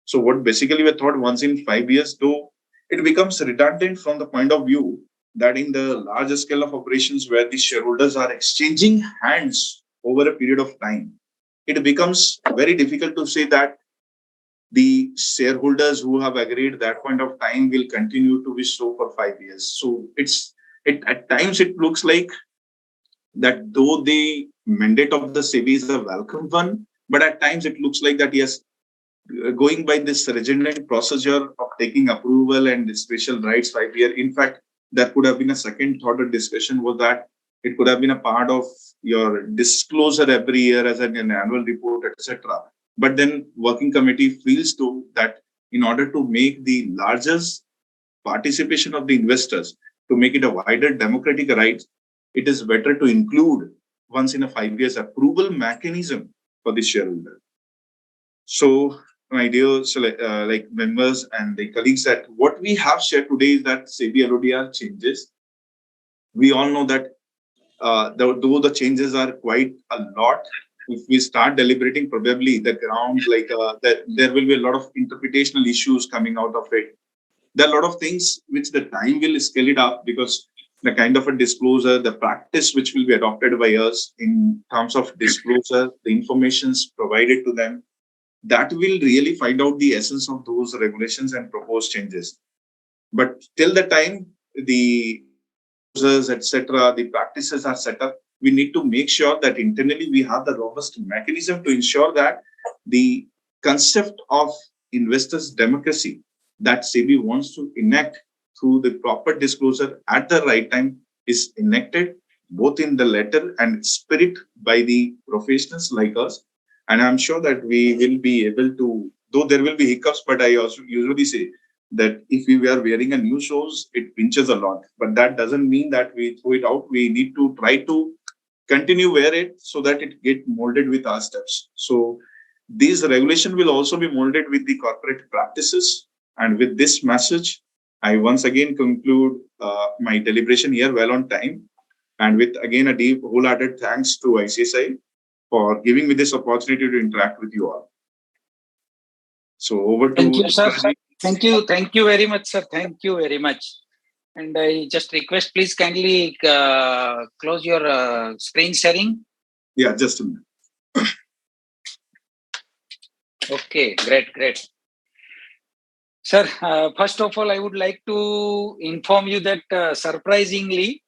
So what basically we thought, once in 5 years, though it becomes redundant from the point of view that in the larger scale of operations where the shareholders are exchanging hands over a period of time, it becomes very difficult to say that the shareholders who have agreed that point of time will continue to be so for 5 years. So at times it looks like that though the mandate of the SEBI is a welcome one, but at times it looks like that, yes, going by this redundant procedure of taking approval and special rights 5 year. In fact, there could have been a second thought or discussion was that it could have been a part of your disclosure every year as an annual report, etc. But then working committee feels too that in order to make the largest participation of the investors, to make it a wider democratic right, it is better to include once in a 5 years approval mechanism for the shareholder. So my dear like members and the colleagues, that what we have shared today is that SEBI LODR changes. We all know that though the changes are quite a lot, if we start deliberating, probably the ground, like that there will be a lot of interpretational issues coming out of it. There are a lot of things which the time will scale it up, because the kind of a disclosure, the practice which will be adopted by us in terms of disclosure, the informations provided to them, that will really find out the essence of those regulations and proposed changes. But till the time the users, etc., the practices are set up, we need to make sure that internally we have the robust mechanism to ensure that the concept of investors' democracy that SEBI wants to enact through the proper disclosure at the right time is enacted both in the letter and spirit by the professionals like us. And I'm sure that we will be able to, though there will be hiccups, but I also usually say that if we were wearing a new shoes, it pinches a lot. But that doesn't mean that we throw it out. We need to try to continue wear it so that it get molded with our steps. So these regulation will also be molded with the corporate practices. And with this message, I once again conclude my deliberation here well on time. And with again a deep, wholehearted thanks to ICSI for giving me this opportunity to interact with you all. So over to Thank you, sir. Pradeep. Thank you very much, sir. Thank you very much. And I just request, please kindly close your screen sharing. Yeah, just a minute. Okay, great. Sir, first of all, I would like to inform you that surprisingly,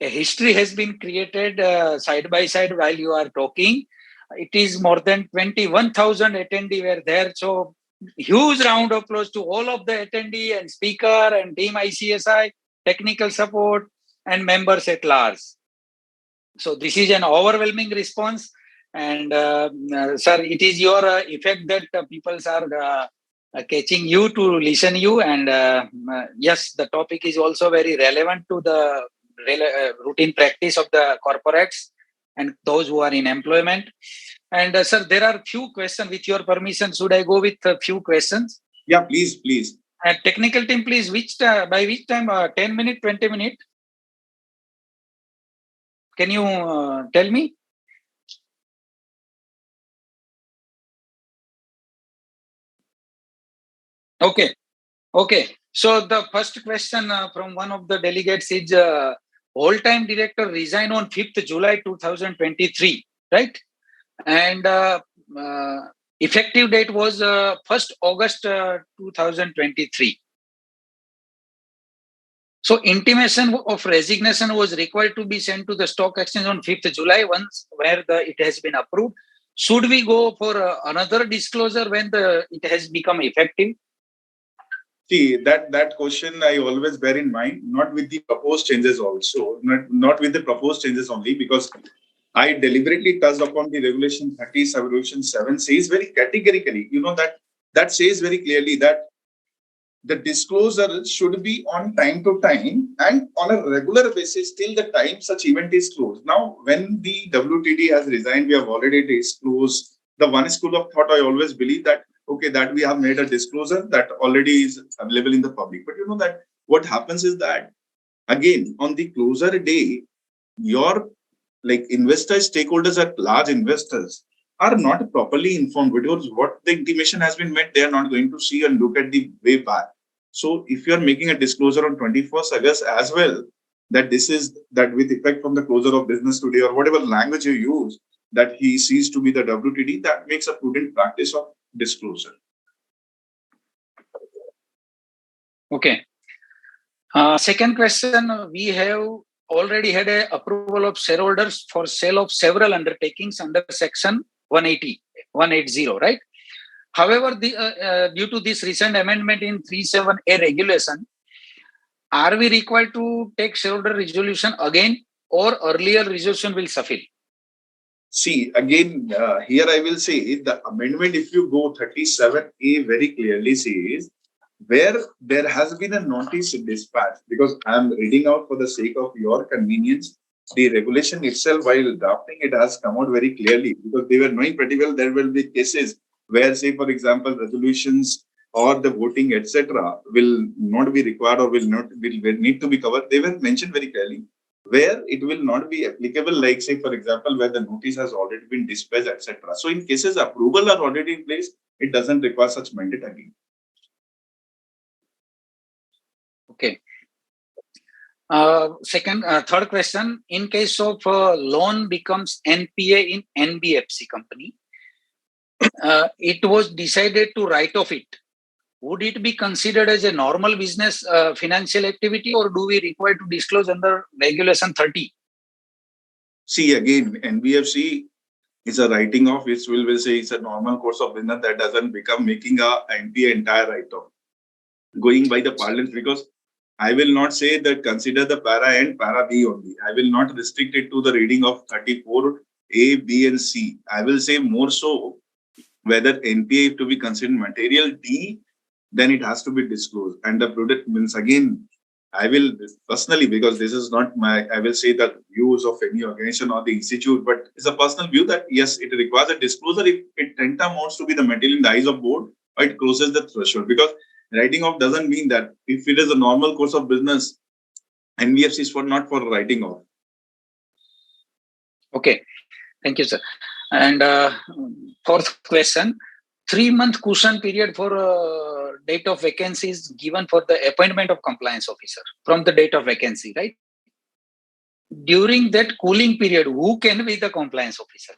a history has been created side by side while you are talking. It is more than 21,000 attendees were there. So huge round of applause to all of the attendee and speaker and team ICSI, technical support and members at large. So this is an overwhelming response. And sir, it is your effect that people are catching you to listen you. And yes, the topic is also very relevant to the routine practice of the corporates and those who are in employment. And sir, there are few questions. With your permission, should I go with a few questions? Yeah, please. And technical team, please, by which time? 10 minutes, 20 minutes? Can you tell me? Okay. So the first question from one of the delegates is all-time director resigned on 5th July 2023, right? And effective date was 1st August 2023. So intimation of resignation was required to be sent to the stock exchange on 5th July once where it has been approved. Should we go for another disclosure when it has become effective? See, that question I always bear in mind, not with the proposed changes also, not with the proposed changes only, because I deliberately touched upon the regulation 30, regulation 7 says very categorically, that says very clearly that the disclosure should be on time to time and on a regular basis till the time such event is closed. Now, when the WTD has resigned, we have already disclosed. The one school of thought I always believe that, okay, that we have made a disclosure that already is available in the public. But you know that what happens is that, again, on the closure day, your investors, stakeholders at large investors are not properly informed because what the intimation has been made, they are not going to see and look at the way back. So if you are making a disclosure on 21st August as well, that this is that with effect from the closure of business today or whatever language you use, that he sees to be the WTD, that makes a prudent practice of disclosure. Okay. Second question, we have already had a approval of shareholders for sale of several undertakings under section 180, right? However, due to this recent amendment in 37A regulation, are we required to take shareholder resolution again or earlier resolution will suffice? See, again, here I will say the amendment, if you go 37A very clearly says, where there has been a notice dispatch, because I'm reading out for the sake of your convenience, the regulation itself, while drafting, it has come out very clearly because they were knowing pretty well there will be cases where, say, for example, resolutions or the voting, etc., will not be required or will need to be covered. They were mentioned very clearly where it will not be applicable, like, say, for example, where the notice has already been dispatched, etc. So, in cases approval are already in place, it doesn't require such mandate again. Okay. Third question. In case of loan becomes NPA in NBFC company, it was decided to write off it, would it be considered as a normal business financial activity, or do we require to disclose under Regulation 30? See, again, NBFC is a writing off, which will say it's a normal course of business that doesn't become making a NPA entire write-off. Going by the parlance, because I will not say that consider the para and para B only. I will not restrict it to the reading of 34A, B, and C. I will say more so whether NPA to be considered material D, then it has to be disclosed. And the product means, again, I will personally, because this is not my, I will say the views of any organization or the institute, but it's a personal view that yes, it requires a disclosure if it amounts to be the material in the eyes of board, or it crosses the threshold. Because writing off doesn't mean that if it is a normal course of business, NBFC is not for writing off. Okay, thank you, sir. And fourth question, 3-month cushion period for date of vacancy is given for the appointment of compliance officer from the date of vacancy, right? During that cooling period, who can be the compliance officer?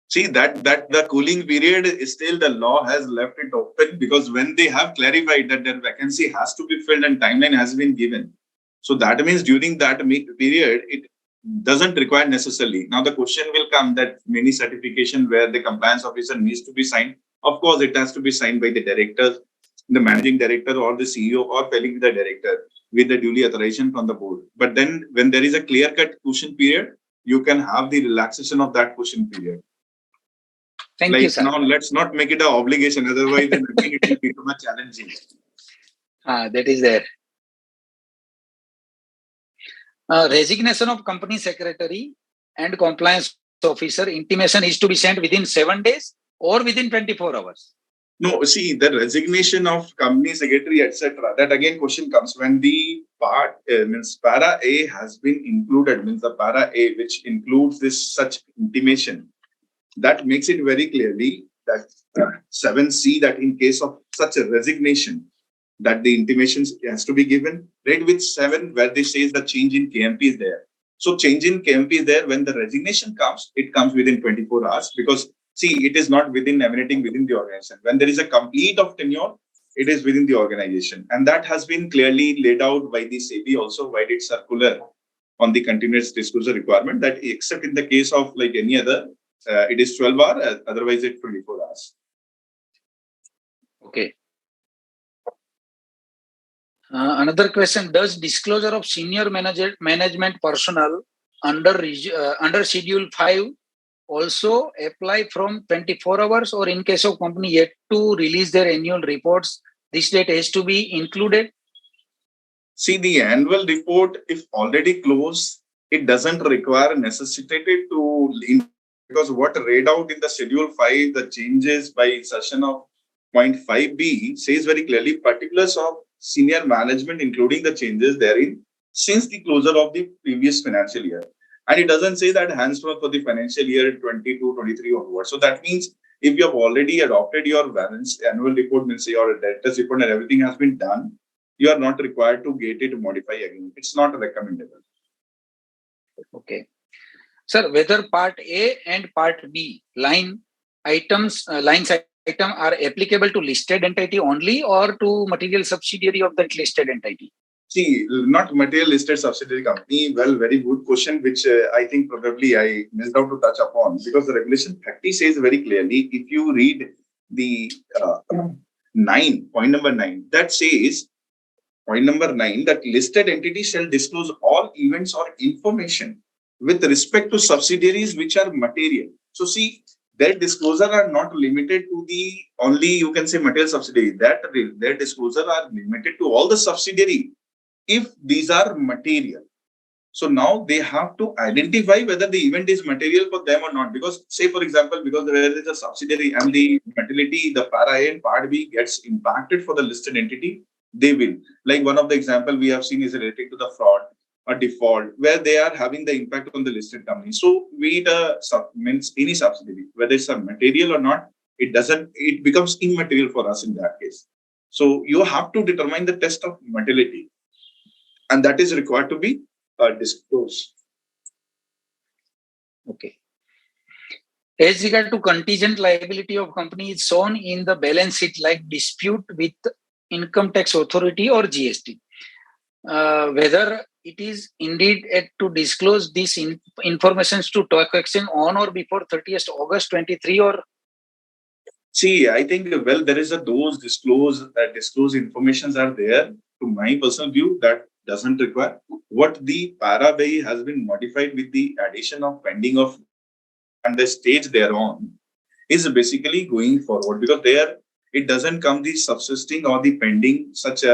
See, that the cooling period is still the law has left it open, because when they have clarified that their vacancy has to be filled and timeline has been given. So that means during that period, it doesn't require necessarily. Now the question will come that many certification where the compliance officer needs to be signed. Of course, it has to be signed by the director, the managing director, or the CEO, or filing with the director with the duly authorization from the board. But then when there is a clear-cut cushion period, you can have the relaxation of that cushion period. Thank you, sir. Now, let's not make it an obligation. Otherwise, then again, it will become a challenging. That is there. Resignation of company secretary and compliance officer intimation is to be sent within 7 days or within 24 hours. No, see, the resignation of company secretary, etc. That again question comes when the part means para A has been included, means the para A which includes this such intimation. That makes it very clearly that 7C, that in case of such a resignation, that the intimation has to be given. Right, with 7, where they say the change in KMP is there. So change in KMP is there. When the resignation comes, it comes within 24 hours, because see, it is not emanating within the organization. When there is a complete of tenure, it is within the organization. And that has been clearly laid out by the SEBI also, by its circular on the continuous disclosure requirement, that except in the case of like any other, it is 12 hours, otherwise it's 24 hours. Okay. Another question, does disclosure of senior management personnel under Schedule 5 also apply from 24 hours, or in case of company yet to release their annual reports, this date has to be included? See, the annual report, if already closed, it doesn't require necessity to, because what read out in the Schedule 5, the changes by insertion of 0.5b says very clearly particulars of senior management, including the changes therein since the closure of the previous financial year. And it doesn't say that henceforth for the financial year 22-23 onwards. So that means if you have already adopted your balanced annual report, means your director's report and everything has been done, you are not required to get it modify again. It's not recommendable. Okay. Sir, whether Part A and Part B line items are applicable to listed entity only, or to material subsidiary of that listed entity? See, not material listed subsidiary company. Well, very good question, which I think probably I missed out to touch upon, because the regulation 30 says very clearly, if you read the 9, point number 9, that says, point number 9, that listed entity shall disclose all events or information with respect to subsidiaries which are material. So see, their disclosure are not limited to the only, you can say, material subsidiary. That their disclosure are limited to all the subsidiary if these are material. So now they have to identify whether the event is material for them or not. Because say, for example, because there is a subsidiary and the materiality, the para A and part B gets impacted for the listed entity, they will. Like one of the example we have seen is related to the fraud or default, where they are having the impact on the listed company. So we means any subsidiary, whether it's a material or not, it becomes immaterial for us in that case. So you have to determine the test of materiality, and that is required to be disclosed. Okay. As regard to contingent liability of company is shown in the balance sheet like dispute with income tax authority or GST. Whether it is indeed to disclose these information to stock exchange on or before 30th August 23 or. See, I think, well, there is those disclose informations are there. To my personal view, that doesn't require. What the para BI has been modified with the addition of pending of and the stage they are on is basically going forward, because there it doesn't come the subsisting or the pending such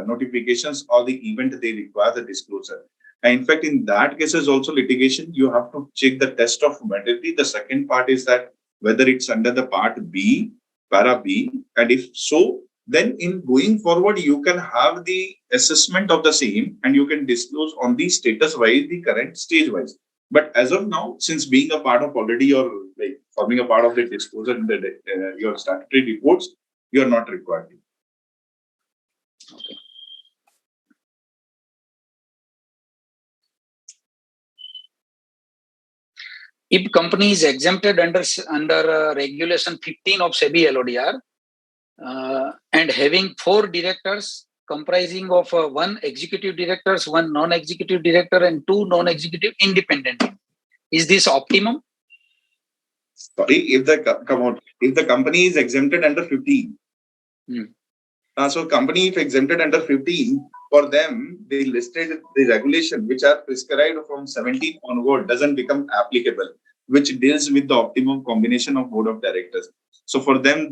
notifications or the event they require the disclosure. And in fact, in that case is also litigation, you have to check the test of materiality. The second part is that whether it's under the part B, para B, and if so, then in going forward, you can have the assessment of the same and you can disclose on the status wise, the current stage wise. But as of now, since being a part of already your forming a part of the disclosure in the your statutory reports, you are not required. Okay. If company is exempted under regulation 15 of SEBI LODR and having 4 directors comprising of 1 executive directors, 1 non-executive director, and 2 non-executive independent, is this optimum? Sorry, if the company is exempted under 15. So company if exempted under 15, for them they listed the regulation which are prescribed from 17 onward doesn't become applicable, which deals with the optimum combination of board of directors. So for them,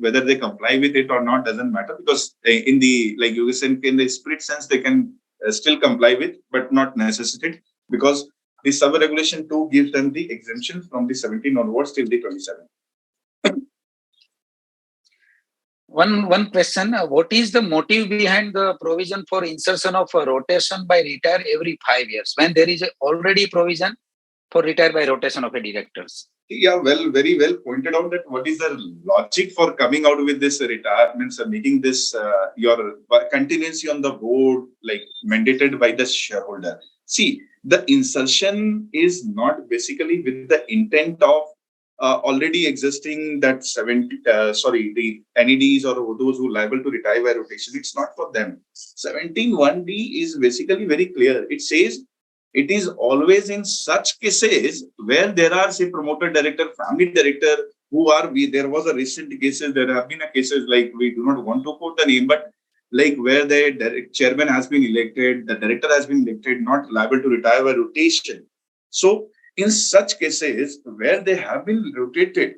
whether they comply with it or not doesn't matter, because in the you said in the spirit sense they can still comply with, but not necessitated, because the sub regulation 2 gives them the exemption from the 17 onwards till the 27. One question, what is the motive behind the provision for insertion of a rotation by retire every 5 years when there is already provision for retire by rotation of a directors? Yeah, well, very well pointed out that what is the logic for coming out with this retirements, making this your continuity on the board mandated by the shareholder. See, the insertion is not basically with the intent of already existing that the NEDs or those who liable to retire by rotation. It's not for them. 17(1)D is basically very clear. It says it is always in such cases where there are, say, promoter director, family director, there was a recent cases, there have been cases we do not want to quote the name, but where the chairman has been elected, the director has been elected, not liable to retire by rotation. So in such cases where they have been rotated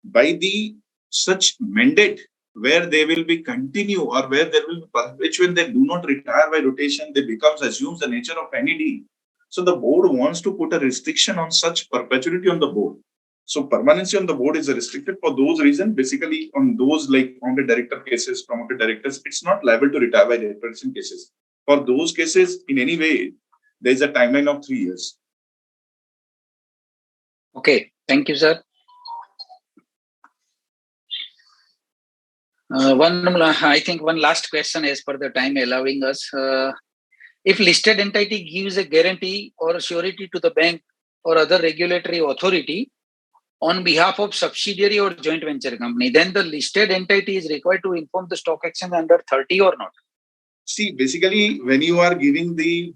by the such mandate, where they will be continue or where there will be which when they do not retire by rotation, they assumes the nature of NED. So the board wants to put a restriction on such perpetuity on the board. So permanency on the board is restricted for those reasons. Basically, on those founded director cases, promoted directors, it's not liable to retire by rotation cases. For those cases, in any way, there is a timeline of 3 years. Okay, thank you, sir. I think one last question as per the time allowing us. If listed entity gives a guarantee or surety to the bank or other regulatory authority on behalf of subsidiary or joint venture company, then the listed entity is required to inform the stock exchange under 30 or not? See, basically, when you are giving the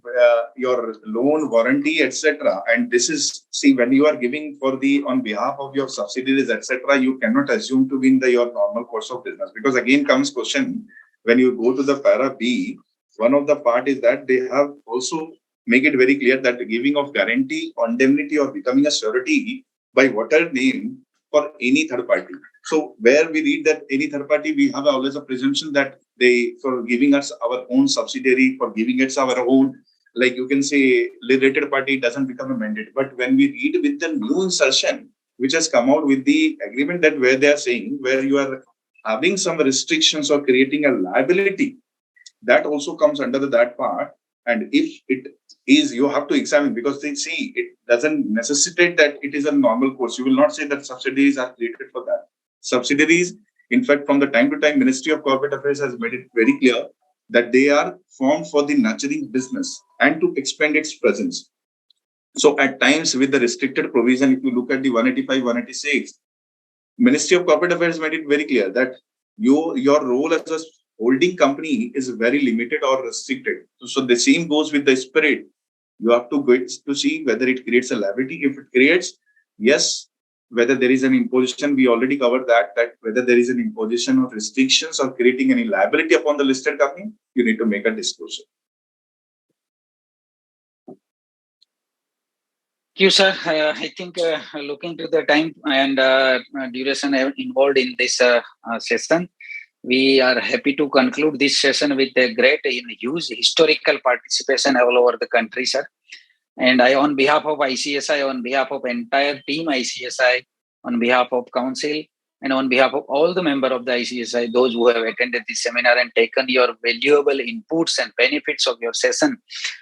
your loan warranty, etc., and this is when you are giving for on behalf of your subsidiaries, etc., you cannot assume to be in your normal course of business, because again comes question when you go to the para B. One of the part is that they have also make it very clear that the giving of guarantee, indemnity, or becoming a surety by whatever name for any third party. So where we read that any third party, we have always a presumption that they, for giving us our own subsidiary, for giving it our own, you can say, related party doesn't become a mandate. But when we read with the new insertion, which has come out with the agreement that where they are saying, where you are having some restrictions or creating a liability, that also comes under that part. And if it is, you have to examine, because they see it doesn't necessitate that it is a normal course. You will not say that subsidiaries are created for that. Subsidiaries, in fact, from the time to time, Ministry of Corporate Affairs has made it very clear that they are formed for the nurturing business and to expand its presence. So at times with the restricted provision, if you look at the 185, 186, Ministry of Corporate Affairs made it very clear that your role as a holding company is very limited or restricted. So the same goes with the spirit. You have to go to see whether it creates a liability. If it creates, yes, whether there is an imposition, we already covered that whether there is an imposition of restrictions or creating any liability upon the listed company, you need to make a disclosure. Thank you, sir. I think looking to the time and duration involved in this session, we are happy to conclude this session with a great, huge historical participation all over the country, sir. And I, on behalf of ICSI, on behalf of entire team ICSI, on behalf of council, and on behalf of all the members of the ICSI, those who have attended this seminar and taken your valuable inputs and benefits of your session.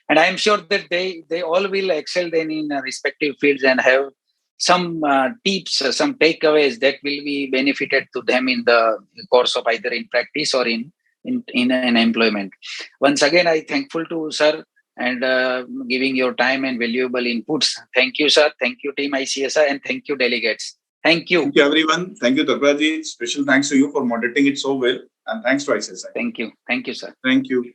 And I am sure that they all will excel then in respective fields and have some tips, some takeaways that will be benefited to them in the course of either in practice or in an employment. Once again, I thankful to sir and giving your time and valuable inputs. Thank you, sir. Thank you, team ICSI, and thank you, delegates. Thank you. Thank you, everyone. Thank you, Tapraji. Special thanks to you for moderating it so well. And thanks to ICSI. Thank you. Thank you, sir. Thank you.